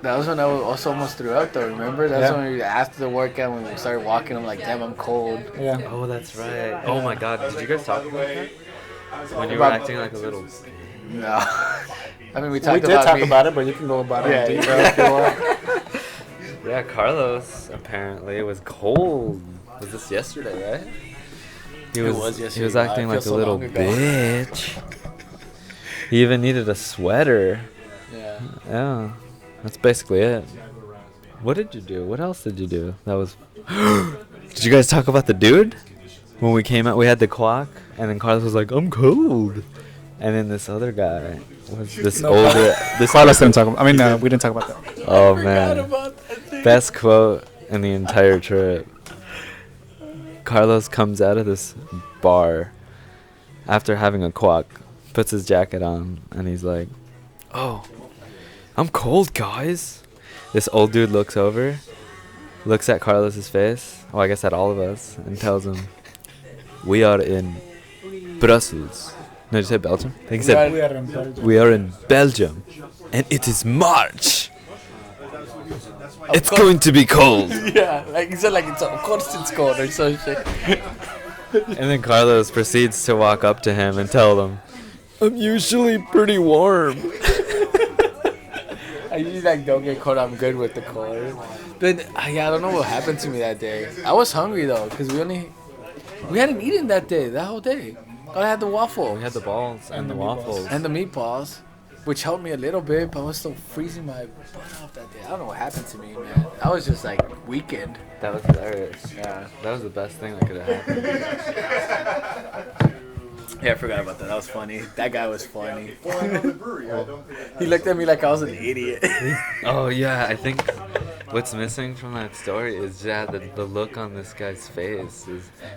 Speaker 1: That was when I was also almost threw up though. Remember? That's
Speaker 3: Yeah.
Speaker 1: when we, after the workout when we started walking. I'm like, damn, I'm cold.
Speaker 3: Yeah.
Speaker 2: Oh, that's right. Oh my God, did you guys talk about that? When you were
Speaker 1: About-
Speaker 2: acting like a little.
Speaker 1: No. I mean, we
Speaker 3: We
Speaker 1: talked
Speaker 3: did
Speaker 1: about
Speaker 3: talk
Speaker 1: me.
Speaker 3: about it, but you can go about
Speaker 1: Yeah,
Speaker 3: it in
Speaker 1: yeah.
Speaker 3: detail if you want.
Speaker 2: Yeah, Carlos apparently was cold. Was this yesterday, right? He
Speaker 1: It
Speaker 2: was.
Speaker 1: was
Speaker 2: He
Speaker 1: yesterday.
Speaker 2: was
Speaker 1: Wow,
Speaker 2: acting
Speaker 1: it
Speaker 2: like a
Speaker 1: feels so
Speaker 2: little
Speaker 1: long ago.
Speaker 2: bitch. He even needed a sweater.
Speaker 1: Yeah.
Speaker 2: Yeah, that's basically it. What did you do? What else did you do? That was. Did you guys talk about the dude? When we came out, we had the Kwak, and then Carlos was like, "I'm cold," and then this other guy was this
Speaker 3: No,
Speaker 2: older. This
Speaker 3: Carlos didn't talk about. I mean, we didn't talk about that.
Speaker 2: Oh man, best quote in the entire trip. Carlos comes out of this bar after having a Kwak, puts his jacket on, and he's like, "Oh, I'm cold, guys." This old dude looks over, looks at Carlos's face, well, I guess at all of us, and tells him, "We are in Brussels." No, did you say Belgium? I think he said,
Speaker 3: We are in Belgium.
Speaker 2: "We are in Belgium, and it is March. It's going to be cold."
Speaker 1: Yeah, like he said, like it's of course it's cold or some shit.
Speaker 2: And then Carlos proceeds to walk up to him and tell him, "I'm usually pretty warm."
Speaker 1: I usually like don't get cold. I'm good with the cold. But yeah, I don't know what happened to me that day. I was hungry though, cause we hadn't eaten that day, that whole day. All I had the waffle
Speaker 2: We had the balls and the
Speaker 3: the meatballs.
Speaker 2: waffles.
Speaker 1: and the meatballs. which helped me a little bit, but I was still freezing my butt off that day. I don't know what happened to me, man. I was just like weakened.
Speaker 2: That was hilarious.
Speaker 1: Yeah.
Speaker 2: That was the best thing that could have happened.
Speaker 1: Yeah, I forgot about that. That was funny. That guy was funny. He looked at me like I was an idiot.
Speaker 2: Oh yeah, I think what's missing from that story is the look on this guy's face.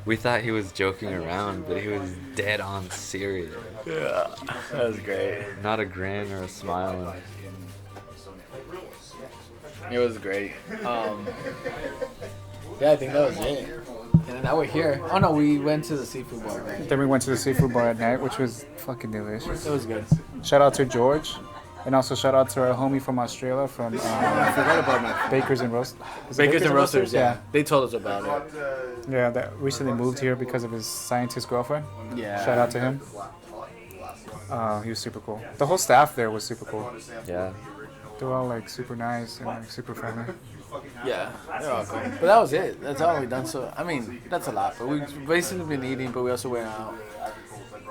Speaker 2: We thought he was joking around, but he was dead on serious.
Speaker 1: Yeah, that was great.
Speaker 2: Not a grin or a smile.
Speaker 1: It was great. Yeah, I think that was it. And then now we're here. Oh no, we went to the seafood bar, right?
Speaker 3: Then we went to the seafood bar at night, which was fucking delicious.
Speaker 1: It was good.
Speaker 3: Shout out to George, and also shout out to our homie from Australia from
Speaker 1: I forgot about my
Speaker 3: Bakers and Roast. Is it
Speaker 1: Bakers and Roasters. Yeah, they told us about it.
Speaker 3: Yeah, that recently moved here because of his scientist girlfriend.
Speaker 1: Yeah.
Speaker 3: Shout out to him. He was super cool. The whole staff there was super cool.
Speaker 2: Yeah.
Speaker 3: They were all like super nice and like super friendly.
Speaker 1: Yeah, they're all cool. But that was it. That's all we done. So I mean, that's a lot. But we've basically been eating, but we also went out.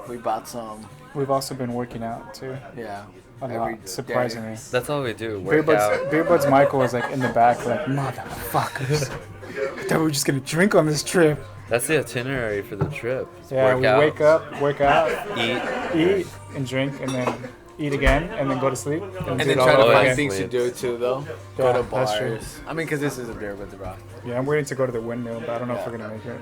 Speaker 1: We bought some.
Speaker 3: We've also been working out too.
Speaker 1: Yeah.
Speaker 3: A lot, surprisingly.
Speaker 2: That's all we do.
Speaker 3: Beer
Speaker 2: Work out.
Speaker 3: Budz Michael was like in the back, like motherfuckers. I thought we were just gonna drink on this trip.
Speaker 2: That's the itinerary for the trip.
Speaker 3: Yeah,
Speaker 2: work
Speaker 3: we
Speaker 2: out,
Speaker 3: wake up, work out,
Speaker 2: eat.
Speaker 3: and drink, and then eat again, and then go to sleep.
Speaker 1: And
Speaker 3: do
Speaker 1: then
Speaker 3: it all
Speaker 1: try to
Speaker 3: over
Speaker 1: find
Speaker 3: again.
Speaker 1: things to do too, though.
Speaker 3: Yeah,
Speaker 1: Go to
Speaker 3: that's true.
Speaker 1: bars. I mean, because this is a Beer Budz Travel.
Speaker 3: Yeah, I'm waiting to go to the windmill, but I don't know if we're gonna make it.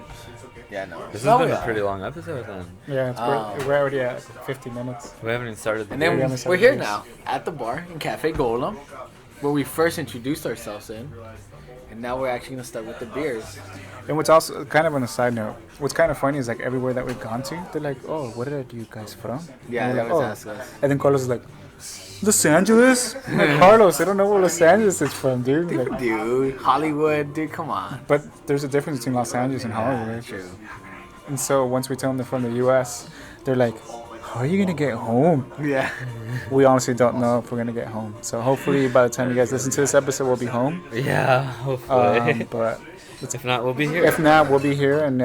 Speaker 1: Yeah, no.
Speaker 2: This
Speaker 1: No,
Speaker 2: has been
Speaker 1: we
Speaker 2: a
Speaker 1: are.
Speaker 2: pretty long episode then.
Speaker 3: Yeah, we're already at 50 minutes.
Speaker 2: We haven't even started the
Speaker 1: And then
Speaker 3: We haven't
Speaker 1: we're
Speaker 3: started
Speaker 1: here
Speaker 3: this.
Speaker 1: now at the bar in Cafe Gollem, where we first introduced ourselves in. And now we're actually going to start with the beers.
Speaker 3: And what's also kind of on a side note, what's kind of funny is like everywhere that we've gone to, they're like, "Oh, where are you guys from?"
Speaker 1: Yeah,
Speaker 3: And
Speaker 1: they
Speaker 3: we're
Speaker 1: always
Speaker 3: like,
Speaker 1: ask us.
Speaker 3: And then Carlos is like, "Los Angeles?" I'm like, Carlos, I don't know where Los Angeles is from, dude. Like,
Speaker 1: Dude, Hollywood, dude, come on.
Speaker 3: but there's a difference between Los Angeles and Hollywood.
Speaker 1: True.
Speaker 3: And so once we tell them they're from the U.S., they're like, "How are you gonna get home?"
Speaker 1: Yeah.
Speaker 3: We honestly don't know if we're gonna get home. So hopefully by the time you guys listen to this episode, we'll be home.
Speaker 2: Yeah, hopefully.
Speaker 3: But
Speaker 2: if not, we'll be here.
Speaker 3: if not, we'll be here and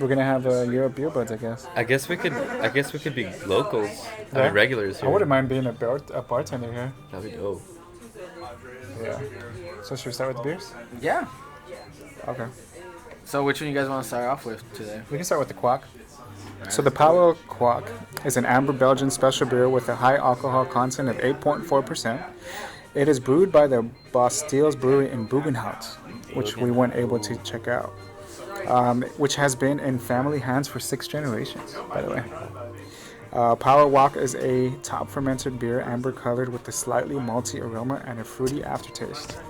Speaker 3: we're gonna have a year of Beer Budz, I guess.
Speaker 2: I guess we could be locals. I
Speaker 3: Yeah.
Speaker 2: mean, regulars
Speaker 3: I
Speaker 2: here.
Speaker 3: wouldn't mind being a bartender here.
Speaker 2: That'd be dope.
Speaker 3: Yeah. So should we start with the beers?
Speaker 1: Yeah.
Speaker 3: Okay.
Speaker 1: So which one you guys want to start off with today?
Speaker 3: We can start with the Kwak. So the Pauwel Kwak is an amber Belgian special beer with a high alcohol content of 8.4%. It is brewed by the Bosteels Brewery in Boegenhout, which we weren't able to check out, which has been in family hands for 6 generations, by the way. Pauwel Kwak is a top fermented beer, amber colored with a slightly malty aroma and a fruity aftertaste.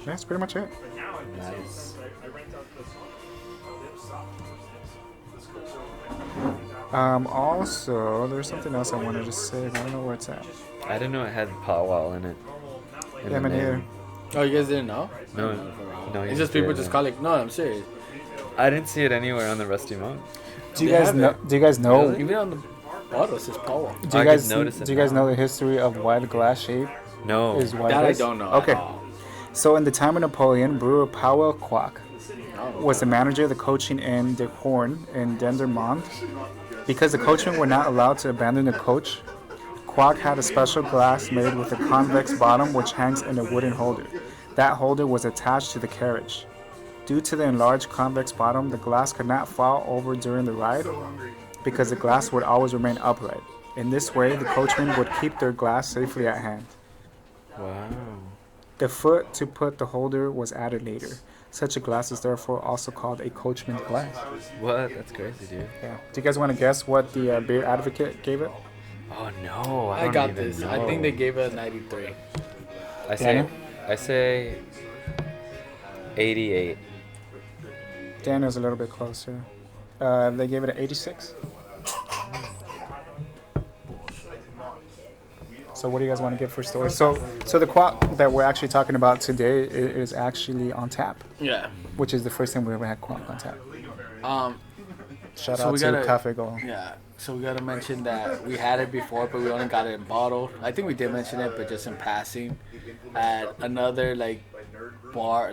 Speaker 3: That's pretty much it.
Speaker 2: Nice.
Speaker 3: Also, there's something else I wanted to say, but I don't know where it's at.
Speaker 2: I didn't know it had Pauwel in it. In
Speaker 3: Yeah,
Speaker 2: the
Speaker 3: me
Speaker 2: name.
Speaker 3: neither.
Speaker 1: Oh, you guys didn't know?
Speaker 2: No, no.
Speaker 1: It's
Speaker 2: you
Speaker 1: just people
Speaker 2: did,
Speaker 1: just
Speaker 2: no.
Speaker 1: call it. No, I'm serious.
Speaker 2: I didn't see it anywhere on the Rusty Monk.
Speaker 3: Do you
Speaker 1: They
Speaker 3: guys
Speaker 1: have
Speaker 3: know?
Speaker 1: it.
Speaker 3: Do you guys know?
Speaker 1: Even on the bottle, it says Pauwel.
Speaker 3: Do you
Speaker 2: I
Speaker 3: guys
Speaker 2: could notice it
Speaker 3: do you guys
Speaker 2: now.
Speaker 3: know the history of why the glass shape
Speaker 2: No.
Speaker 3: is why
Speaker 1: That
Speaker 3: it
Speaker 1: I
Speaker 3: is?
Speaker 1: don't know.
Speaker 3: Okay.
Speaker 1: At all.
Speaker 3: So in the time of Napoleon, brewer Pauwel Kwak
Speaker 1: Oh.
Speaker 3: was the manager of the coaching in De Hoorn in Dendermonde. Because the coachmen were not allowed to abandon the coach, Kwak had a special glass made with a convex bottom which hangs in a wooden holder. That holder was attached to the carriage. Due to the enlarged convex bottom, the glass could not fall over during the ride because the glass would always remain upright. In this way, the coachmen would keep their glass safely at hand.
Speaker 2: Wow.
Speaker 3: The foot to put the holder was added later. Such a glass is therefore also called a coachman's glass.
Speaker 2: What? That's crazy, dude.
Speaker 3: Yeah. Do you guys want to guess what the beer advocate gave it?
Speaker 2: Oh no, I
Speaker 1: I
Speaker 2: don't
Speaker 1: got
Speaker 2: even
Speaker 1: this.
Speaker 2: know.
Speaker 1: I think they gave it a 93.
Speaker 3: Daniel?
Speaker 2: I say 88.
Speaker 3: Daniel's a little bit closer. They gave it an 86. So what do you guys want to give for story? So the Kwak that we're actually talking about today is actually on tap,
Speaker 1: Yeah.
Speaker 3: which is the first time we ever had Kwak on tap. Shout
Speaker 1: So
Speaker 3: out
Speaker 1: we
Speaker 3: to
Speaker 1: gotta-
Speaker 3: Cafe Gollem.
Speaker 1: Yeah. So we gotta mention that we had it before, but we only got it in bottle. I think we did mention it, but just in passing. At another like bar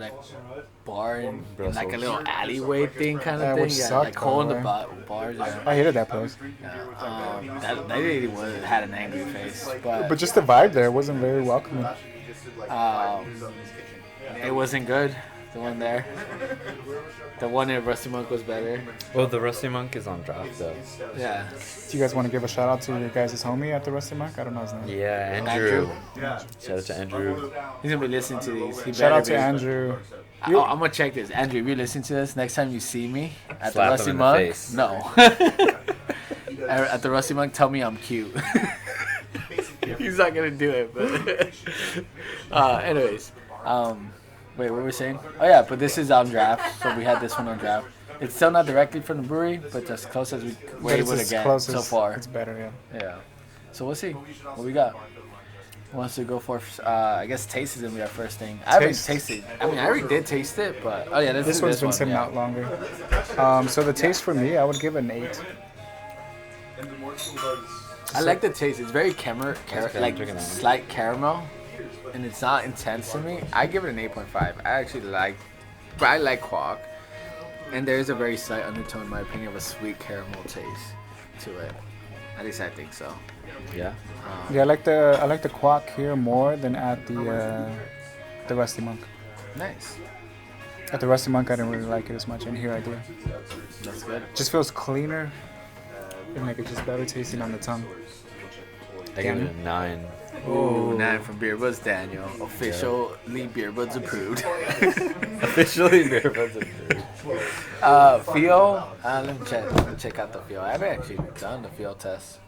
Speaker 1: in like a little alleyway thing kind of
Speaker 3: Yeah,
Speaker 1: thing.
Speaker 3: which
Speaker 1: Yeah,
Speaker 3: sucked,
Speaker 1: like hole in the
Speaker 3: by
Speaker 1: bars. Yeah.
Speaker 3: I hated that place.
Speaker 1: That lady had an angry face,
Speaker 3: But just the vibe there wasn't very welcoming.
Speaker 1: it wasn't good. The one there, the one in Rusty Monk was better.
Speaker 2: Well, the Rusty Monk is on draft though.
Speaker 1: Yeah.
Speaker 3: Do you guys want to give a shout out to your guys' homie at the Rusty Mark? I don't know his name.
Speaker 2: Yeah, Andrew. Shout out to Andrew.
Speaker 1: He's gonna be listening to these. He
Speaker 3: Shout
Speaker 1: better
Speaker 3: out to
Speaker 1: be.
Speaker 3: Andrew.
Speaker 1: Oh, I'm gonna check this. Andrew, if you listen to this, next time you see me at
Speaker 2: Slap
Speaker 1: the Rusty
Speaker 2: him in the
Speaker 1: Monk,
Speaker 2: face.
Speaker 1: no. At the Rusty Monk, tell me I'm cute. He's not gonna do it, but anyways, wait, what were we saying? Oh yeah, but this is on draft, so we had this one on draft. It's still not directly from the brewery, but as close as we were
Speaker 3: But it's
Speaker 1: able to
Speaker 3: as
Speaker 1: get
Speaker 3: close
Speaker 1: so
Speaker 3: as-
Speaker 1: far.
Speaker 3: It's better, yeah.
Speaker 1: Yeah. So we'll see what we got. Who wants to go for? I guess taste is gonna be our first thing. I haven't
Speaker 3: Taste.
Speaker 1: tasted. I mean, I already did taste it, but oh yeah,
Speaker 3: This one's been sitting
Speaker 1: yeah.
Speaker 3: out longer. So the taste for me, I would give it an 8.
Speaker 1: I like the taste. It's very
Speaker 2: Okay,
Speaker 1: like
Speaker 2: drinking that one.
Speaker 1: slight caramel, and it's not intense to me. I give it an 8.5. I like Kwak, and there is a very slight undertone, in my opinion, of a sweet caramel taste to it. At least I think so.
Speaker 2: Yeah.
Speaker 3: Yeah, I like the Kwak here more than at the Rusty Monk.
Speaker 1: Nice.
Speaker 3: At the Rusty Monk, I didn't really like it as much, and here I do.
Speaker 1: That's good.
Speaker 3: Just feels cleaner and like it's just better tasting on the tongue.
Speaker 2: I give it a 9.
Speaker 1: Ooh, 9 from Beer Budz Daniel. Officially Beer Budz approved.
Speaker 2: Officially Beer Budz approved.
Speaker 1: Feel. Let me check out the feel. I haven't actually done the feel test.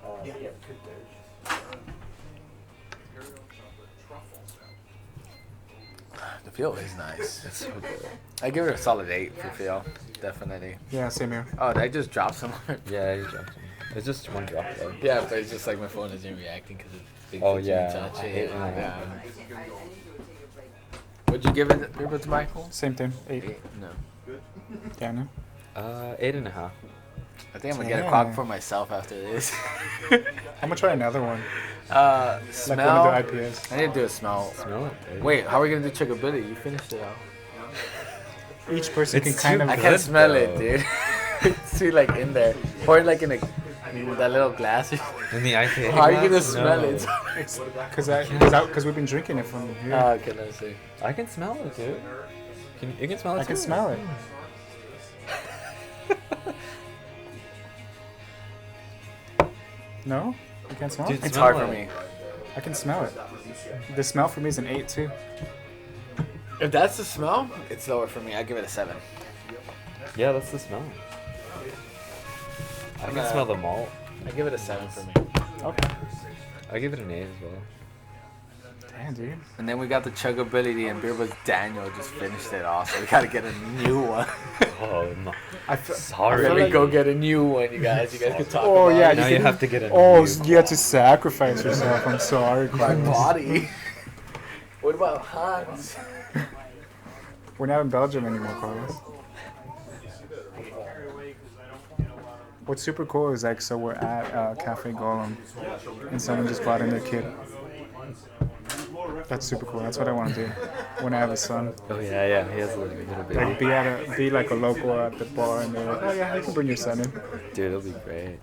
Speaker 1: The feel is nice.
Speaker 2: It's so good.
Speaker 1: I give it a solid 8 for feel. Definitely.
Speaker 3: Yeah, same here.
Speaker 1: Oh, did I just drop some?
Speaker 2: Yeah, you dropped it. It's just one drop though.
Speaker 1: Yeah, but it's just like my phone isn't reacting because it thinks
Speaker 2: Oh,
Speaker 1: it's
Speaker 2: yeah.
Speaker 1: touch
Speaker 2: I
Speaker 1: it.
Speaker 2: hate when that
Speaker 1: Yeah.
Speaker 2: happens.
Speaker 1: What'd you give it, Beer Budz Michael?
Speaker 3: Same thing. 8.
Speaker 1: 8? No.
Speaker 3: Daniel.
Speaker 2: 8.5.
Speaker 1: I think I'm gonna get a
Speaker 3: Yeah.
Speaker 1: Kwak for myself after this.
Speaker 3: I'm gonna try another one.
Speaker 1: Smell.
Speaker 3: Like one of the IPAs.
Speaker 1: I need to do a smell.
Speaker 2: Smell it. Dude.
Speaker 1: Wait, how are we gonna do chuggability? You finished it out.
Speaker 3: Each person
Speaker 2: It's
Speaker 3: can kind
Speaker 2: too
Speaker 3: of.
Speaker 1: I can't
Speaker 2: Good,
Speaker 1: smell it,
Speaker 2: though.
Speaker 1: dude. It's too like in there. Pour it like in that little glass.
Speaker 2: In the IPA.
Speaker 1: How are you gonna
Speaker 2: glass?
Speaker 1: smell
Speaker 2: No.
Speaker 1: it?
Speaker 3: Because we've been drinking it from here.
Speaker 1: Oh, okay, let's see.
Speaker 2: I can smell it, dude. You can smell it
Speaker 3: I can
Speaker 2: too.
Speaker 3: smell it. No? You can't smell
Speaker 2: Dude,
Speaker 3: it?
Speaker 1: It's
Speaker 2: Smell
Speaker 1: hard for
Speaker 2: it.
Speaker 1: me.
Speaker 3: I can smell it. The smell for me is an 8 too.
Speaker 1: If that's the smell, it's lower for me. I give it a 7.
Speaker 2: Yeah, that's the smell. I can smell the malt.
Speaker 1: I give it a 7 for me.
Speaker 3: Okay.
Speaker 2: I give it an 8 as well.
Speaker 3: Damn, dude.
Speaker 1: And then we got the chuggability, and Beer Budz Daniel just finished it off, so we gotta get a new one.
Speaker 2: Oh, no.
Speaker 1: Sorry,
Speaker 2: Sorry.
Speaker 1: let me go get a new one, you guys. You guys can talk
Speaker 3: Oh,
Speaker 1: about
Speaker 3: yeah,
Speaker 1: it.
Speaker 2: Now you have to get a
Speaker 3: Oh,
Speaker 2: new
Speaker 3: you have to sacrifice yourself. I'm sorry.
Speaker 1: My
Speaker 3: Carlos.
Speaker 1: body. What about Hans?
Speaker 3: We're not in Belgium anymore, Carlos. What's super cool is like, so we're at Cafe Gollem, and someone just brought in their kid. That's super cool. That's what I want to do when I have a son.
Speaker 2: Oh, yeah. He has a little baby.
Speaker 3: Like be like a local at the bar, and they're like, oh yeah, you can bring your son in.
Speaker 2: Dude, it'll be great.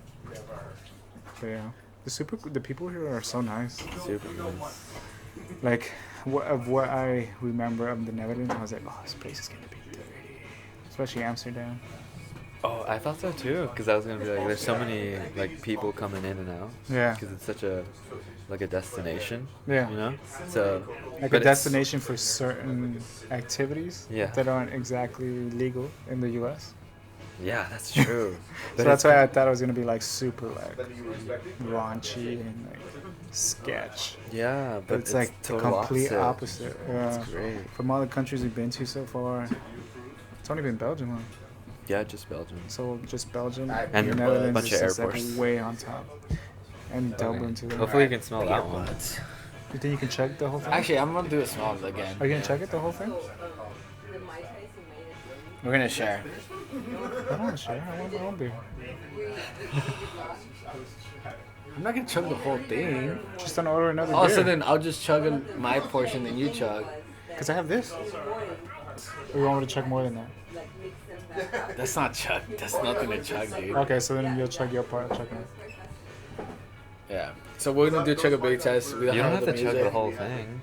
Speaker 3: But yeah, the people here are so nice.
Speaker 2: Super nice.
Speaker 3: Like what I remember of the Netherlands, I was like, oh, this place is gonna be dirty, especially Amsterdam.
Speaker 2: Oh, I thought so too, because I was gonna be like, there's so many like people coming in and out.
Speaker 3: Yeah.
Speaker 2: Because it's such a destination.
Speaker 3: Yeah.
Speaker 2: You know. So.
Speaker 3: Like
Speaker 2: but
Speaker 3: a
Speaker 2: it's-
Speaker 3: destination for certain activities
Speaker 2: Yeah.
Speaker 3: that aren't exactly legal in the U.S.
Speaker 2: Yeah, that's true.
Speaker 3: So that's why I thought it was gonna be like super like raunchy and like sketch.
Speaker 2: Yeah,
Speaker 3: But
Speaker 2: but
Speaker 3: it's like the
Speaker 2: total
Speaker 3: complete opposite. Yeah.
Speaker 2: It's great.
Speaker 3: From all the countries we've been to so far, it's only been Belgium, huh?
Speaker 2: Yeah, just Belgium.
Speaker 3: So just Belgium
Speaker 2: And
Speaker 3: the
Speaker 2: a
Speaker 3: Netherlands
Speaker 2: bunch
Speaker 3: is
Speaker 2: of
Speaker 3: just, like,
Speaker 2: airports.
Speaker 3: way on top. And Dublin too.
Speaker 2: Hopefully you can smell that one.
Speaker 3: You think you can check the whole thing?
Speaker 1: Actually, I'm gonna do a small again.
Speaker 3: Are you gonna check it the whole thing?
Speaker 1: We're gonna share.
Speaker 3: I don't want to share. I want my own beer.
Speaker 1: I'm not gonna chug the whole thing.
Speaker 3: Just don't order another
Speaker 1: Oh,
Speaker 3: beer.
Speaker 1: so then I'll just chug my portion, then you chug.
Speaker 3: Because I have this. Or you want me to chug more than that?
Speaker 1: That's not chug. That's nothing to chug, dude.
Speaker 3: Okay, so then you'll chug your part. I'll chug mine.
Speaker 1: Yeah. So we're gonna do chugability test. We
Speaker 2: You don't have
Speaker 1: the
Speaker 2: to chug
Speaker 1: music.
Speaker 2: the whole thing.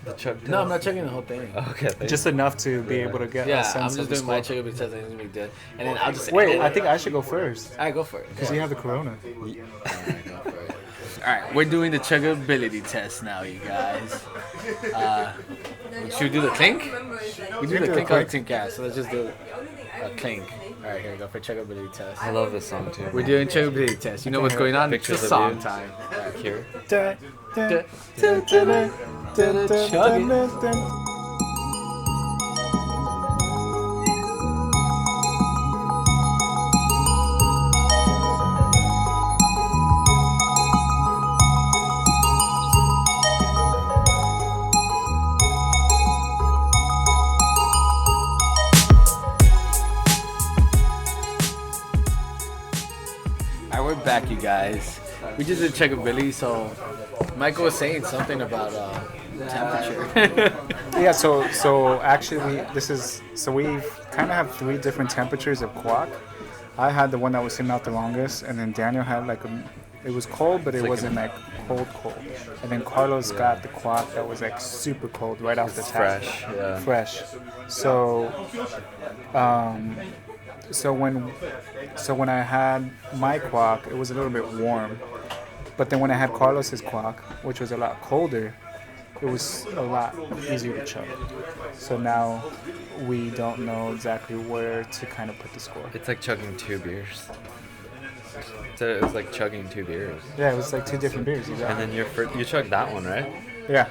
Speaker 2: The chug test.
Speaker 1: No, I'm not chugging the whole thing.
Speaker 2: Okay. thank
Speaker 3: Just
Speaker 2: you.
Speaker 3: enough to be able to get a
Speaker 1: Yeah,
Speaker 3: sense
Speaker 1: I'm
Speaker 3: of
Speaker 1: just
Speaker 3: the
Speaker 1: doing my
Speaker 3: score.
Speaker 1: chugability test. I think it's gonna be good. And then I'll just
Speaker 3: Wait,
Speaker 1: edit
Speaker 3: I
Speaker 1: it.
Speaker 3: think I should go first.
Speaker 1: Alright, go for it.
Speaker 3: Because you have the corona.
Speaker 1: Alright, go for it. Alright, we're doing the chuggability test now, you guys. Should we do the clink? We do the clink or the clink, yeah. So let's just do a clink. Alright, here we go for chuggability test.
Speaker 2: I love this song too.
Speaker 1: We're doing chuggability test. You know what's going on? It's
Speaker 2: Pictures
Speaker 1: the
Speaker 2: of
Speaker 1: song
Speaker 2: you.
Speaker 1: time. Alright,
Speaker 2: Here.
Speaker 1: Chug it. Alright, we're back, you guys. We just did checkability, so Michael was saying something about temperature.
Speaker 3: Yeah, so actually we kind of have 3 different temperatures of Kwak. I had the one that was sitting out the longest, and then Daniel had it was cold, but it
Speaker 2: like
Speaker 3: wasn't like cold. And then Carlos got the Kwak that was like super cold right off the tap.
Speaker 2: Fresh. Yeah.
Speaker 3: Fresh. So when I had my Kwak, it was a little bit warm. But then when I had Carlos's Kwak, which was a lot colder, it was a lot easier to chug. So now we don't know exactly where to kind of put the score.
Speaker 2: It's like chugging 2 beers. So it was like chugging 2 beers.
Speaker 3: Yeah, it was like 2 different beers.
Speaker 2: And
Speaker 3: Exactly.
Speaker 2: then you chugged that one, right?
Speaker 3: Yeah,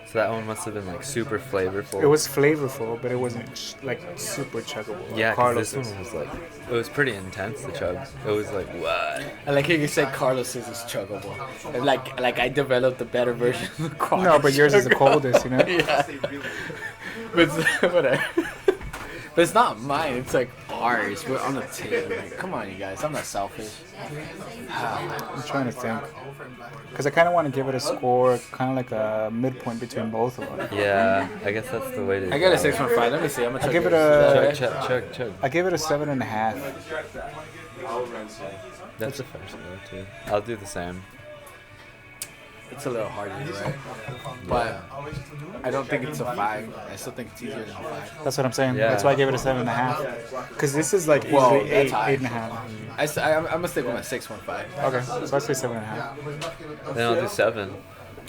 Speaker 2: So that one must have been like super flavorful.
Speaker 3: it was flavorful, but it wasn't like super chuggable.
Speaker 2: Yeah, 'cause
Speaker 3: Carlos's.
Speaker 2: this one was like, it was pretty intense to chug. It was like, what?
Speaker 1: I like how you said Carlos's is chuggable. And like I developed a better version of the Kwak.
Speaker 3: No, but yours is the coldest, you know?
Speaker 1: Yeah. But whatever. But it's not mine. It's like ours. We're on the table. Like, come on, you guys. I'm not selfish.
Speaker 3: I'm trying to think. Because I kind of want to give it a score, kind of like a midpoint between both of them.
Speaker 2: Yeah, I guess that's the way to.
Speaker 1: I got a
Speaker 2: go.
Speaker 1: 6.5. Let me see. I'm gonna
Speaker 3: I
Speaker 1: check
Speaker 3: give it
Speaker 1: yours.
Speaker 2: Chug.
Speaker 3: I give it a 7.5.
Speaker 2: That's a fair score too. I'll do the same.
Speaker 1: It's a little harder, right? But I don't think it's a 5. I still think it's easier than a 5.
Speaker 3: That's what I'm saying.
Speaker 2: Yeah.
Speaker 3: That's why I gave it a 7.5. Because this is like
Speaker 1: Whoa,
Speaker 3: easily 8,
Speaker 1: that's high.
Speaker 3: 8.5.
Speaker 1: I'm gonna stick with my 6.5.
Speaker 3: Okay, so I say 7.5.
Speaker 2: Then I'll do 7.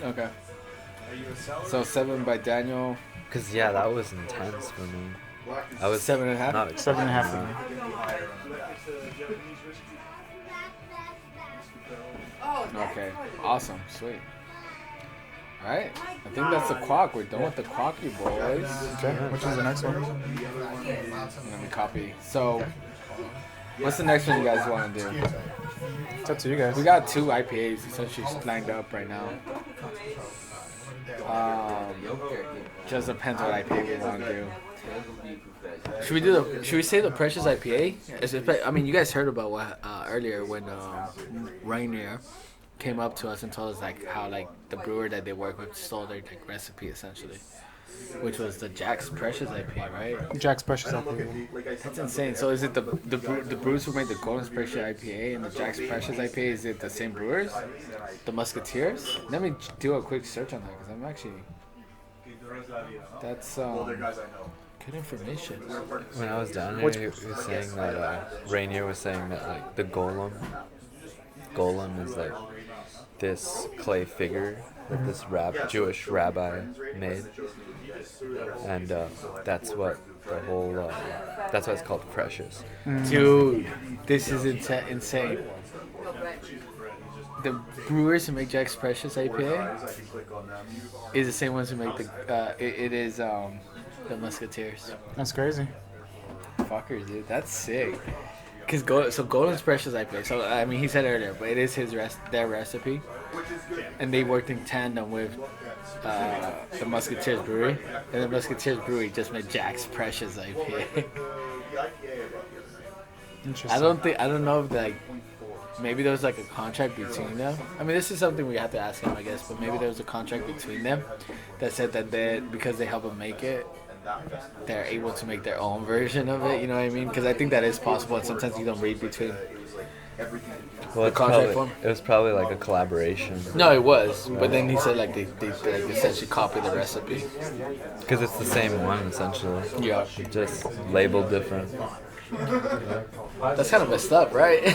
Speaker 1: Okay. So 7 by Daniel.
Speaker 2: Cause yeah, that was intense for me. I was
Speaker 1: 7.5?
Speaker 2: not expecting
Speaker 3: 7.5
Speaker 2: that.
Speaker 3: for me.
Speaker 1: Okay. Awesome. Sweet. Alright. I think that's the Kwak. We're done with the Kwak, you boys.
Speaker 3: Okay, which is the next one?
Speaker 1: Let me copy. So, what's the next one you guys want to do?
Speaker 3: It's up to you guys.
Speaker 1: We got 2 IPAs essentially lined up right now. Just depends what IPA we want to do. Should we say the Precious IPA? I mean, you guys heard about what earlier when Rainier came up to us and told us like how like the brewer that they work with stole their like recipe essentially, which was the Jack's Precious IPA, right?
Speaker 3: Jack's Precious IPA.
Speaker 1: That's insane. So is it the brewers who made the Golden's Precious IPA and the Jack's Precious IPA? Is it the same brewers? The Musketeers? Let me do a quick search on that because I'm actually. That's good information.
Speaker 2: When I was down there, he was saying that Rainier was saying that like the Gollem is like this clay figure that this Jewish rabbi made, and that's what the whole that's why it's called Precious.
Speaker 1: Dude, this is insane. The brewers who make Jack's Precious IPA is the same ones who make the it is the Musketeers.
Speaker 3: That's crazy.
Speaker 1: Fuckers, dude, that's sick. Cause Golden's Precious IPA. So I mean, he said earlier, but it is their recipe, and they worked in tandem with the Musketeers Brewery, and the Musketeers Brewery just made Jack's Precious IPA.
Speaker 3: Interesting.
Speaker 1: I don't know if like maybe there was like a contract between them. I mean, this is something we have to ask him, I guess. But maybe there was a contract between them that said that because they help him make it, they're able to make their own version of it. You know what I mean? Because I think that is possible, and sometimes you don't read between.
Speaker 2: Well,
Speaker 1: The contract form?
Speaker 2: it was probably like a collaboration.
Speaker 1: No, it was. But then he said like they essentially copied the recipe.
Speaker 2: Because it's the same one, essentially.
Speaker 1: Yeah.
Speaker 2: Just labeled different.
Speaker 1: That's kind of messed up, right?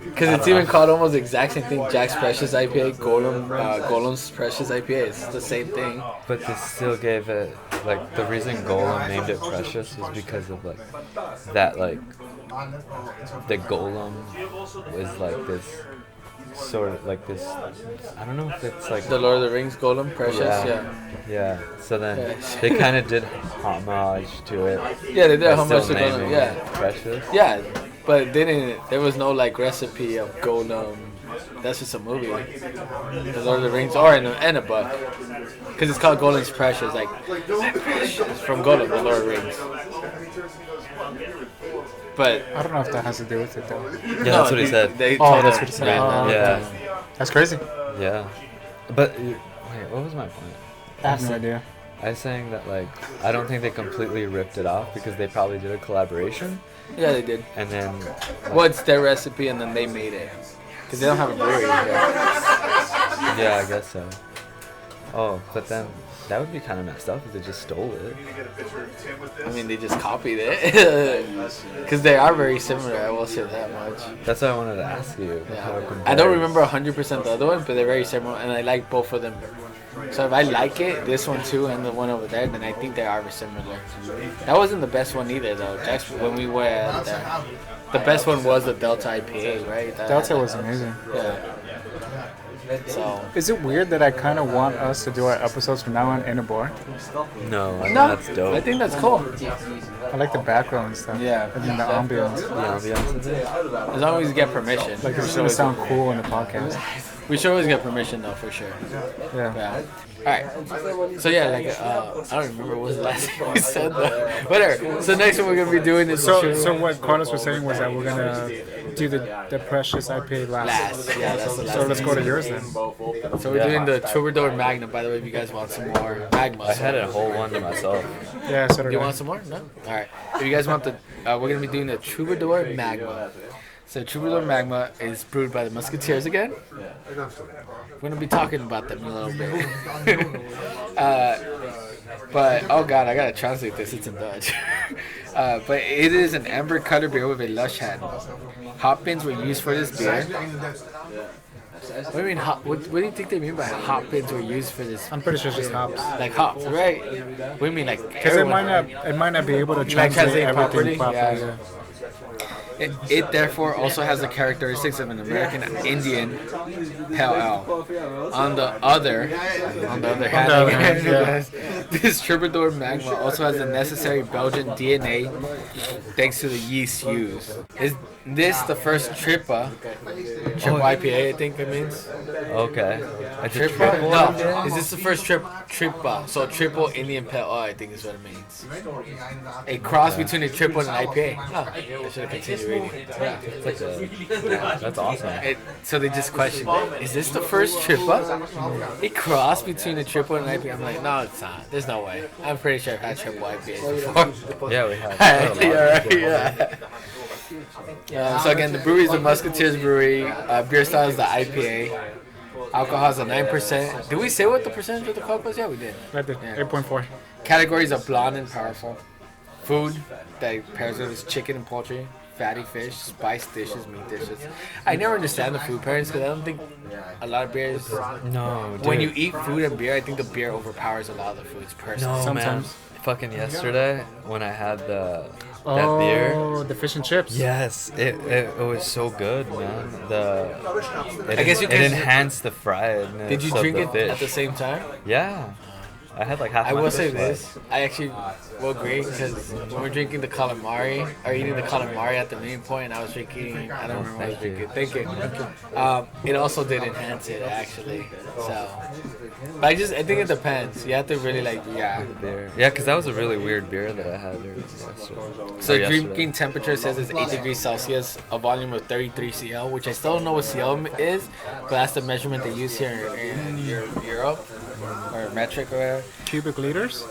Speaker 1: Because it's even called almost the exact same thing. Jack's Precious IPA, Gollem's Precious IPA. It's the same thing.
Speaker 2: But they still gave it, like, the reason Gollem named it Precious was because of, like, that, like, the Gollem is, like, this sort of, like, this, I don't know if it's, like...
Speaker 1: The Lord of the Rings Gollem, Precious,
Speaker 2: Yeah, so then they kind of did homage to it.
Speaker 1: Yeah, they did
Speaker 2: by
Speaker 1: homage
Speaker 2: still
Speaker 1: to Gollem,
Speaker 2: naming
Speaker 1: yeah.
Speaker 2: it Precious.
Speaker 1: Yeah, but they didn't. There was no like recipe of Gollem. That's just a movie. The Lord of the Rings, or in a book, because it's called Gollem's Precious, like it's from Gollem, the Lord of the Rings. But
Speaker 3: I don't know if that has to do with it though.
Speaker 2: Yeah, that's what he said.
Speaker 1: They
Speaker 3: Oh,
Speaker 1: told
Speaker 3: that's
Speaker 1: her-
Speaker 3: what he said.
Speaker 1: yeah,
Speaker 3: Oh,
Speaker 2: Yeah,
Speaker 3: That's crazy.
Speaker 2: yeah. But, wait, what was my point?
Speaker 3: I have no idea.
Speaker 2: I was saying that, like, I don't think they completely ripped it off because they probably did a collaboration.
Speaker 1: Yeah, they did.
Speaker 2: And then,
Speaker 1: Well, it's their recipe, and then they made it. Because they don't have a brewery here.
Speaker 2: yeah, I guess so. Oh, but then that would be kind of messed up if they just stole it.
Speaker 1: I mean, they just copied it. Because they are very similar, I will say that much.
Speaker 2: That's why I wanted to ask you.
Speaker 1: Yeah.
Speaker 2: how it
Speaker 1: I don't
Speaker 2: compares.
Speaker 1: remember 100% the other one, but they're very similar, and I like both of them. So if I like it, this one too, and the one over there, then I think they are similar. That wasn't the best one either, though. Jack's, when we were at the best one was the Delta IPA, right?
Speaker 3: Delta was amazing.
Speaker 1: Yeah. So
Speaker 3: Is it weird that I kind of want us to do our episodes from now on in a bar?
Speaker 2: No, I think
Speaker 1: no,
Speaker 2: that's dope.
Speaker 1: I think that's cool.
Speaker 3: I like the background and stuff.
Speaker 1: Yeah.
Speaker 3: And then the ambience.
Speaker 2: the ambiance of it.
Speaker 1: As long as we get permission.
Speaker 3: Like it's gonna sound cool in the podcast.
Speaker 1: We should always get permission though, for sure.
Speaker 3: Yeah.
Speaker 1: Yeah. All right. So yeah, like I don't remember what was the last thing we said though. Whatever. So next one we're gonna be doing is
Speaker 3: So what Carlos was saying was that we're gonna do the Precious IPA last.
Speaker 1: Yeah, that's the last.
Speaker 3: So let's go to yours then.
Speaker 1: So we're doing the Troubadour Magna. By the way, if you guys want some more Magma.
Speaker 2: I had a whole one to myself.
Speaker 3: Yeah, so did
Speaker 1: You
Speaker 3: I.
Speaker 1: want some more? No. All right. If you guys want we're gonna be doing the Troubadour Magma. So Troubadour Magma is brewed by the Musketeers again. We're gonna be talking about them a little bit. But oh god, I gotta translate this. It's in Dutch. But it is an amber color beer with a lush head. Hop bins were used for this beer. What do you mean? What do you think they mean by hop bins were used for this?
Speaker 3: I'm pretty sure it's just hops.
Speaker 1: Like hops, right? What do you mean, like?
Speaker 3: Because it might not be able to translate
Speaker 1: translate
Speaker 3: everything
Speaker 1: properly?
Speaker 3: properly.
Speaker 1: Yeah. It therefore also has the characteristics of an American Indian pale ale. On the other hand,
Speaker 3: yeah.
Speaker 1: this Troubadour Magma also has the necessary Belgian DNA thanks to the yeast used. Is this the first Trippa IPA? I think it means.
Speaker 2: Okay. A
Speaker 1: Trippa?
Speaker 2: triple
Speaker 1: No.
Speaker 2: IPA?
Speaker 1: Is this the first Trippa? So triple Indian pale ale, I think is what it means. A cross between a triple and an IPA. Oh, I should have continued reading. Yeah.
Speaker 2: It's like that's awesome.
Speaker 1: So they just questioned, is this the first Trippa? A cross between a triple and an IPA. I'm like, no, it's not. There's no way. I'm pretty sure I've had triple IPAs before.
Speaker 2: Yeah, we have.
Speaker 1: Yeah, right, yeah. So again, the brewery is the Musketeers Brewery. Beer style is the IPA. Alcohol is a 9%. Did we say what the percentage of the Coke was? Yeah, we did.
Speaker 3: Right there,
Speaker 1: Yeah.
Speaker 3: 8.4.
Speaker 1: Categories are blonde and powerful. Food that pairs with is chicken and poultry, fatty fish, spiced dishes, meat dishes. I never understand the food pairings because I don't think a lot of beers.
Speaker 2: No, dude.
Speaker 1: When you eat food and beer, I think the beer overpowers a lot of the foods personally.
Speaker 2: No,
Speaker 3: Sometimes.
Speaker 2: man. Fucking yesterday when I had that beer.
Speaker 3: Oh, the fish and chips.
Speaker 2: Yes, it was so good, man.
Speaker 1: I guess you
Speaker 2: it
Speaker 1: can-
Speaker 2: enhanced the friedness.
Speaker 1: Did you
Speaker 2: of
Speaker 1: drink
Speaker 2: the
Speaker 1: it
Speaker 2: fish.
Speaker 1: at the same time?
Speaker 2: Yeah. I had like half.
Speaker 1: I
Speaker 2: my
Speaker 1: will
Speaker 2: fish
Speaker 1: say
Speaker 2: left.
Speaker 1: this. I actually will agree because when we're drinking the calamari or eating the calamari at the main point, I was drinking. I don't remember what I was drinking. Thank you. It also did enhance it actually. So, but I think it depends. You have to really like
Speaker 2: Beer. Yeah, because that was a really weird beer that I had yesterday.
Speaker 1: So drinking temperature says it's 8 degrees Celsius, a volume of 33 cl, which I still don't know what cl is, but that's the measurement they use here in Europe or metric or whatever.
Speaker 3: Cubic liters?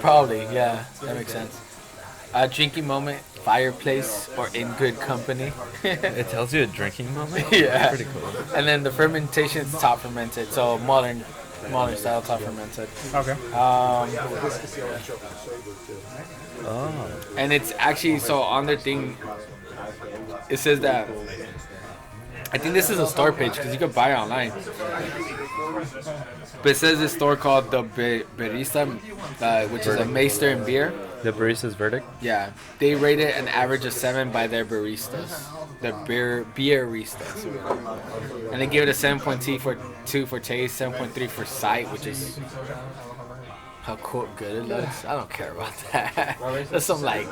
Speaker 1: Probably, yeah, that makes sense. Drinking moment, fireplace, or in good company.
Speaker 2: It tells you a drinking moment.
Speaker 1: Yeah.
Speaker 2: Pretty cool.
Speaker 1: And then the fermentation is top fermented, so modern style top fermented.
Speaker 3: Okay.
Speaker 1: And it's actually so on their thing. It says that. I think this is a store page because you can buy it online. But it says this store called the Barista, which is a Meister in beer.
Speaker 2: The barista's verdict.
Speaker 1: Yeah, they rate it an average of 7 by their baristas, the beeristas, and they give it a 7.2 for taste, 7.3 for sight, which is how good it looks. I don't care about that. That's some like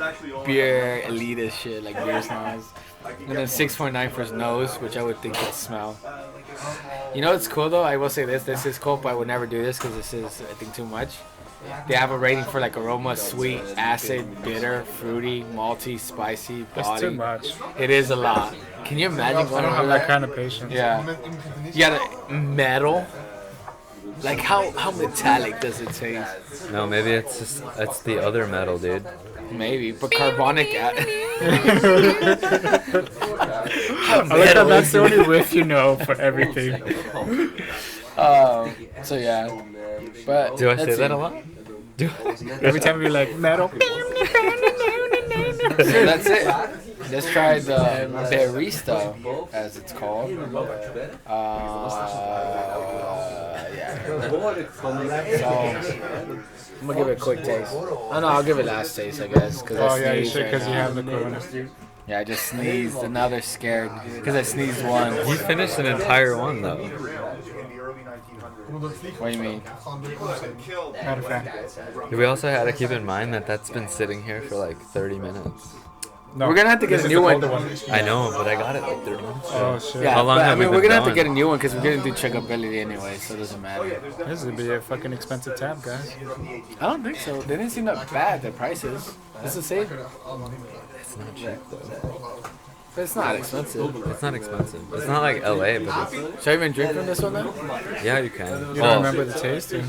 Speaker 1: beer elitist shit, like beer snobs. And then 6.9 for nose, which I would think would smell. You know what's cool though? I will say this. This is cool, but I would never do this because this is, I think, too much. They have a rating for like aroma, sweet, acid, bitter, fruity, malty, spicy, body.
Speaker 3: That's too much.
Speaker 1: It is a lot. Can you imagine
Speaker 3: I
Speaker 1: going
Speaker 3: don't have
Speaker 1: over
Speaker 3: that kind of patience.
Speaker 1: Yeah. You got a metal. Like how metallic does it taste?
Speaker 2: No, maybe it's the other metal, dude.
Speaker 1: Maybe, but carbonic acid.
Speaker 3: I like how that's the only riff you know for everything.
Speaker 1: So yeah. But
Speaker 2: Do I say
Speaker 1: that's
Speaker 2: that
Speaker 1: it.
Speaker 2: a lot?
Speaker 3: Every time you're like, metal.
Speaker 1: So that's it. Let's try the barista, as it's called. Yeah. So I'm gonna give it a quick taste. Oh no, I'll give it last taste, I guess.
Speaker 3: Oh yeah, you should because you have the corona.
Speaker 1: Yeah, I just sneezed, and now they're scared because I sneezed once.
Speaker 2: You finished an entire one though.
Speaker 1: What do you mean?
Speaker 3: Not a fan.
Speaker 2: We also had to keep in mind that that's been sitting here for like 30 minutes.
Speaker 3: No,
Speaker 1: We're gonna have to get
Speaker 3: this
Speaker 1: a
Speaker 3: is
Speaker 1: new
Speaker 3: the
Speaker 1: one.
Speaker 3: older one.
Speaker 2: I know, but I got it like 30 minutes.
Speaker 3: Oh shit.
Speaker 1: Yeah,
Speaker 2: How long
Speaker 1: but,
Speaker 2: have we
Speaker 1: we're
Speaker 2: been
Speaker 1: gonna have to
Speaker 2: going?
Speaker 1: get a new one because we're gonna do checkability anyway, so it doesn't matter.
Speaker 3: This would be a fucking expensive tab, guys.
Speaker 1: I don't think so. They didn't seem that bad. The prices. This is safe.
Speaker 2: It's not cheap though.
Speaker 1: But it's not expensive.
Speaker 2: It's not expensive. It's not like LA, but it's,
Speaker 1: Should I even drink from this one now?
Speaker 2: yeah, you can.
Speaker 3: You don't remember the taste? Or?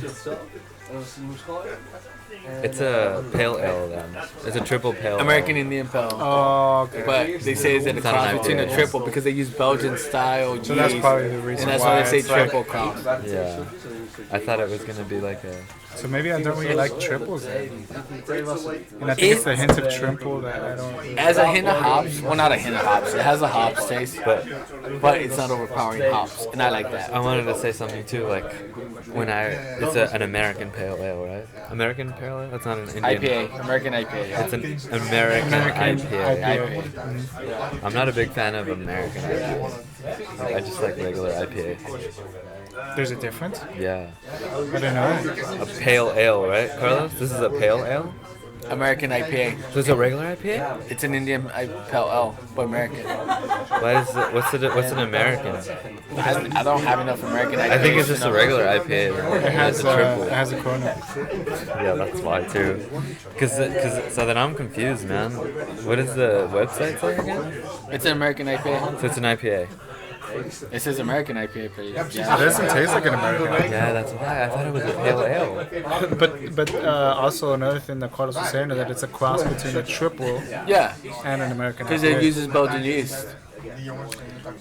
Speaker 2: It's a pale ale then. It's a triple pale.
Speaker 1: American
Speaker 2: ale.
Speaker 1: Indian Pale.
Speaker 3: Oh, okay.
Speaker 1: But they say it's a
Speaker 2: It's not
Speaker 1: cross
Speaker 2: an
Speaker 1: between a
Speaker 2: IPA.
Speaker 1: triple because they use Belgian style
Speaker 3: So that's
Speaker 1: yeast,
Speaker 3: probably the reason
Speaker 1: and that's
Speaker 3: why
Speaker 1: why they say
Speaker 3: it's like-
Speaker 1: triple cross.
Speaker 2: Yeah. I thought it was gonna be like a.
Speaker 3: So maybe I don't really like triples then. And I think it's the hint of triple that I don't.
Speaker 1: It has a hint of hops. Well, not a hint of hops. It has a hops taste, but it's not overpowering hops, and I like that.
Speaker 2: I wanted to say something too, like when it's an American pale ale, right? American pale ale. That's not an Indian.
Speaker 1: IPA, American IPA. Yeah.
Speaker 2: It's an American IPA.
Speaker 3: IPA.
Speaker 2: I'm not a big fan of American IPA. I just like regular IPA.
Speaker 3: There's a difference?
Speaker 2: Yeah.
Speaker 3: I didn't know.
Speaker 2: A pale ale, right, Carlos? This is a pale ale?
Speaker 1: American IPA.
Speaker 2: There's a regular IPA?
Speaker 1: It's an Indian Pale Ale, but American.
Speaker 2: Why is it, what's an American?
Speaker 1: I don't have enough American IPA.
Speaker 2: I think it's just a regular IPA.
Speaker 3: It has
Speaker 2: a triple.
Speaker 3: it has a corona.
Speaker 2: Yeah, that's why too. Cause so then I'm confused, man. What does the website say again?
Speaker 1: It's an American IPA.
Speaker 2: So it's an IPA.
Speaker 1: It says American IPA, please.
Speaker 3: It
Speaker 1: Yeah.
Speaker 3: doesn't taste like an American IPA.
Speaker 2: Yeah, that's why. I thought it was a pale ale.
Speaker 3: But also another thing that Carlos was saying is that it's a cross between a triple
Speaker 1: Yeah,
Speaker 3: and an American
Speaker 1: because
Speaker 3: IPA.
Speaker 1: it uses Belgian yeast.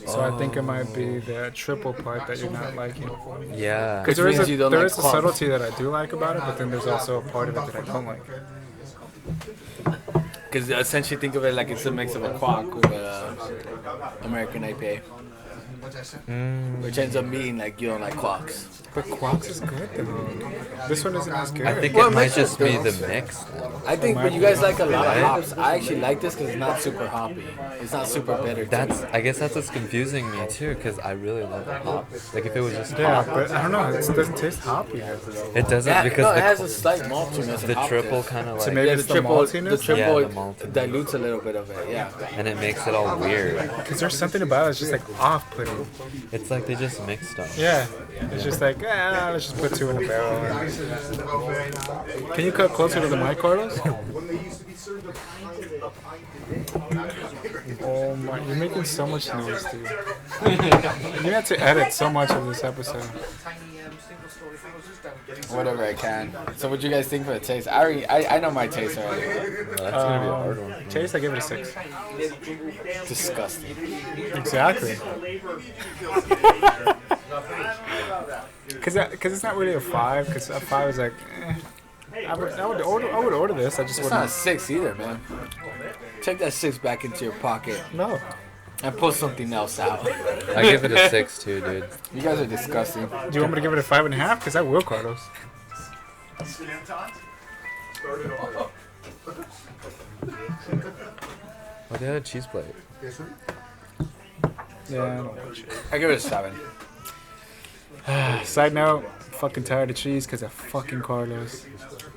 Speaker 3: So I think it might be the triple part that you're not liking.
Speaker 2: Yeah.
Speaker 1: Which
Speaker 3: There is
Speaker 1: means
Speaker 3: a,
Speaker 1: you don't
Speaker 3: there
Speaker 1: like
Speaker 3: is a
Speaker 1: Kwak.
Speaker 3: subtlety that I do like about it, but then there's also a part of it that I don't like.
Speaker 1: Because essentially think of it like it's a mix of a Kwak with a American IPA. which ends up being like you don't like Kwaks.
Speaker 3: But Quax is good though. This one isn't as good.
Speaker 2: I think
Speaker 1: Well,
Speaker 2: it might
Speaker 1: mixed
Speaker 2: just
Speaker 1: with
Speaker 2: be the
Speaker 1: those.
Speaker 2: mix.
Speaker 1: I think, but you guys like a lot of hops. I actually like this because it's not super hoppy. It's not super bitter.
Speaker 2: I guess that's what's confusing me too, because I really love the hop. Like if it was just
Speaker 3: Yeah,
Speaker 2: hop,
Speaker 3: but I don't know. It doesn't taste hoppy.
Speaker 2: it doesn't
Speaker 1: Yeah,
Speaker 2: because
Speaker 1: no, it
Speaker 2: the,
Speaker 1: has a slight maltiness.
Speaker 2: the triple kind of
Speaker 3: So
Speaker 2: like,
Speaker 3: maybe
Speaker 1: Yeah,
Speaker 3: it's
Speaker 1: the
Speaker 3: the
Speaker 1: triple,
Speaker 3: maltiness?
Speaker 1: the triple
Speaker 2: Yeah, the maltiness.
Speaker 1: dilutes a little bit of it. Yeah.
Speaker 2: and it makes it all weird.
Speaker 3: Because there's something about it that's just like off-putting.
Speaker 2: It's like they just mix stuff.
Speaker 3: Yeah. It's just like, let's just put two in a barrel. Can you cut closer to the mic, Carlos? Oh my, you're making so much noise, dude. You have to edit so much of this episode.
Speaker 1: Whatever I can. So what do you guys think for the taste? I know my taste already.
Speaker 2: That's gonna be a hard one.
Speaker 3: Taste, I give it a 6.
Speaker 1: Disgusting.
Speaker 3: Exactly. Because it's not really a 5, because a 5 is like, I would order this, I just
Speaker 1: It's not a
Speaker 3: wouldn't.
Speaker 1: 6 either, man. Take that 6 back into your pocket
Speaker 3: No.
Speaker 1: and pull something else out.
Speaker 2: I give it a 6 too, dude.
Speaker 1: You guys are disgusting.
Speaker 3: Do you want me to give it a 5.5? Because I will, Carlos.
Speaker 2: Oh, they had a cheese plate.
Speaker 3: Yeah, I don't want cheese.
Speaker 1: I give it a 7.
Speaker 3: Side note, fucking tired of cheese because of fucking Carlos.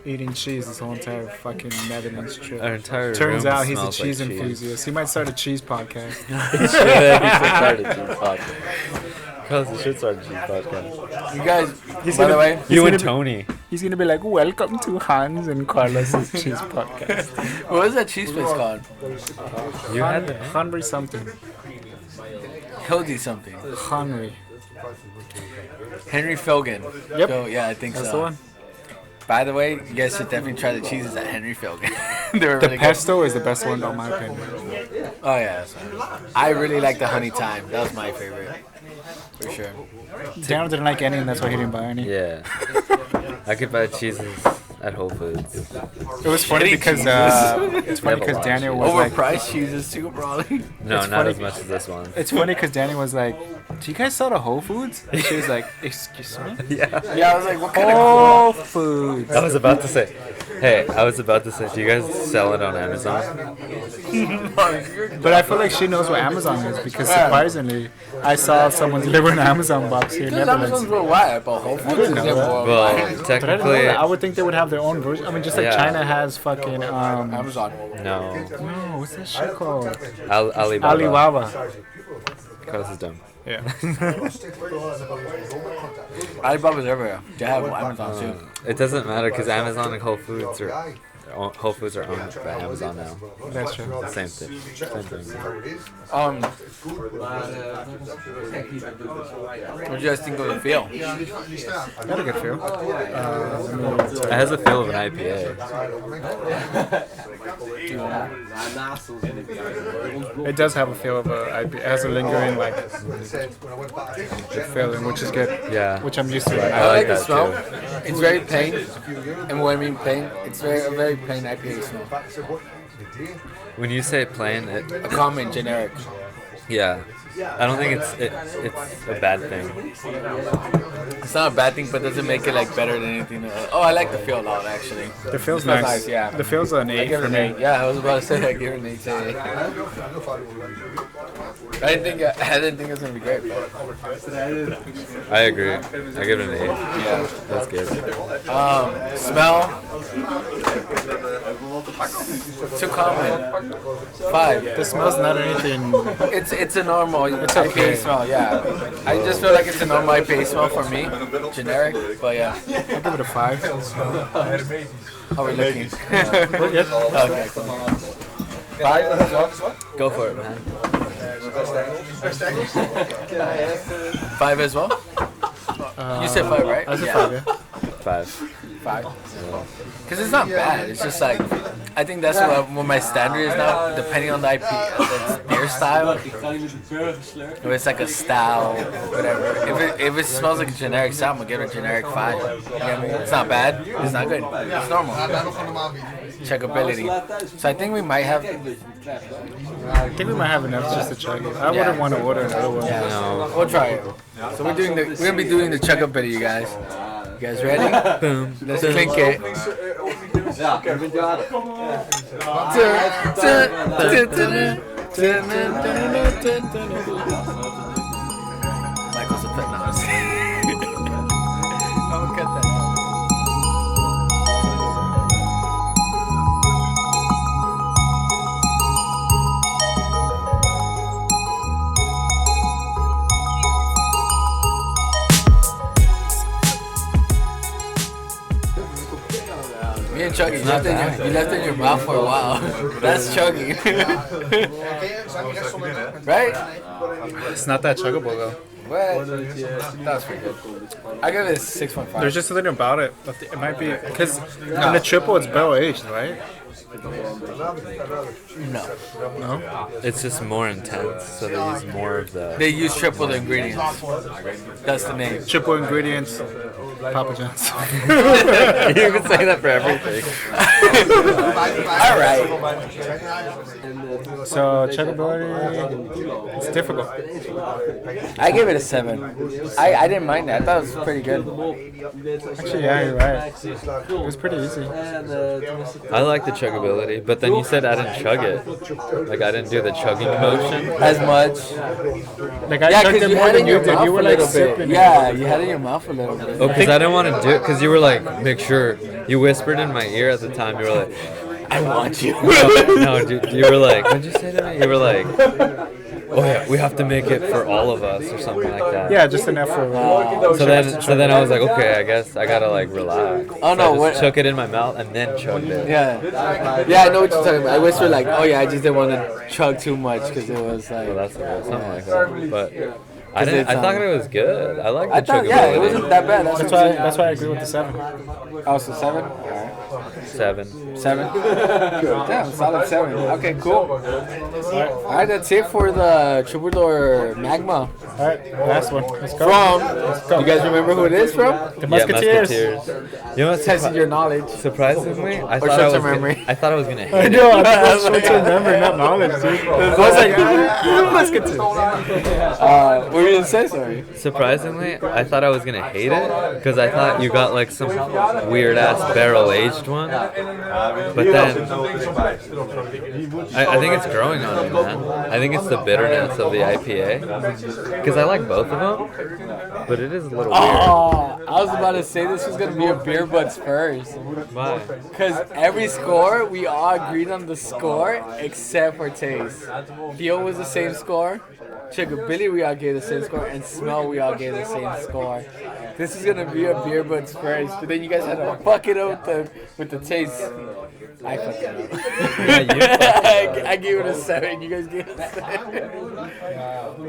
Speaker 3: Eating cheese this whole entire fucking Netherlands trip.
Speaker 2: Our entire
Speaker 3: Turns
Speaker 2: room
Speaker 3: out he's a
Speaker 2: smells
Speaker 3: cheese
Speaker 2: like
Speaker 3: enthusiast. He might start a cheese podcast.
Speaker 2: He should start a cheese podcast. Carlos, you should start a cheese podcast.
Speaker 1: You guys,
Speaker 3: He's
Speaker 1: by the
Speaker 3: gonna-
Speaker 1: way,
Speaker 2: You
Speaker 3: gonna
Speaker 2: and
Speaker 3: be-
Speaker 2: Tony.
Speaker 3: He's gonna be like, "Welcome to Hans and Carlos's cheese podcast."
Speaker 1: what was that cheese place called?
Speaker 2: You had the
Speaker 3: Hungry something.
Speaker 1: Hildy something.
Speaker 3: Hungry.
Speaker 1: Henry Filgen.
Speaker 3: Yep.
Speaker 1: Yeah, I think
Speaker 3: That's
Speaker 1: so.
Speaker 3: the one.
Speaker 1: By the way, you guys should definitely try the cheeses at Henry Filgen. They were
Speaker 3: The
Speaker 1: really
Speaker 3: pesto is the best one, in my opinion.
Speaker 1: good. Oh yeah, that's right. I really like the honey thyme. That was my favorite, for sure.
Speaker 3: Daniel didn't like any, and that's why he didn't buy any.
Speaker 2: Yeah. I could buy cheeses at Whole Foods.
Speaker 3: It was funny
Speaker 1: Shitty
Speaker 3: because
Speaker 1: cheeses.
Speaker 3: Daniel was like,
Speaker 1: Overpriced cheeses too, probably.
Speaker 2: No,
Speaker 3: It's
Speaker 2: not
Speaker 3: funny.
Speaker 2: as much as this one.
Speaker 3: it's funny because Daniel was like, "Do you guys sell to Whole Foods?" And she was like, "Excuse me."
Speaker 2: Yeah.
Speaker 1: Yeah, I was like, what kind of?
Speaker 3: Whole Foods.
Speaker 2: I was about to say, do you guys sell it on Amazon?
Speaker 3: But I feel like she knows what Amazon is because surprisingly, I saw someone deliver an Amazon box here in
Speaker 1: Because
Speaker 3: Netherlands.
Speaker 1: Amazon's worldwide, but Whole Foods is
Speaker 3: know that.
Speaker 1: worldwide.
Speaker 2: Well,
Speaker 3: But I didn't know
Speaker 2: technically,
Speaker 3: that. I would think they would have their own version. I mean, just like
Speaker 2: Yeah.
Speaker 3: China has fucking
Speaker 1: Amazon.
Speaker 2: no.
Speaker 3: no, what's that shit called?
Speaker 2: Alibaba.
Speaker 3: Alibaba.
Speaker 2: Carlos is dumb.
Speaker 3: Yeah.
Speaker 1: Alibaba's everywhere. They have Amazon too.
Speaker 2: It doesn't matter because Amazon and Whole Foods are owned by Amazon now.
Speaker 3: That's true.
Speaker 2: Same thing.
Speaker 1: What do you guys think of the feel?
Speaker 3: Got a good feel.
Speaker 2: It has a feel of an IPA.
Speaker 3: It does have a feel of a. It has a lingering like feeling, which is good.
Speaker 2: Yeah.
Speaker 3: Which I'm used to.
Speaker 2: I
Speaker 1: I like
Speaker 2: like
Speaker 1: the
Speaker 2: that
Speaker 1: smell.
Speaker 2: too.
Speaker 1: It's very plain, and when I mean plain, it's a very plain IPA smell.
Speaker 2: When you say plain,
Speaker 1: A common, generic.
Speaker 2: yeah. I don't think it's a bad thing.
Speaker 1: It's not a bad thing, but doesn't make it like better than anything else. Oh, I like the feel a lot actually.
Speaker 3: The feel's
Speaker 1: Smells
Speaker 3: nice.
Speaker 1: nice, yeah.
Speaker 3: The feel's an
Speaker 1: I
Speaker 3: 8
Speaker 1: give it
Speaker 3: for
Speaker 1: an
Speaker 3: me.
Speaker 1: 8. Yeah, I was about to say I give it an 8 today. I didn't think it was gonna be great, but
Speaker 2: I agree. I give it an 8.
Speaker 1: yeah.
Speaker 2: That's good.
Speaker 1: Smell. Too common. 5.
Speaker 3: The smell's not anything.
Speaker 1: It's a normal IPA
Speaker 3: okay.
Speaker 1: smell, yeah. I just feel like it's a normal IPA smell for me, generic, but yeah.
Speaker 3: I'll give it a 5.
Speaker 1: How are we looking?
Speaker 3: We're good.
Speaker 1: Okay, cool. 5 as well?
Speaker 2: Go for it, man.
Speaker 1: 5 as well? You said 5, right?
Speaker 3: I said
Speaker 1: Yeah.
Speaker 3: 5, yeah.
Speaker 2: 5.
Speaker 1: 5. Because it's not bad. It's just like, I think that's what my standard is now, depending on the the beer style. If it's like a stout, whatever. If it smells like a generic stout, I'm gonna give it a generic 5. You know what I mean? It's not bad. It's not good. It's normal. Checkability. So I think we might have.
Speaker 3: I think we might have enough just to chug it. I wouldn't want to order another one.
Speaker 1: Yeah, no. We'll try it. So we're gonna be doing the checkability, you guys. You guys ready?
Speaker 2: Boom.
Speaker 1: Let's clink it. Michael's a pet now. I'm gonna cut that out. Me and Chuggy, you left it in your mouth for a while. That's Chuggy. Right?
Speaker 3: It's not that chuggable though.
Speaker 1: What? That was pretty good. I give it a 6.5.
Speaker 3: There's just something about it. It might be because in the triple it's barrel aged, right?
Speaker 1: No.
Speaker 3: No.
Speaker 2: It's just more intense, so they use more of the.
Speaker 1: They use triple the ingredients. That's the name.
Speaker 3: Triple ingredients. Papa John's.
Speaker 2: You can say that for everything.
Speaker 1: All right.
Speaker 3: So chuggability, it's difficult.
Speaker 1: I gave it a 7. I didn't mind that. I thought it was pretty good.
Speaker 3: Actually, yeah, you're right. It was pretty easy.
Speaker 2: I like the chuggability, but then you said I didn't chug it. Like I didn't do the chugging motion.
Speaker 1: As much.
Speaker 3: Like I chugged it more than you did. You were like sipping.
Speaker 1: Yeah, you had it in your mouth a little bit.
Speaker 2: Oh, because I didn't want to do it. Because you were like, make sure. You whispered in my ear at the time. You were like,
Speaker 1: I want you.
Speaker 2: no, dude, you were like, what'd you say to me? You were like, oh yeah, we have to make it for all of us or something like that.
Speaker 3: Yeah, just enough for.
Speaker 2: So then I was like, okay, I guess I gotta like relax.
Speaker 1: Oh no,
Speaker 2: so I just took it in my mouth and then chugged it.
Speaker 1: Yeah, I know what you're talking about. I whispered like, oh yeah, I just didn't want to chug too much because it was like.
Speaker 2: Well, that's something like that. But I thought it was good. I like the chuggability.
Speaker 1: Yeah, it wasn't that bad.
Speaker 3: That's why I agree with the 7.
Speaker 1: Oh, so 7? Alright.
Speaker 2: 7.
Speaker 1: 7? Damn, solid 7. Okay, cool. Alright, that's it for the Troubadour Magma.
Speaker 3: Alright, last one. Let's go.
Speaker 1: You guys remember who it is from?
Speaker 3: The Musketeers.
Speaker 2: Yeah, Musketeers. You know what's
Speaker 1: Testing your knowledge.
Speaker 2: surprisingly, I
Speaker 1: Or
Speaker 2: thought I
Speaker 1: short-term
Speaker 2: was
Speaker 1: memory.
Speaker 2: I thought I was gonna hate
Speaker 3: I
Speaker 2: it.
Speaker 3: know, I thought short-term memory, not knowledge, dude. I was like, Musketeers.
Speaker 1: What were you gonna say? Sorry.
Speaker 2: Surprisingly, I thought I was gonna hate it because I thought you got like some weird ass barrel aged one. But then I think it's growing on me, man. I think it's the bitterness of the IPA because I like both of them, but it is a little weird.
Speaker 1: Oh, I was about to say this was gonna be a Beer Budz first.
Speaker 2: Why?
Speaker 1: Because every score, we all agreed on the score except for taste. Feel was the same score. Chuggability, we all gave the same score. And smell, we all gave the same score. This is gonna be a Beer Budz first. But then you guys had to fuck it up with the taste. I fucked it up.
Speaker 2: Yeah, you fucked
Speaker 1: I gave it a 7. You guys gave it a 7.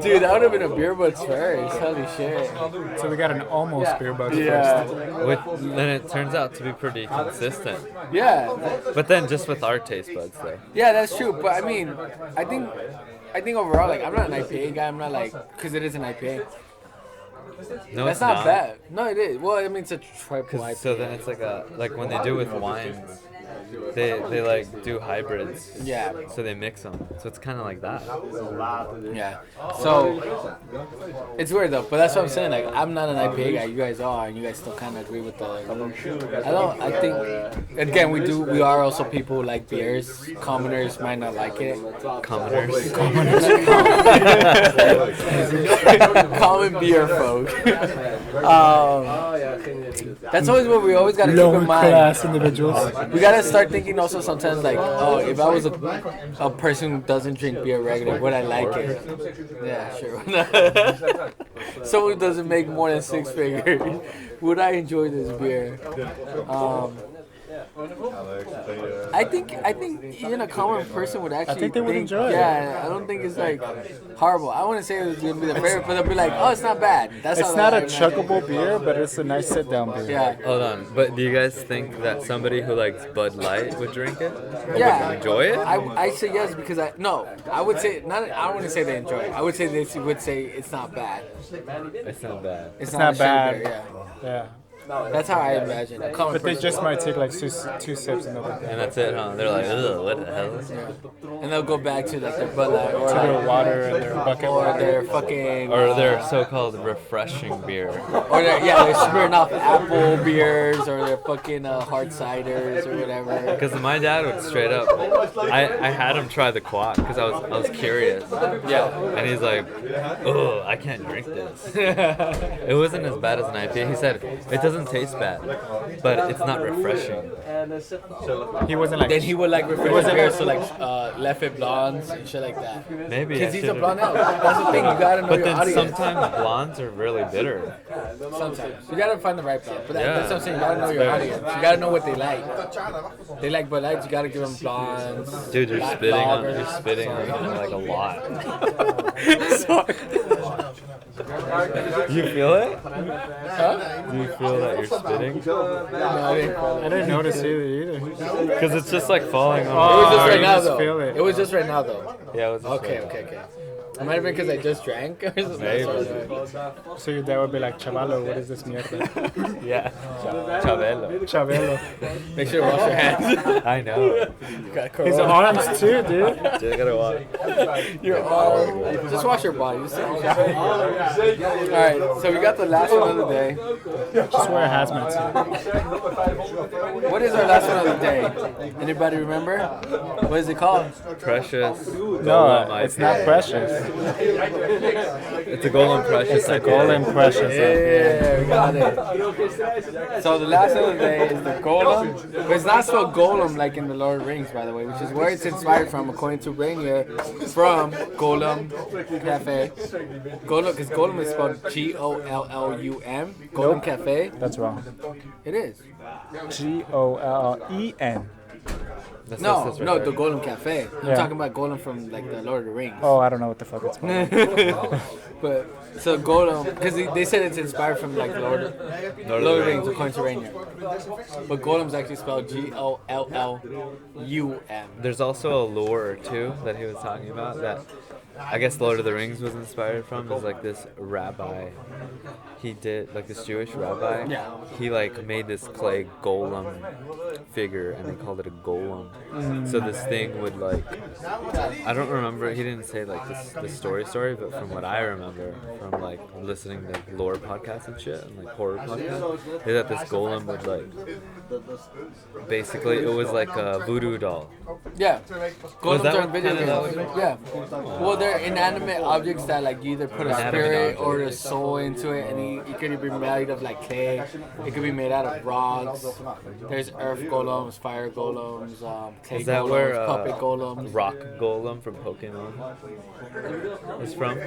Speaker 1: Dude, that would have been a Beer Budz first. Holy shit.
Speaker 3: So we got an almost Beer Budz
Speaker 1: Yeah.
Speaker 3: first.
Speaker 2: Then it turns out to be pretty consistent.
Speaker 1: Yeah.
Speaker 2: But then just with our taste buds though.
Speaker 1: Yeah, that's true. But I mean, I think overall, like, I'm not an IPA guy. I'm not like, because it is an IPA.
Speaker 2: No,
Speaker 1: That's
Speaker 2: it's
Speaker 1: not bad. No, it is. Well, I mean, it's a triple IPA.
Speaker 2: So then it's like when they do with wines, they like do hybrids.
Speaker 1: Yeah.
Speaker 2: So they mix them. So it's kind of like that.
Speaker 1: Yeah. So it's weird though, but that's what I'm saying. Like, I'm not an IPA guy. You guys are, and you guys still kind of agree with the. I think again we are also people who like beers. Commoners might not like it.
Speaker 2: Commoners.
Speaker 1: Common beer folk. That's always what we always gotta keep in mind.
Speaker 3: Class individuals.
Speaker 1: We gotta start thinking also sometimes like, oh, if I was a person who doesn't drink beer regularly, would I like it? Yeah, sure. Someone who doesn't make more than 6 figures, would I enjoy this beer? I I think even a common person would actually.
Speaker 3: I think they would enjoy it.
Speaker 1: Yeah, I don't think it's like horrible. I wouldn't say it was gonna be the favorite, but they'll be like, oh, it's not bad. That's
Speaker 3: It's
Speaker 1: how
Speaker 3: not
Speaker 1: I
Speaker 3: a
Speaker 1: imagine.
Speaker 3: chuggable beer, but it's a nice sit-down beer.
Speaker 1: Yeah.
Speaker 2: Hold on, but do you guys think that somebody who likes Bud Light would drink it? Or
Speaker 1: Yeah.
Speaker 2: would enjoy it?
Speaker 1: I say yes because I would say not. I don't want to say they enjoy it. I would say they would say it's not bad.
Speaker 2: It's not bad.
Speaker 1: It's
Speaker 3: not
Speaker 1: a shitty
Speaker 3: bad.
Speaker 1: beer,
Speaker 3: Yeah.
Speaker 1: yeah. That's how I imagine. A common
Speaker 3: But they
Speaker 1: person.
Speaker 3: just might take like two sips and they'll be done.
Speaker 2: And that's it, huh? They're like, ugh, what the hell?
Speaker 1: And they'll go back to like their Bud Light or
Speaker 3: To their
Speaker 1: like,
Speaker 3: water and their bucket
Speaker 1: or
Speaker 3: water.
Speaker 1: their fucking
Speaker 2: Or their so-called refreshing beer.
Speaker 1: or they're smearing off apple beers or their fucking hard ciders or whatever.
Speaker 2: Because my dad would straight up, I had him try the Kwak because I was curious.
Speaker 1: Yeah.
Speaker 2: And he's like, oh, I can't drink this. It wasn't as bad as an IPA. He said, it doesn't taste bad, but it's not refreshing.
Speaker 3: He wasn't like.
Speaker 1: Then he would like refresh beers, so like Leffe Blondes and shit like that.
Speaker 2: Maybe.
Speaker 1: Because
Speaker 2: I
Speaker 1: he's a
Speaker 2: should've-
Speaker 1: blonde ale. That's the thing. You gotta know
Speaker 2: But
Speaker 1: your
Speaker 2: then
Speaker 1: audience.
Speaker 2: sometimes blondes are really bitter.
Speaker 1: Sometimes you gotta find the right blonde. But
Speaker 2: Yeah.
Speaker 1: that's what I'm saying. You gotta know your audience. You gotta know what they like. They like Bud Lights. You gotta give them blondes.
Speaker 2: Dude, you're
Speaker 1: black
Speaker 2: spitting on
Speaker 1: lagers.
Speaker 2: like a lot. You feel it?
Speaker 1: Huh?
Speaker 2: Do you feel that you're spitting?
Speaker 1: No, I didn't feel
Speaker 3: I
Speaker 1: it.
Speaker 3: didn't notice either.
Speaker 2: Because it's just like falling on.
Speaker 1: It was just
Speaker 3: you
Speaker 1: right now
Speaker 3: just
Speaker 1: though.
Speaker 3: feel it.
Speaker 1: It was just right now though.
Speaker 2: Yeah, it was just
Speaker 1: Okay,
Speaker 2: like-
Speaker 1: okay. It might have been because I just drank or something.
Speaker 2: Maybe.
Speaker 3: So your dad would be like, Chavalo, what is this mierda?
Speaker 2: Yeah. Chabelo.
Speaker 3: Chavelo.
Speaker 1: Make sure to wash your hands.
Speaker 2: I know.
Speaker 1: You got
Speaker 3: His
Speaker 1: corona.
Speaker 3: arms too, dude.
Speaker 2: Dude, I gotta watch.
Speaker 1: Your arm. Just wash your body. Just Alright, so we got the last one of the day.
Speaker 3: Just wear a hazmat suit.
Speaker 1: What is our last one of the day? Anybody remember? What is it called?
Speaker 2: Precious.
Speaker 3: No,
Speaker 2: Gollem
Speaker 3: it's
Speaker 2: IPA.
Speaker 3: not precious.
Speaker 2: It's a Gollem Precious.
Speaker 3: It's a
Speaker 2: IPA.
Speaker 3: Gollem precious.
Speaker 1: Yeah, we got it. So the last one of the day is the Gollem. But it's not spelled Gollem like in the Lord of the Rings, by the way, which is where it's inspired from, according to Rainier, from Gollem Cafe. Gollem, because Gollem is spelled Gollum. Gollem
Speaker 3: Nope.
Speaker 1: Cafe.
Speaker 3: That's wrong.
Speaker 1: It is.
Speaker 3: Gollen.
Speaker 2: That's
Speaker 1: No,
Speaker 2: right
Speaker 1: no,
Speaker 2: there.
Speaker 1: the Gollem Cafe. I'm
Speaker 3: Yeah.
Speaker 1: talking about Gollem from like the Lord of the Rings.
Speaker 3: Oh, I don't know what the fuck it's called.
Speaker 1: But so Gollem, because they said it's inspired from like Lord of the Rings, according to Rainier. But Gollem's actually spelled Gollum.
Speaker 2: There's also a lore too that he was talking about that I guess Lord of the Rings was inspired from. Is like this rabbi. He did like this Jewish rabbi.
Speaker 1: Yeah.
Speaker 2: He like made this clay golem figure and they called it a golem. So this thing would like I don't remember. He didn't say like the story, but from what I remember from like listening to lore podcasts and shit and like horror podcasts, is that this golem would like basically it was like a voodoo doll.
Speaker 1: Yeah.
Speaker 2: Was that
Speaker 1: Golems are
Speaker 2: what
Speaker 1: video
Speaker 2: kinda
Speaker 1: games.
Speaker 2: that was?
Speaker 1: Yeah. Well, they're inanimate objects that like you either put a
Speaker 2: Inanimate
Speaker 1: spirit
Speaker 2: objects.
Speaker 1: or a soul into it, and it could be made of like clay. It could be made out of rocks. There's earth golems, fire golems, clay
Speaker 2: Is that
Speaker 1: golems,
Speaker 2: where
Speaker 1: puppet golems.
Speaker 2: Rock Golem from Pokemon is from?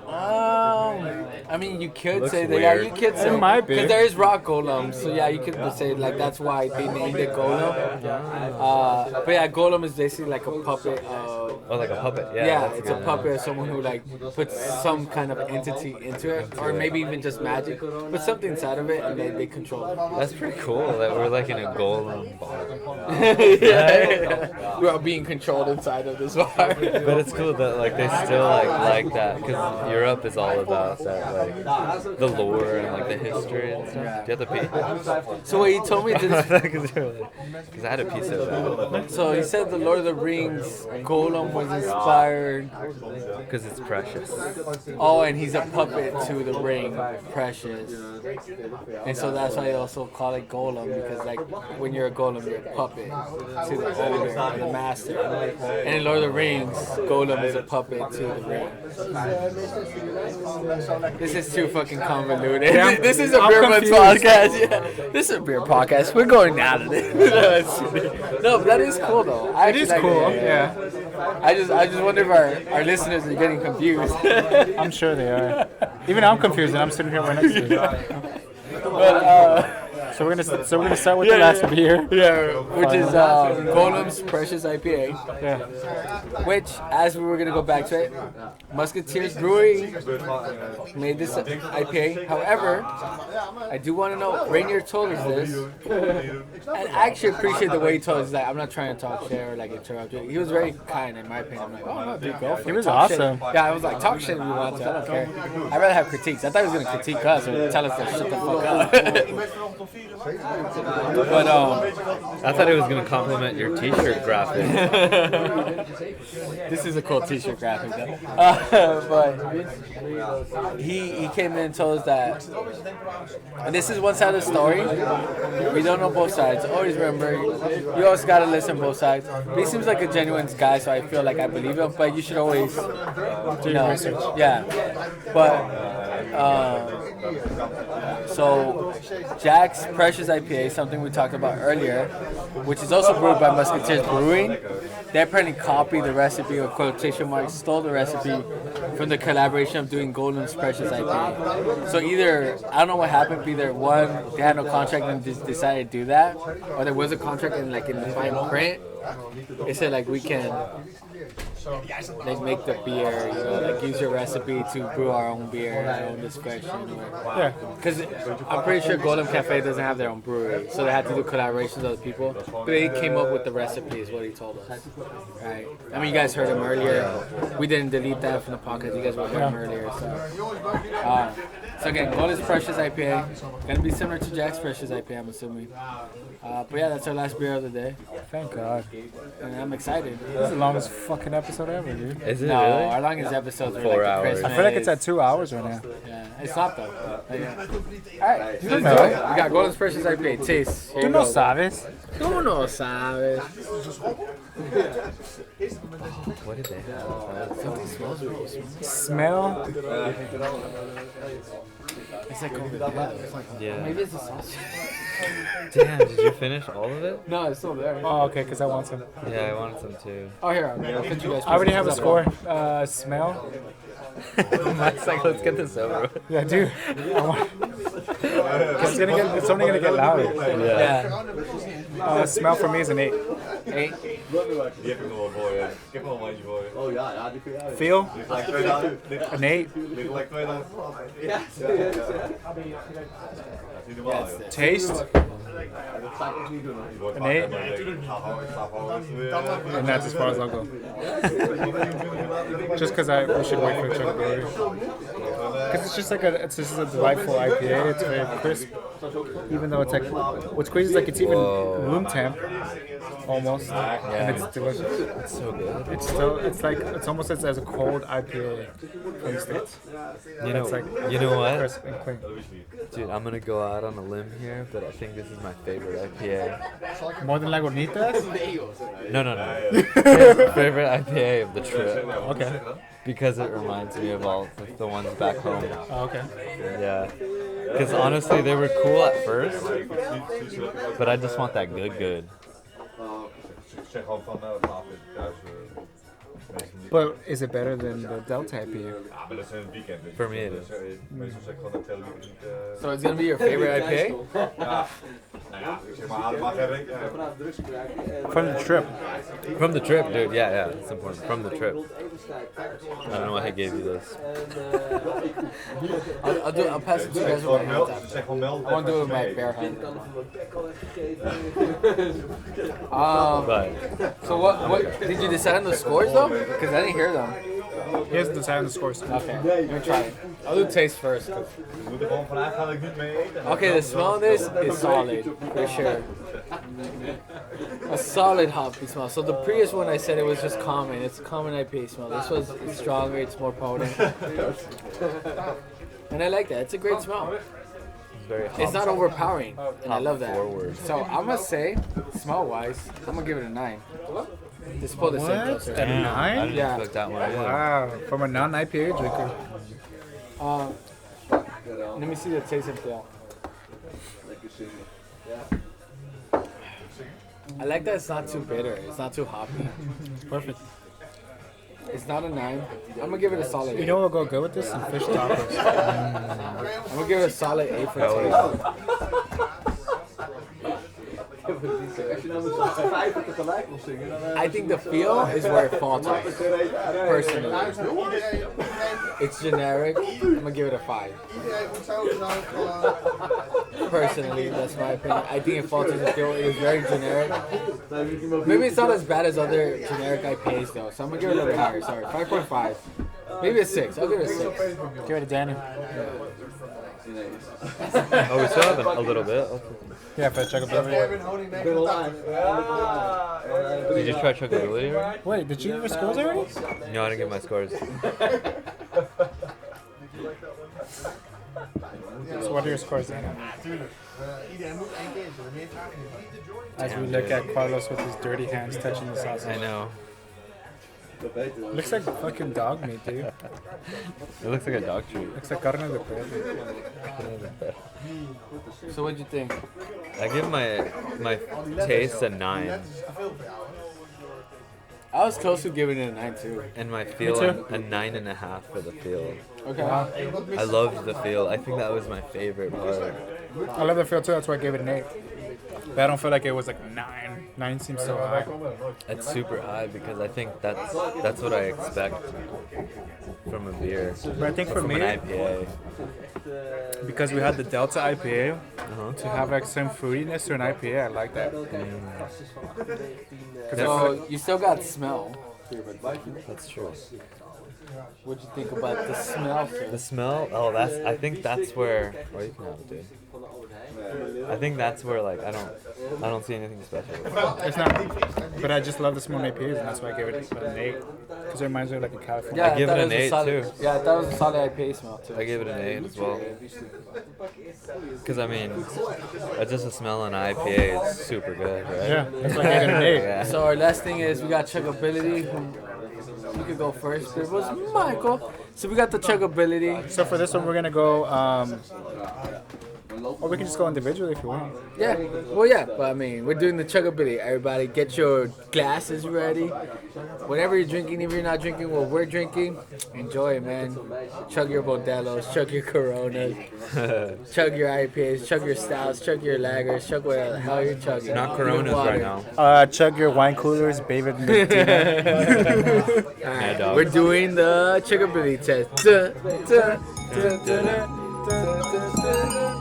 Speaker 1: I mean, you could
Speaker 2: Looks
Speaker 1: say that. Yeah,
Speaker 2: weird.
Speaker 1: you could say
Speaker 3: It might be.
Speaker 1: because there is rock golems. So yeah, you could say like that's why they named it golem. But yeah, golem is basically like a puppet.
Speaker 2: Oh, like a puppet. Yeah,
Speaker 1: Yeah,
Speaker 2: that's
Speaker 1: it's a
Speaker 2: good.
Speaker 1: puppet of someone who like puts some kind of entity into it, or maybe even just magic, put something inside of it and they control it.
Speaker 2: That's pretty cool that we're like in a golem bar.
Speaker 1: Yeah. We're all being controlled inside of this bar.
Speaker 2: But it's cool that like they still like that because Europe is all about that like the lore and like the history and stuff. Do you have to pee?
Speaker 1: So what he told me this.
Speaker 2: Because I had a piece of that.
Speaker 1: So he said the Lord of the Rings golem was inspired.
Speaker 2: Because it's precious.
Speaker 1: Oh, and he's a puppet to the ring, Precious. And so that's why they also call it golem, because like when you're a golem, you're a puppet to the owner or the master. And in Lord of the Rings, golem is a puppet to the ring. This is too fucking convoluted.
Speaker 3: Yeah,
Speaker 1: This is a
Speaker 3: I'm
Speaker 1: Beer Budz
Speaker 3: confused.
Speaker 1: podcast. Yeah. This is a beer podcast. We're going down to this. No, but that is cool though. I
Speaker 3: It is
Speaker 1: actually like
Speaker 3: cool,
Speaker 1: it.
Speaker 3: yeah.
Speaker 1: I just wonder if our listeners are getting confused.
Speaker 3: I'm sure they are. Even I'm confused and I'm sitting here right next to you.
Speaker 1: But
Speaker 3: So we're gonna start with the last beer.
Speaker 1: Yeah, which is Gollem's Precious IPA.
Speaker 3: Yeah.
Speaker 1: Which, as we were gonna go back to it, Musketeers Brewery made this IPA. However, I do want to know, Rainier told us this, and I actually appreciate the way he told us that. I'm not trying to talk shit or like interrupt you. He was very kind, in my opinion. I'm like, oh no, dude, go for it.
Speaker 3: He was
Speaker 1: Talk shit.
Speaker 3: awesome.
Speaker 1: Yeah, I was like, talk shit if you want to. I don't care. I'd rather have critiques. I thought he was gonna critique us or tell us to shut the fuck up. But
Speaker 2: I thought he was gonna compliment your T-shirt graphic.
Speaker 1: this is a cool T-shirt graphic, though. But he came in and told us that, and this is one side of the story. We don't know both sides. Always remember, you always gotta listen both sides. But he seems like a genuine guy, so I feel like I believe him. But you should always
Speaker 3: Do your research.
Speaker 1: Yeah, but so Jack's Precious IPA, something we talked about earlier, which is also brewed by Musketeers Brewing. They apparently copied the recipe, or quotation marks, stole the recipe from the collaboration of doing Golden's Precious IPA. So either, I don't know what happened, either one, they had no contract and just decided to do that, or there was a contract and like in the fine print, it said like we can like make the beer, you know, like use your recipe to brew our own beer at our own discretion.
Speaker 3: Yeah.
Speaker 1: Because I'm pretty sure Gollem Cafe doesn't have their own brewery, so they had to do collaborations with other people. But they came up with the recipe, is what he told us. Right? I mean, you guys heard him earlier. We didn't delete that from the podcast. You guys were heard him earlier. So again, Gollem's Precious IPA, gonna be similar to Jack's Precious IPA, I'm assuming. But yeah, that's our last beer of the day,
Speaker 3: Thank God.
Speaker 1: and I'm excited.
Speaker 3: This is the longest fucking episode ever, dude.
Speaker 2: Is it
Speaker 1: No,
Speaker 2: really?
Speaker 1: our longest episodes were
Speaker 2: 4
Speaker 1: like
Speaker 2: hours.
Speaker 1: Christmas.
Speaker 3: I feel like it's at 2 hours right now.
Speaker 1: Yeah, it's not though. Alright,
Speaker 3: You
Speaker 1: let's
Speaker 3: know.
Speaker 1: do it. We got Golden's Precious IPA. Taste. Here
Speaker 3: Tú
Speaker 1: you
Speaker 3: no
Speaker 1: go.
Speaker 3: sabes.
Speaker 1: Tú no sabes.
Speaker 2: What did they have?
Speaker 1: Something smells really smooth.
Speaker 3: Smell.
Speaker 1: It's like over there.
Speaker 2: Yeah.
Speaker 1: Maybe it's a sausage.
Speaker 2: Damn, did you finish all of it?
Speaker 1: No, it's still there.
Speaker 3: Oh, okay, because I want some.
Speaker 2: Yeah, I wanted some too.
Speaker 1: Oh, here. I'll fit you guys.
Speaker 3: I already have a score. Smell.
Speaker 2: Mike's like, let's get this over with.
Speaker 3: Yeah, dude. I want. It's only gonna get louder.
Speaker 1: Yeah.
Speaker 3: Smell for me is an 8.
Speaker 1: 8.
Speaker 3: Feel an 8. Taste an 8. And that's as far as I'll go. Just because we should wait for the Chuck Brewery. Because it's just like it's just a delightful IPA. It's very crisp, even though it's like what's crazy is like it's even room temp almost, and it's delicious.
Speaker 2: It's so good.
Speaker 3: It's almost as a cold IPA from the States.
Speaker 2: You know,
Speaker 3: It's like
Speaker 2: you know what?
Speaker 3: crisp and clean.
Speaker 2: Dude, I'm gonna go out on a limb here, but I think this is my favorite IPA.
Speaker 3: More than Lagunitas?
Speaker 2: No. Favorite IPA of the trip.
Speaker 3: Okay.
Speaker 2: Because it reminds me of all the ones back home.
Speaker 3: Oh, okay.
Speaker 2: Yeah. Because honestly, they were cool at first, but I just want that good.
Speaker 3: But is it better than the Delta IPA?
Speaker 2: For me, it is.
Speaker 1: So it's gonna be your favorite IPA?
Speaker 3: From the trip.
Speaker 2: From the trip, dude. Yeah, it's important. From the trip. I don't know why I gave you this.
Speaker 1: I'll pass it to you guys with my hands after. I want to do it with my bare hand.
Speaker 2: But
Speaker 1: So what did you decide on the scores though? Because I didn't hear them.
Speaker 3: Here's the time of the scores.
Speaker 1: Okay, let me try it. I'll do taste first. Okay, the smell of this is solid, for sure. A solid hoppy smell. So the previous one I said it was just common. It's a common IPA smell. This was stronger, it's more potent. And I like that. It's a great smell.
Speaker 2: it's very hop,
Speaker 1: It's not overpowering, and I love that.
Speaker 2: forward.
Speaker 1: So I'm gonna say, smell-wise, I'm gonna give it a 9. Just pull the same
Speaker 3: What?
Speaker 1: closer.
Speaker 3: A
Speaker 2: I
Speaker 3: 9?
Speaker 2: didn't
Speaker 1: Yeah.
Speaker 2: expect that one. Either.
Speaker 3: Wow. From a non-IPA drinker.
Speaker 1: Let me see the taste and feel. I like that it's not too bitter. It's not too hoppy.
Speaker 3: Perfect.
Speaker 1: It's not a 9. I'm gonna give it a solid 8.
Speaker 3: You know what will go good with this? Some fish tacos.
Speaker 1: I'm gonna give it a solid 8 for taste. I think the feel is where it falters. Personally, it's generic. I'm gonna give it a 5. Personally, that's my opinion. I think it falters the feel. It is very generic. Maybe it's not as bad as other generic IPAs though. So I'm gonna give it a little bit higher. Sorry, 5.5. Maybe a 6. I'll give it a 6.
Speaker 3: Give it to Daniel.
Speaker 2: Oh, we still have a little bit.
Speaker 3: Yeah, for chuggability.
Speaker 2: Did you try chuggability already?
Speaker 3: Wait, did you give your scores already?
Speaker 2: No, I didn't get my scores.
Speaker 3: So what are your scores, Daniel? As we look at Carlos with his dirty hands touching the sausage.
Speaker 2: I know.
Speaker 3: Looks like fucking dog meat, dude.
Speaker 2: It looks like a dog treat.
Speaker 3: Looks like carne de perro.
Speaker 1: So what'd you think?
Speaker 2: I give my taste a 9,
Speaker 1: I was close to giving it a 9 too.
Speaker 2: and my feel
Speaker 3: too.
Speaker 2: a 9.5 for the feel.
Speaker 1: Okay.
Speaker 2: I loved the feel. I think that was my favorite part.
Speaker 3: I love the feel too, that's why I gave it an 8. But I don't feel like it was like 9. 9 seems so high.
Speaker 2: It's super high because I think that's what I expect from a beer.
Speaker 3: But I think for
Speaker 2: From
Speaker 3: me,
Speaker 2: an IPA.
Speaker 3: because we had the Delta IPA,
Speaker 2: Uh-huh.
Speaker 3: to have like some fruitiness to an IPA, I like that.
Speaker 1: So you still got smell.
Speaker 2: That's true.
Speaker 1: What'd you think about the smell?
Speaker 2: The smell? Oh, I think that's where. Well, you can have it, dude. I think that's where like I don't see anything special.
Speaker 3: It's not, but I just love the small IPAs, and that's why I gave it an 8. Because it reminds me of like a California.
Speaker 1: Yeah,
Speaker 2: I give
Speaker 1: thought
Speaker 2: it an
Speaker 1: was a
Speaker 2: 8
Speaker 1: solid,
Speaker 2: too.
Speaker 1: Yeah, I thought it was a solid IPA smell too.
Speaker 2: I gave it an 8 as well. Because I mean, just the smell in an IPA is super good, right?
Speaker 3: Yeah, that's why I gave it an 8.
Speaker 2: Yeah.
Speaker 1: So our last thing is we got chuggability. You could go first. It was Michael. So we got the chuggability.
Speaker 3: So for this one, we're gonna go. Or we can just go individually if you want.
Speaker 1: Yeah. Well, yeah. But I mean, we're doing the chuggability. Everybody, get your glasses ready. Whatever you're drinking, if you're not drinking what we're drinking, enjoy it, man. Chug your Modelos, chug your Coronas, chug your IPAs, chug your stouts, chug your lagers, chug whatever the hell you're chugging.
Speaker 2: Not
Speaker 1: Even
Speaker 2: Coronas
Speaker 1: water.
Speaker 2: right now.
Speaker 3: Chug your wine coolers, David Medina.
Speaker 1: All right,
Speaker 2: dog.
Speaker 1: we're doing the chuggability test. Duh, duh, duh, duh, duh.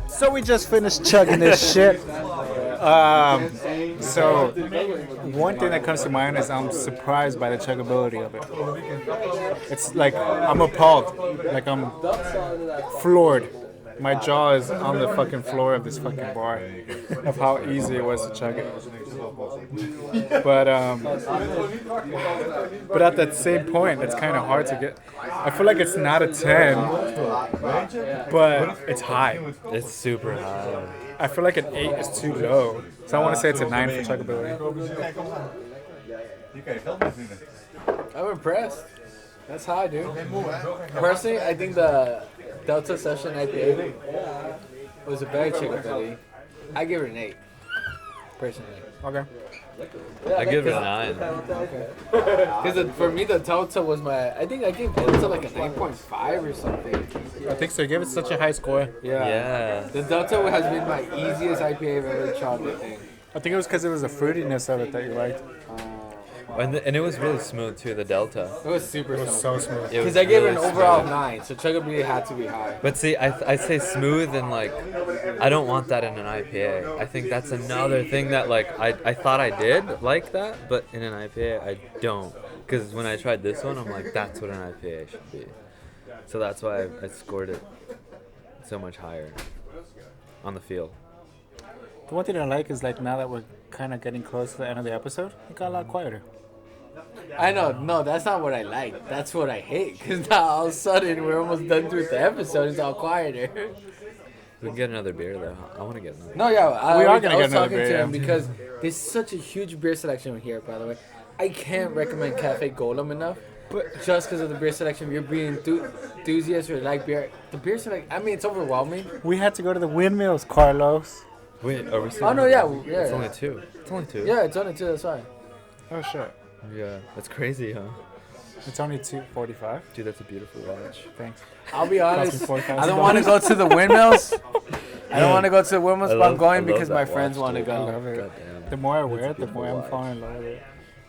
Speaker 3: So we just finished chugging this shit. So one thing that comes to mind is I'm surprised by the chuggability of it. It's like I'm appalled, like I'm floored. My jaw is on the fucking floor of this fucking bar of how easy it was to chug it. But at that same point, it's kind of hard to get. I feel like it's not a 10, but it's high.
Speaker 2: It's super high.
Speaker 3: I feel like an 8 is too low, so I want to say it's a 9 for chuggability.
Speaker 1: I'm impressed. That's high, dude. Personally, I think the Delta Session IPA was a better chuggability. I give it an 8. Personally.
Speaker 3: Okay.
Speaker 2: I give it a 9.
Speaker 1: Because for me, the Delta was I think I gave Delta like a 9.5 or something.
Speaker 3: I think so. You gave it such a high score.
Speaker 2: Yeah.
Speaker 1: The Delta has been my easiest IPA I've ever tried, I think.
Speaker 3: I think it was because it was the fruitiness of it that you liked.
Speaker 2: And it was really smooth too, the Delta.
Speaker 1: It was super
Speaker 3: It was so smooth.
Speaker 2: It was
Speaker 1: Because I gave it an
Speaker 2: really
Speaker 1: overall
Speaker 2: smooth.
Speaker 1: 9, so chuggability had to be high.
Speaker 2: But see, I say smooth and like, I don't want that in an IPA. I think that's another thing that like, I thought I did like that, but in an IPA I don't. Because when I tried this one, I'm like, that's what an IPA should be. So that's why I scored it so much higher on the feel.
Speaker 3: The one thing I like is like now that we're kind of getting close to the end of the episode, it got a lot quieter.
Speaker 1: I know, no, that's not what I like. That's what I hate. Because now all of a sudden we're almost done with the episode. It's all quieter.
Speaker 2: We can get another beer though. I want to get another.
Speaker 1: No, yeah,
Speaker 3: We are
Speaker 1: I
Speaker 3: gonna
Speaker 1: was
Speaker 3: get another
Speaker 1: talking
Speaker 3: beer,
Speaker 1: to him
Speaker 3: yeah.
Speaker 1: because there's such a huge beer selection here, by the way. I can't recommend Cafe Gollem enough. But just because of the beer selection, you're being enthusiast or like beer. The beer selection, I mean, it's overwhelming.
Speaker 3: We had to go to the windmills, Carlos.
Speaker 2: Wait, are we still?
Speaker 1: Oh no, yeah.
Speaker 2: It's only two. It's only two.
Speaker 1: Yeah, it's only 2. That's why.
Speaker 3: Oh shit.
Speaker 2: Yeah, that's crazy, huh?
Speaker 3: It's only 2:45.
Speaker 2: Dude, that's a beautiful watch.
Speaker 3: Thanks.
Speaker 1: I'll be
Speaker 3: Cost
Speaker 1: honest.
Speaker 3: me $4,000.
Speaker 1: I don't want to go to the windmills. I don't want to go to the windmills, but I'm going
Speaker 2: I
Speaker 1: because
Speaker 2: love
Speaker 1: my
Speaker 2: that
Speaker 1: friends
Speaker 2: watch,
Speaker 1: want to
Speaker 2: dude.
Speaker 3: I
Speaker 1: go.
Speaker 3: love it.
Speaker 2: Goddamn.
Speaker 3: The more I
Speaker 2: That's
Speaker 3: wear
Speaker 2: a
Speaker 3: it, the more
Speaker 2: beautiful
Speaker 3: I'm falling in love with it.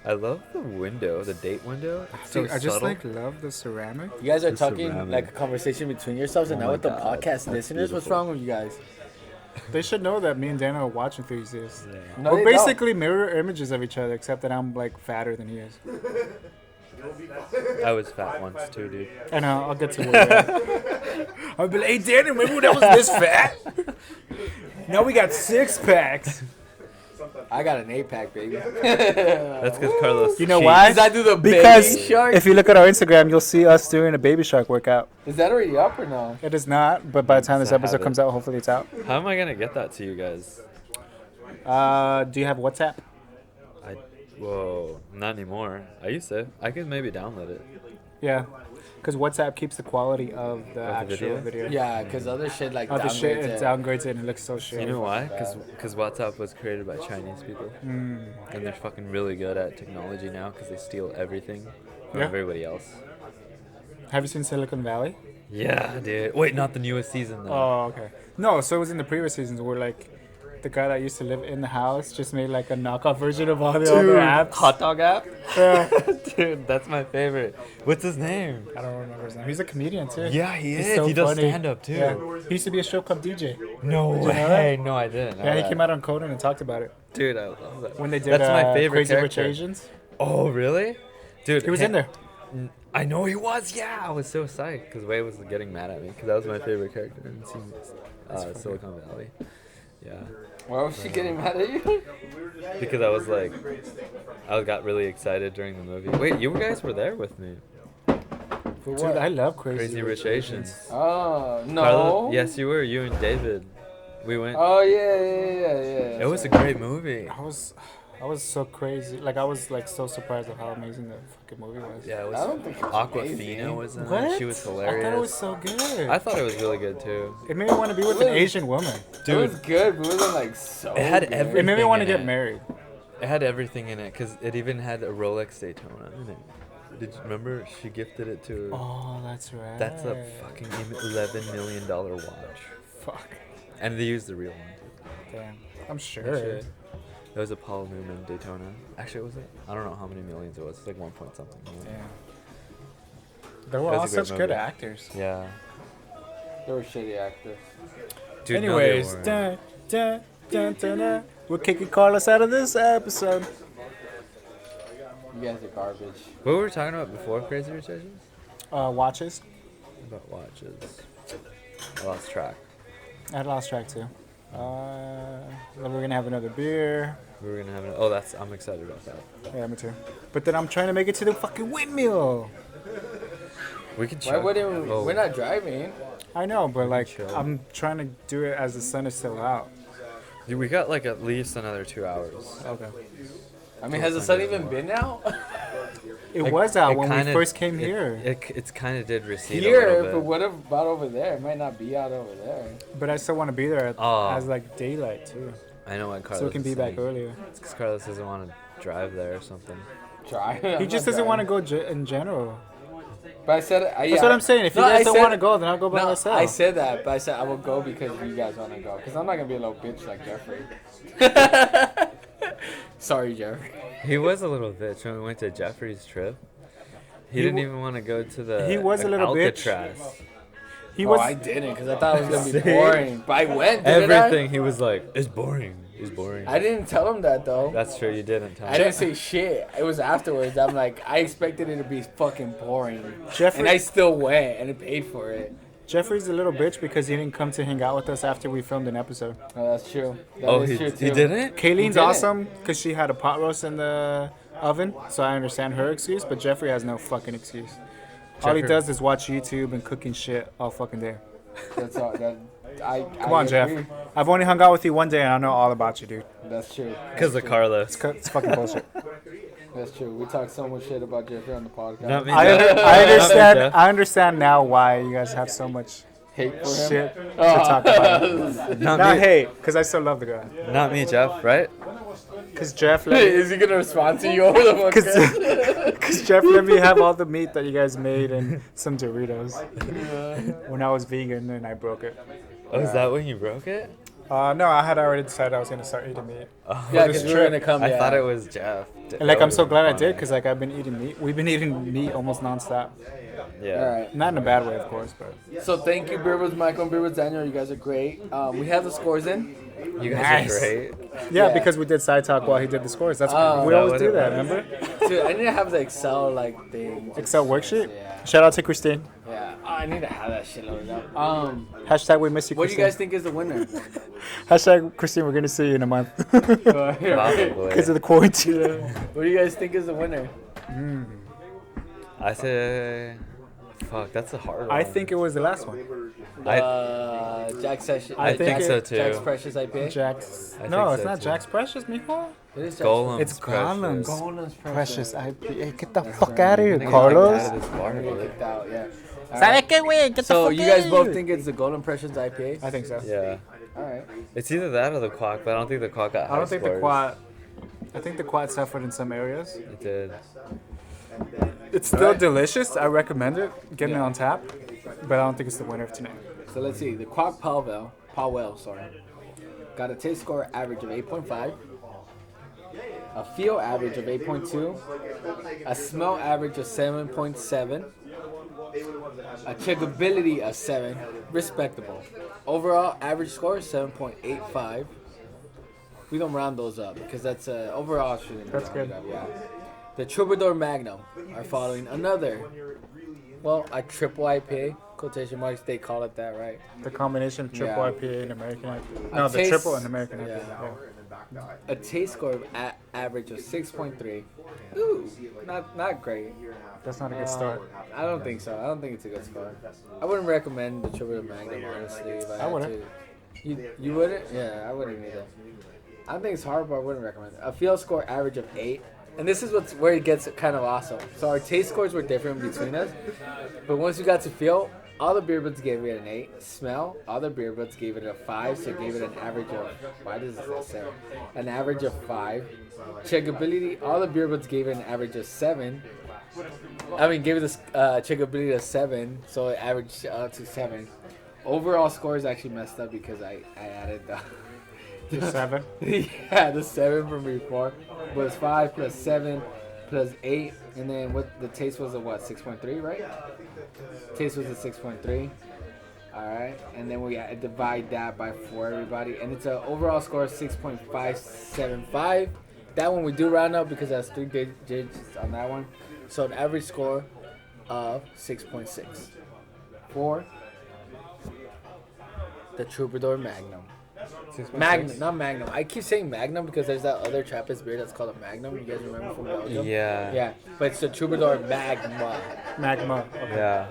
Speaker 2: I love the window, the date window. It's so
Speaker 3: Dude, I just
Speaker 2: subtle.
Speaker 3: love the ceramic.
Speaker 1: You guys are
Speaker 2: The
Speaker 1: talking
Speaker 2: ceramic.
Speaker 1: like a conversation between yourselves, and
Speaker 2: Oh
Speaker 1: now
Speaker 2: my
Speaker 1: with the
Speaker 2: God,
Speaker 1: podcast
Speaker 2: that's
Speaker 1: listeners, what's
Speaker 2: beautiful.
Speaker 1: wrong with you guys?
Speaker 3: They should know that me and Dana are watch enthusiasts.
Speaker 2: Yeah.
Speaker 1: No,
Speaker 3: We're
Speaker 1: they don't.
Speaker 3: basically mirror images of each other, except that I'm like fatter than he is.
Speaker 2: I was fat once too, dude.
Speaker 3: I know. I'll get to it. I'll be like, hey, Dana, remember when I was this fat? Now we got 6 packs.
Speaker 1: I got an 8-pack, baby.
Speaker 2: That's because Carlos.
Speaker 3: You know
Speaker 2: cheats.
Speaker 3: why?
Speaker 1: Does that do the
Speaker 3: Because
Speaker 1: baby shark?
Speaker 3: if you look at our Instagram, you'll see us doing a baby shark workout.
Speaker 1: Is that already up or no?
Speaker 3: It is not, but by the time
Speaker 2: It's
Speaker 3: this
Speaker 2: a
Speaker 3: episode
Speaker 2: habit.
Speaker 3: comes out, hopefully it's out.
Speaker 2: How am I gonna get that to you guys?
Speaker 3: Do you have WhatsApp?
Speaker 2: Whoa, not anymore. I used to. I could maybe download it.
Speaker 3: Yeah, because WhatsApp keeps the quality of the
Speaker 2: Of the
Speaker 3: actual
Speaker 2: video?
Speaker 3: video.
Speaker 1: Yeah, because other shit like
Speaker 3: Other shit,
Speaker 1: downgrades
Speaker 3: it
Speaker 1: it.
Speaker 3: downgrades it and it looks so shit.
Speaker 2: You know why? Because WhatsApp was created by Chinese people,
Speaker 3: Mm.
Speaker 2: and they're fucking really good at technology now because they steal everything from
Speaker 3: Yeah.
Speaker 2: everybody else.
Speaker 3: Have you seen Silicon Valley?
Speaker 2: Yeah, dude. Wait, not the newest season though.
Speaker 3: Oh, okay. No, so it was in the previous seasons where like the guy that used to live in the house just made like a knockoff version of all the other apps.
Speaker 2: Hot dog app.
Speaker 3: Yeah.
Speaker 2: Dude, that's my favorite. What's his name?
Speaker 3: I don't remember his name. He's a comedian too.
Speaker 2: Yeah, he
Speaker 3: He's
Speaker 2: is.
Speaker 3: so
Speaker 2: He does
Speaker 3: funny.
Speaker 2: stand up too.
Speaker 3: Yeah. He used to be a strip club DJ.
Speaker 2: No
Speaker 3: Did you know
Speaker 2: way. No, I didn't.
Speaker 3: Yeah, he came out on Conan and talked about it
Speaker 2: Dude, I love that.
Speaker 3: when they did
Speaker 2: That's my favorite
Speaker 3: Crazy Rich
Speaker 2: character.
Speaker 3: Asians.
Speaker 2: Oh, really? Dude,
Speaker 3: He was in there.
Speaker 2: I know he was. Yeah, I was so psyched because Wei was getting mad at me because that was my favorite character in Silicon Valley. Yeah,
Speaker 1: Why was she getting mad at you?
Speaker 2: because I was like, I got really excited during the movie. Wait, you guys were there with me.
Speaker 1: For
Speaker 3: Dude,
Speaker 1: what?
Speaker 3: I love
Speaker 2: Crazy Rich Asians.
Speaker 1: Oh, no.
Speaker 2: Carlo- yes, you were. You and David. We went.
Speaker 1: Oh, yeah.
Speaker 2: It was a great movie.
Speaker 3: I was so crazy. Like I was like so surprised at how amazing the fucking movie was.
Speaker 2: Yeah, it
Speaker 1: I don't think
Speaker 2: was.
Speaker 1: it's amazing.
Speaker 2: Aquafina was in it.
Speaker 3: What?
Speaker 2: She was
Speaker 3: I
Speaker 2: hilarious.
Speaker 3: thought it was so good.
Speaker 2: I thought it was really good too.
Speaker 3: It made me want to be with an Asian woman.
Speaker 1: It was good, but it wasn't like so
Speaker 2: It had
Speaker 1: good.
Speaker 3: It made me
Speaker 2: Everything
Speaker 3: want to
Speaker 2: in
Speaker 3: get
Speaker 2: it.
Speaker 3: married.
Speaker 2: It had everything in it because it even had a Rolex Daytona in it. Did you remember? She gifted it to her.
Speaker 3: Oh, that's right.
Speaker 2: That's a fucking $11 million watch.
Speaker 3: Fuck.
Speaker 2: And they used the real one.
Speaker 3: Damn. I'm sure.
Speaker 2: Shit. It was a Paul Newman Daytona. Actually, was it? I don't know how many millions it was. It's like 1 point something million.
Speaker 3: Damn. They were
Speaker 2: It
Speaker 3: all
Speaker 2: was a great
Speaker 3: such good
Speaker 2: movie.
Speaker 3: actors.
Speaker 2: Yeah.
Speaker 1: They were shitty actors.
Speaker 2: Dude,
Speaker 3: Anyways,
Speaker 2: no, they weren't.
Speaker 3: dun. We're kicking Carlos out of this episode.
Speaker 1: You guys are garbage.
Speaker 2: What were we talking about before Crazy Rich Asians?
Speaker 3: Watches.
Speaker 2: About watches. I lost track.
Speaker 3: I had lost track too. Then we're gonna have another beer.
Speaker 2: We were gonna have an. Oh, I'm excited about that.
Speaker 3: Yeah, me too. But then I'm trying to make it to the fucking windmill.
Speaker 2: We can.
Speaker 1: Why wouldn't we?
Speaker 2: Oh.
Speaker 1: We're not driving.
Speaker 3: I know, but like
Speaker 2: chill.
Speaker 3: I'm trying to do it as the sun is still out.
Speaker 2: Dude, we got like at least another 2 hours.
Speaker 3: Okay.
Speaker 1: I mean, has the sun even been out?
Speaker 3: It
Speaker 2: Like,
Speaker 3: was out
Speaker 2: it
Speaker 3: when
Speaker 2: kinda-
Speaker 3: we first came here.
Speaker 2: It's kind of did recede a
Speaker 1: Here,
Speaker 2: little
Speaker 1: but
Speaker 2: bit.
Speaker 1: what about over there? It might not be out over there.
Speaker 3: But I still want to be there
Speaker 2: Oh.
Speaker 3: as like daylight too,
Speaker 2: I know what Carlos
Speaker 3: so we can be
Speaker 2: is
Speaker 3: back
Speaker 2: saying.
Speaker 3: earlier.
Speaker 2: It's because Carlos doesn't want to drive there or something.
Speaker 1: Try.
Speaker 3: He just doesn't want to go in general.
Speaker 1: But I said,
Speaker 3: That's what I'm saying. If you guys don't want to go, then I'll go by
Speaker 1: No,
Speaker 3: myself.
Speaker 1: I said that, but I said I will go because you guys want to go. Because I'm not gonna be a little bitch like Jeffrey. Sorry, Jeffrey.
Speaker 2: He was a little bitch when we went to Jeffrey's trip. He
Speaker 3: He
Speaker 2: didn't
Speaker 3: w-
Speaker 2: even want to go to the
Speaker 3: he was a little bitch.
Speaker 2: Alcatraz.
Speaker 3: He
Speaker 1: Oh,
Speaker 3: was.
Speaker 1: I didn't because I thought it was gonna be
Speaker 2: See?
Speaker 1: boring. But I went. Didn't
Speaker 2: Everything. He was like, it's boring. It's boring.
Speaker 1: I didn't tell him that though.
Speaker 2: That's true. You didn't tell
Speaker 1: I
Speaker 2: me.
Speaker 1: didn't say shit. It was afterwards. I'm like, I expected it to be fucking boring,
Speaker 3: Jeffrey,
Speaker 1: and I still went and paid for it.
Speaker 3: Jeffrey's a little bitch because he didn't come to hang out with us after we filmed an episode.
Speaker 1: Oh, that's true. That
Speaker 2: Oh,
Speaker 1: is
Speaker 2: he
Speaker 1: true too.
Speaker 2: didn't?
Speaker 3: Kayleen's
Speaker 1: didn't.
Speaker 3: awesome because she had a pot roast in the oven, so I understand her excuse. But Jeffrey has no fucking excuse. All he
Speaker 2: Jeffrey-
Speaker 3: does is watch YouTube and cooking shit all fucking day.
Speaker 1: That's all.
Speaker 3: Come on, Jeff. I've only hung out with you one day and I know all about you, dude.
Speaker 1: That's true.
Speaker 2: Because of Carlos.
Speaker 3: It's fucking bullshit.
Speaker 1: That's true. We talk so much shit about Jeffrey on the podcast.
Speaker 2: Not me.
Speaker 3: I understand. I understand now why you guys have so much
Speaker 1: Hate for him.
Speaker 3: shit to talk about.
Speaker 2: Not
Speaker 3: Not
Speaker 2: me.
Speaker 3: hate, because I still love the guy.
Speaker 2: Not me, Jeff. Right?
Speaker 3: Because Jeff let me,
Speaker 1: Is he gonna respond to you over the podcast?
Speaker 3: Because Jeff let me have all the meat that you guys made and some Doritos when I was vegan and I broke it.
Speaker 2: Oh, is that when you broke it?
Speaker 3: No, I had already decided I was gonna start eating meat.
Speaker 2: Oh,
Speaker 1: Yeah,
Speaker 3: this
Speaker 1: because we were gonna come.
Speaker 2: I
Speaker 1: yeah.
Speaker 2: thought it was Jeff.
Speaker 3: And like I'm so glad I did because like I've been eating meat. We've been eating meat almost nonstop.
Speaker 2: Yeah.
Speaker 1: All right.
Speaker 3: Not in a bad way, of course, but
Speaker 1: So thank you, Beer Budz Michael and Beer Budz Daniel. You guys are great. We have the scores in.
Speaker 2: You guys
Speaker 3: Nice.
Speaker 2: are great.
Speaker 3: yeah,
Speaker 1: Yeah.
Speaker 3: because we did side talk while he did the scores. That's
Speaker 1: Oh.
Speaker 3: we
Speaker 2: That
Speaker 3: always
Speaker 2: what
Speaker 3: do
Speaker 2: it
Speaker 3: that.
Speaker 2: was?
Speaker 3: Remember?
Speaker 1: Dude, I need to have the Excel like thing.
Speaker 3: Excel worksheet.
Speaker 1: Yeah.
Speaker 3: Shout out to Christine.
Speaker 1: Yeah. Oh, I need to have that shit loaded up.
Speaker 3: Hashtag we miss you,
Speaker 1: What do you
Speaker 3: Christine.
Speaker 1: guys think is the winner?
Speaker 3: Hashtag Christine, we're gonna see you in a month
Speaker 2: Probably.
Speaker 3: because of the quarantine.
Speaker 1: What do you guys think is the winner?
Speaker 2: I say, fuck, that's a hard one.
Speaker 3: I think it was the last one.
Speaker 1: Jack's Session.
Speaker 3: I think
Speaker 2: so too.
Speaker 1: Jack's Precious IPA.
Speaker 3: Jack's.
Speaker 2: I
Speaker 3: No,
Speaker 2: think
Speaker 3: it's
Speaker 2: so
Speaker 3: not
Speaker 2: too.
Speaker 3: Jack's Precious, mijo.
Speaker 1: It is Jack's
Speaker 2: Golem.
Speaker 3: It's Gollem's
Speaker 1: Golem's
Speaker 3: Precious IPA. Get the
Speaker 1: That's
Speaker 3: fuck
Speaker 1: right.
Speaker 3: out of here,
Speaker 2: Nigga,
Speaker 3: Carlos.
Speaker 2: out of this bar,
Speaker 1: Precious.
Speaker 2: dude.
Speaker 1: Kicked out, yeah. All
Speaker 3: ¿Sabe
Speaker 1: right.
Speaker 3: qué, güey? Get the
Speaker 1: So
Speaker 3: fuck
Speaker 1: you guys
Speaker 3: out.
Speaker 1: both think it's the Golden Precious IPA?
Speaker 3: I think so.
Speaker 2: Yeah.
Speaker 1: All right.
Speaker 2: It's either that or the Kwak, but I don't think the Kwak got high
Speaker 3: I don't think the
Speaker 2: scores.
Speaker 3: quad. I think the quad suffered in some areas.
Speaker 2: It did.
Speaker 3: It's still delicious. I recommend it. Getting it on tap, but I don't think it's the winner of tonight.
Speaker 1: So let's see. The Kwak Pauwel, got a taste score average of 8.5, a feel average of 8.2, a smell average of 7.7, a checkability of 7, respectable. Overall average score is 7.85. We don't round those up because that's overall shouldn't be
Speaker 3: That's
Speaker 1: rounded
Speaker 3: good.
Speaker 1: up, yeah. The Troubadour Magnum are following another, well, a triple IPA, quotation marks, they call it that, right?
Speaker 3: The combination of triple
Speaker 1: Yeah.
Speaker 3: IPA and American IPA.
Speaker 1: A
Speaker 3: No, the
Speaker 1: taste-
Speaker 3: triple and American IPA.
Speaker 1: yeah.
Speaker 3: Yeah.
Speaker 1: A taste score of average of 6.3. Ooh, not great.
Speaker 3: That's not a good start.
Speaker 1: I don't think so. I don't think it's a good score. I wouldn't recommend the Troubadour Magnum, honestly. If I had
Speaker 3: wouldn't.
Speaker 1: to. You wouldn't? Yeah, I wouldn't either. I don't think it's hard, but I wouldn't recommend it. A feel score average of 8. And this is where it gets kind of awesome. So our taste scores were different between us. But once we got to feel, all the beer buds gave it an 8. Smell, all the beer buds gave it a 5. So it gave it an average of, why does it say 7? An average of 5. Checkability, all the beer buds gave it an average of 7. I mean, gave it a checkability of 7. So it averaged to 7. Overall score is actually messed up because I added
Speaker 3: The 7.
Speaker 1: yeah, the 7 from before was 5 plus 7 plus 8, and then what the taste was a what, 6.3, right? Taste was a 6.3. All right, and then we divide that by 4, everybody, and it's an overall score of 6.575. That one we do round up because that's 3 digits on that one, so an average score of 6.6 for the Troubadour Magnum. Magnum, not Magnum. I keep saying Magnum because there's that other Trappist beer that's called a Magnum. You guys remember from Belgium?
Speaker 2: Yeah.
Speaker 1: Yeah, but it's the Troubadour Magma.
Speaker 3: Magma. Okay.
Speaker 2: Yeah.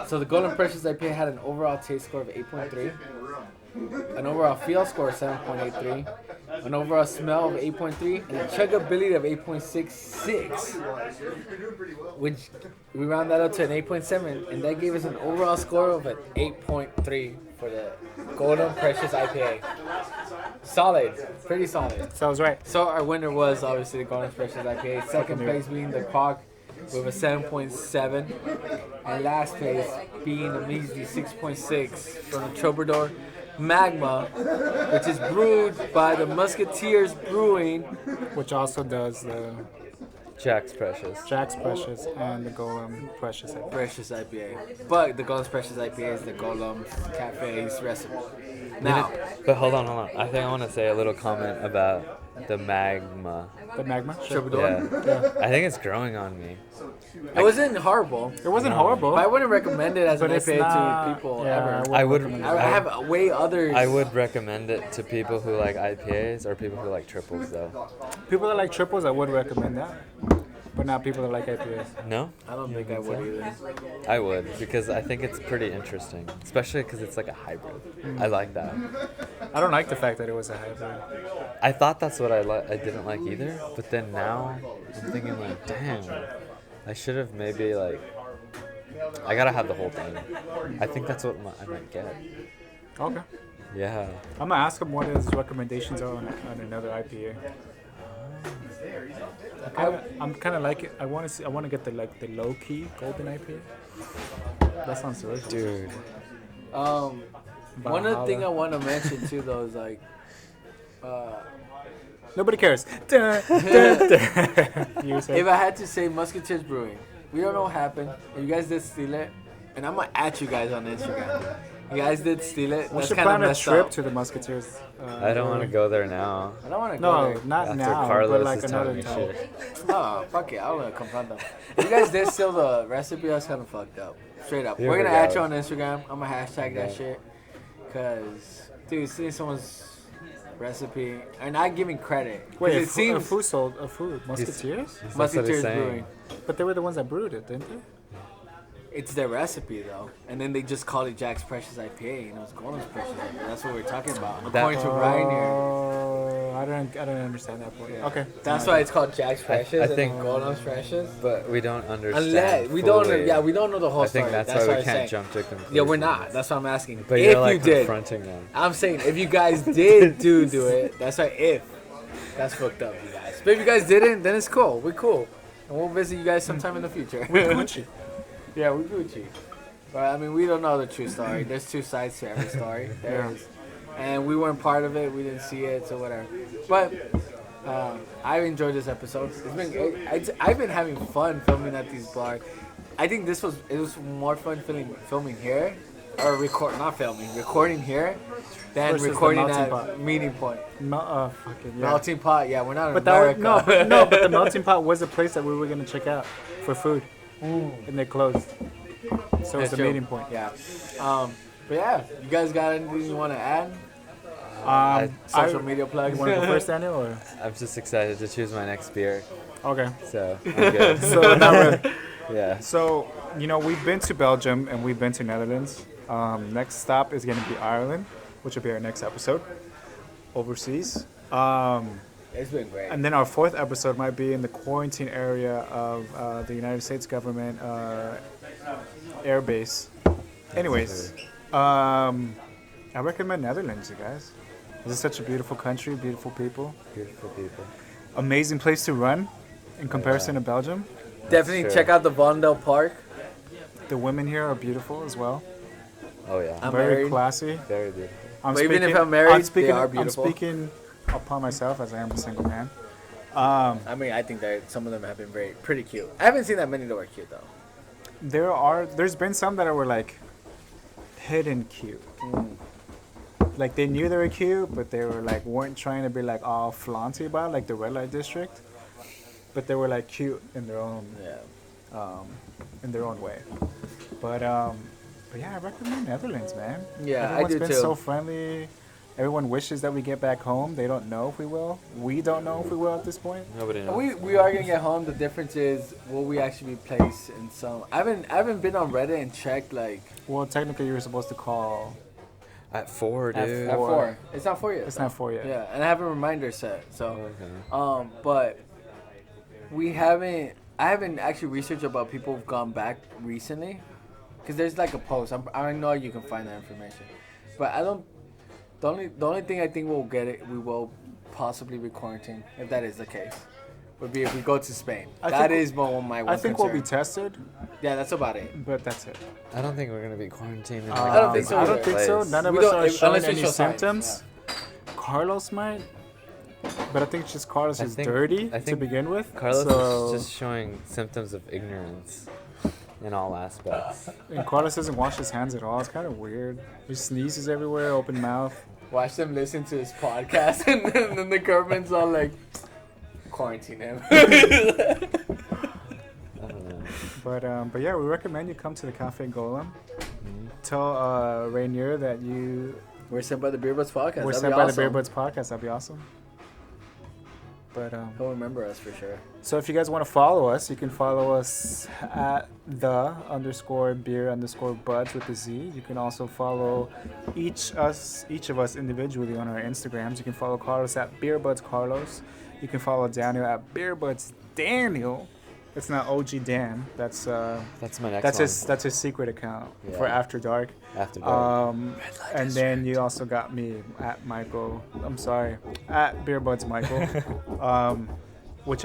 Speaker 1: So the Golden Precious IPA had an overall taste score of 8.3, an overall feel score of 7.83, an overall smell of 8.3, and a chuggability of 8.66, which we round that up to an 8.7, and that gave us an overall score of an 8.3 for the Golden Precious IPA. Solid, pretty solid.
Speaker 3: Sounds right.
Speaker 1: So our winner was obviously the Golden Precious IPA. Second place being the Kwak with a 7.7, and last place being a measly 6.6 from the Troubadour Magma, which is brewed by the Musketeers Brewing.
Speaker 3: Which also does the
Speaker 2: Jack's Precious.
Speaker 3: Jack's Precious and the Golem Precious IPA.
Speaker 1: Precious IPA. But the Golden Precious IPA is the Gollem Cafe's recipe. Now,
Speaker 2: But hold on. I think I want to say a little comment about the Magma.
Speaker 3: The Magma? Sure.
Speaker 1: Troubadour.
Speaker 2: Yeah. I think it's growing on me.
Speaker 1: It wasn't horrible,
Speaker 3: It wasn't horrible.
Speaker 1: but I wouldn't recommend it as an
Speaker 3: But it's
Speaker 1: IPA
Speaker 3: not,
Speaker 1: to people
Speaker 3: yeah,
Speaker 1: ever.
Speaker 2: I would.
Speaker 3: recommend
Speaker 1: I have way others.
Speaker 2: I would recommend it to people who like IPAs or people who like triples though.
Speaker 3: People that like triples, I would recommend that. but not people that like IPAs.
Speaker 2: No?
Speaker 1: I don't think I would either.
Speaker 2: I would, because I think it's pretty interesting. Especially because it's like a hybrid. I like that.
Speaker 3: I don't like the fact that it was a hybrid.
Speaker 2: I thought that's what I didn't like either. But then now, I'm thinking like, damn. I should have maybe like... I gotta have the whole thing. I think that's what I might get.
Speaker 3: Okay.
Speaker 2: Yeah.
Speaker 3: I'm gonna ask him what his recommendations are on another IPA. I'm kind of like it. I want to get the low key golden IPA. That sounds delicious.
Speaker 2: Dude.
Speaker 1: One other thing I want to mention too, though, is like,
Speaker 3: nobody cares. Dun, dun, dun. You say?
Speaker 1: if I had to say Musketeers Brewing, we don't know what happened. You guys did steal it, and I'm gonna at you guys on Instagram. You guys did steal it.
Speaker 3: We
Speaker 1: That's
Speaker 3: should
Speaker 1: kind of
Speaker 3: plan a
Speaker 1: messed
Speaker 3: trip
Speaker 1: up.
Speaker 3: to the Musketeers.
Speaker 2: I don't want to go there now.
Speaker 1: I don't want to go
Speaker 3: No,
Speaker 1: there.
Speaker 3: not
Speaker 2: After
Speaker 3: now,
Speaker 2: Carlos
Speaker 3: but like
Speaker 2: is
Speaker 3: another
Speaker 2: telling me
Speaker 3: time.
Speaker 2: shit.
Speaker 1: Oh, fuck it. I don't want to confront them. If you guys did steal the recipe, that's kind of fucked up. Straight up.
Speaker 2: Here
Speaker 1: We're
Speaker 2: we
Speaker 1: going to add
Speaker 2: go.
Speaker 1: you on Instagram. I'm going to hashtag that
Speaker 2: Okay.
Speaker 1: shit. Because, dude, seeing someone's recipe and not giving credit. 'Cause
Speaker 3: Wait,
Speaker 1: it seems
Speaker 3: a food Musketeers?
Speaker 2: That's what he's
Speaker 1: Musketeers
Speaker 2: saying.
Speaker 1: Brewing.
Speaker 3: But they were the ones that brewed it, didn't they?
Speaker 1: It's their recipe, though. And then they just called it Jack's Precious IPA, and it was Golden's Precious IPA. That's what we're talking about. According to Ryan here.
Speaker 3: Oh, I don't understand that part. Okay.
Speaker 1: That's why it's called Jack's Precious
Speaker 2: I think-
Speaker 1: and then Golden's Precious.
Speaker 2: But we don't understand.
Speaker 1: Unless we don't,
Speaker 2: fully.
Speaker 1: yeah, we don't know the whole
Speaker 2: I think
Speaker 1: story.
Speaker 2: that's why
Speaker 1: what
Speaker 2: we
Speaker 1: I'm
Speaker 2: can't
Speaker 1: saying.
Speaker 2: jump to conclusions.
Speaker 1: Yeah, we're not. That's what I'm asking.
Speaker 2: But
Speaker 1: if
Speaker 2: you're like
Speaker 1: you did,
Speaker 2: confronting them.
Speaker 1: I'm saying if you guys did do it, that's right. If that's fucked up, you guys. But if you guys didn't, then it's cool. We're cool, and we'll visit you guys sometime in the future.
Speaker 3: We're Gucci.
Speaker 1: Yeah, we're Gucci. But I mean, we don't know the true story. There's two sides to every story. There is, and we weren't part of it. We didn't see it, so whatever. But I've enjoyed this episode. I've been having fun filming at these bars. I think it was more fun filming here, or recording here, than
Speaker 3: Versus the
Speaker 1: recording
Speaker 3: melting
Speaker 1: at
Speaker 3: pot.
Speaker 1: Meeting Point.
Speaker 3: Fucking yeah.
Speaker 1: Melting Pot, yeah, we're not in
Speaker 3: But that was,
Speaker 1: America.
Speaker 3: but the melting pot was a place that we were gonna check out for food, and they closed. So it's
Speaker 1: That's
Speaker 3: the
Speaker 1: true.
Speaker 3: meeting point.
Speaker 1: Yeah. But yeah, you guys got anything you want to add? Social media plugs.
Speaker 3: You want to go first, Daniel, or
Speaker 2: I'm just excited to choose my next beer.
Speaker 3: okay?
Speaker 2: So I'm good.
Speaker 3: So now we're.
Speaker 2: Yeah.
Speaker 3: So, we've been to Belgium and we've been to Netherlands. Next stop is going to be Ireland, which will be our next episode, overseas.
Speaker 1: It's been great.
Speaker 3: And then our fourth episode might be in the quarantine area of the United States government air base. Anyways, I recommend Netherlands, you guys. This is such a beautiful country, beautiful people.
Speaker 2: Beautiful people.
Speaker 3: Amazing place to run in comparison to Belgium.
Speaker 1: Definitely
Speaker 2: true.
Speaker 1: check out the Vondel Park.
Speaker 3: The women here are beautiful as well.
Speaker 2: Oh yeah.
Speaker 1: I'm
Speaker 3: Very
Speaker 1: married.
Speaker 3: classy.
Speaker 2: Very beautiful.
Speaker 1: But even if I'm married, they are
Speaker 3: I'm
Speaker 1: beautiful.
Speaker 3: speaking upon myself as I am a single man.
Speaker 1: I mean, I think that some of them have been pretty cute. I haven't seen that many that were cute though.
Speaker 3: There's been some that were like hidden cute. Like they knew they were cute, but they were like weren't trying to be like all flaunty about it, like the red light district. But they were like cute in their own way. But yeah, I recommend Netherlands, man.
Speaker 1: Yeah,
Speaker 3: Everyone's
Speaker 1: I do
Speaker 3: been
Speaker 1: too.
Speaker 3: so friendly. Everyone wishes that we get back home. They don't know if we will. We don't know if we will at this point.
Speaker 2: Nobody knows.
Speaker 1: We are gonna get home. The difference is will we actually be placed in some. I haven't been on Reddit and checked like
Speaker 3: Well, technically, you're supposed to call.
Speaker 2: At 4,
Speaker 3: At
Speaker 2: dude.
Speaker 1: at
Speaker 3: 4.
Speaker 1: 4. It's not 4 yet.
Speaker 3: It's
Speaker 1: though.
Speaker 3: not 4 yet.
Speaker 1: Yeah, and I have a reminder set. So,
Speaker 2: Okay.
Speaker 1: but we haven't. I haven't actually researched about people who've gone back recently, because there's like a post. I know you can find that information, but I don't. The only thing I think we will possibly be quarantined if that is the case. Would be if we go to Spain. That is my one
Speaker 3: I think
Speaker 1: concern.
Speaker 3: we'll be tested,
Speaker 1: Yeah, that's about it.
Speaker 3: but that's it.
Speaker 2: I don't think we're gonna be quarantined. In
Speaker 1: I don't think so
Speaker 3: I
Speaker 1: either.
Speaker 3: don't think so. None of
Speaker 1: We
Speaker 3: us
Speaker 1: don't-
Speaker 3: are
Speaker 1: if-
Speaker 3: showing
Speaker 1: unless we
Speaker 3: any
Speaker 1: show signs,
Speaker 3: symptoms. Carlos might, but I think it's just Carlos
Speaker 2: I
Speaker 3: is
Speaker 2: think-
Speaker 3: dirty
Speaker 2: I
Speaker 3: to
Speaker 2: think
Speaker 3: begin with.
Speaker 2: Carlos
Speaker 3: so,
Speaker 2: is just showing symptoms of ignorance in all aspects.
Speaker 3: and Carlos doesn't wash his hands at all. It's kind of weird. He sneezes everywhere, open mouth.
Speaker 1: Watch them listen to his podcast, and then the government's all like, quarantine him.
Speaker 2: I don't know.
Speaker 3: But yeah, we recommend you come to the Cafe Gollem. Tell Rainier that you
Speaker 1: We're sent by the Beer Budz podcast.
Speaker 3: were
Speaker 1: That'd
Speaker 3: sent
Speaker 1: be
Speaker 3: by
Speaker 1: awesome.
Speaker 3: the Beer Budz podcast. That'd be awesome. But
Speaker 1: He'll remember us for sure.
Speaker 3: so if you guys want to follow us, you can follow us at _beer_buds with a Z. You can also follow each of us individually on our Instagrams. You can follow Carlos at Beer Budz Carlos. You can follow Daniel at Beer Budz Daniel. It's not OG Dan. That's
Speaker 2: my next one.
Speaker 3: that's his secret account
Speaker 2: Yeah.
Speaker 3: for After Dark.
Speaker 2: After dark.
Speaker 3: And then you also got me at Michael. I'm sorry, at Beer Budz Michael. Which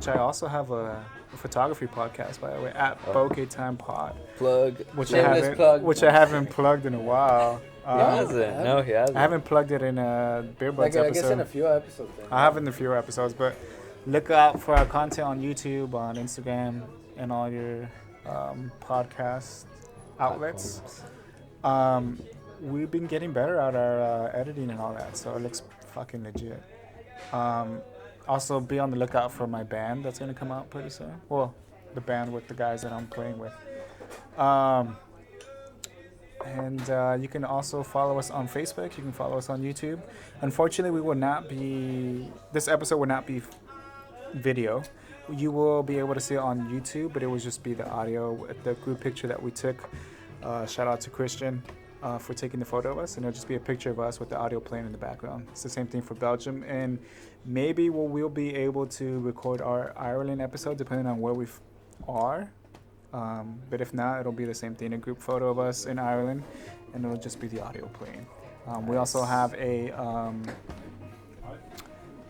Speaker 3: I also have a photography podcast, by the way, at Bokeh Time Pod.
Speaker 1: Plug.
Speaker 3: Which
Speaker 1: Shameless plug.
Speaker 3: I haven't plugged in a while.
Speaker 2: He hasn't. No, he hasn't.
Speaker 3: I haven't plugged it in a Beer Budz
Speaker 1: I
Speaker 3: episode.
Speaker 1: guess in a few episodes. Then.
Speaker 3: I have in a few episodes, but look out for our content on YouTube, on Instagram, and all your podcast outlets. We've been getting better at our editing and all that, so it looks fucking legit. Also, be on the lookout for my band that's going to come out pretty soon. Well, the band with the guys that I'm playing with. And you can also follow us on Facebook. You can follow us on YouTube. Unfortunately, this episode will not be video. You will be able to see it on YouTube, but it will just be the audio, the group picture that we took. Shout out to Christian for taking the photo of us, and it'll just be a picture of us with the audio playing in the background. It's the same thing for Belgium, and maybe we'll be able to record our Ireland episode depending on where we are. But if not, it'll be the same thing, a group photo of us in Ireland, and it'll just be the audio playing. We also have a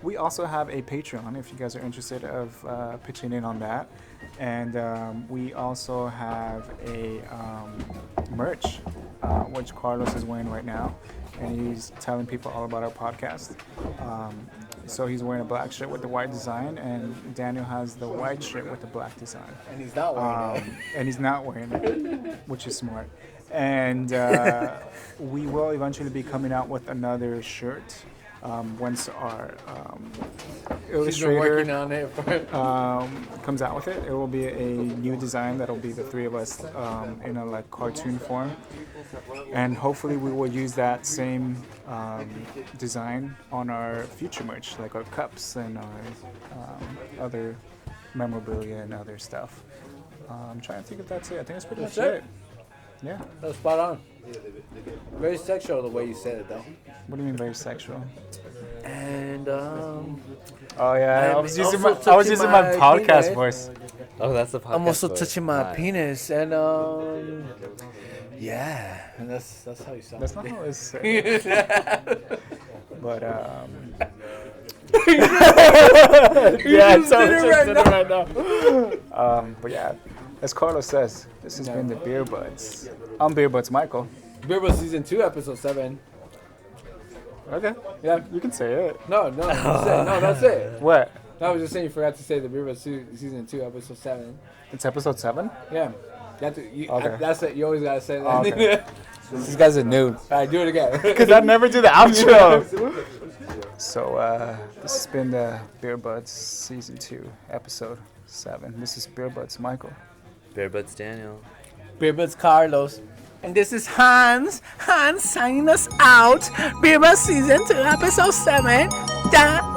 Speaker 3: Patreon if you guys are interested of pitching in on that, and we also have a merch which Carlos is wearing right now, and he's telling people all about our podcast. So he's wearing a black shirt with the white design, and Daniel has the white shirt with the black design.
Speaker 1: And he's not wearing it.
Speaker 3: And he's not wearing it, which is smart. And we will eventually be coming out with another shirt once our illustrator
Speaker 1: working on it
Speaker 3: comes out with it. It will be a new design that'll be the three of us in a like cartoon form, and hopefully we will use that same design on our future merch, like our cups and our other memorabilia and other stuff. I'm trying to think if that's it. I think that's pretty much it. Yeah.
Speaker 1: That was spot on. Very sexual the way you said it, though.
Speaker 3: What do you mean very sexual?
Speaker 1: And
Speaker 3: Oh yeah, I
Speaker 1: I'm
Speaker 3: was using
Speaker 1: also
Speaker 3: my
Speaker 1: touching my
Speaker 3: podcast
Speaker 1: penis.
Speaker 3: voice.
Speaker 2: Oh, that's the podcast.
Speaker 1: I'm also
Speaker 2: voice.
Speaker 1: touching my
Speaker 2: Nice.
Speaker 1: penis, and yeah, and that's how you sound.
Speaker 3: That's not how it's said. But yeah, it's right now. But yeah, as Carlos says, this has been the Beer Budz. I'm Beer Budz Michael.
Speaker 1: Beer Budz Season 2, Episode 7.
Speaker 3: Okay.
Speaker 1: Yeah.
Speaker 3: You can say it.
Speaker 1: No, that's it.
Speaker 3: What?
Speaker 1: No, I was just saying you forgot to say the Beer Budz Season 2, Episode 7.
Speaker 3: It's episode 7?
Speaker 1: Yeah.
Speaker 3: Okay.
Speaker 1: That's it. You always gotta say that.
Speaker 3: Oh, okay.
Speaker 1: These guys are new. Alright, do it again.
Speaker 3: Because I never do the outro. So this has been the Beer Budz Season 2, Episode 7. This is Beer Budz Michael.
Speaker 2: Beer Budz Daniel.
Speaker 1: Beer Budz Carlos. And this is Hans. Hans signing us out. Beer Budz Season 2, Episode 7. Da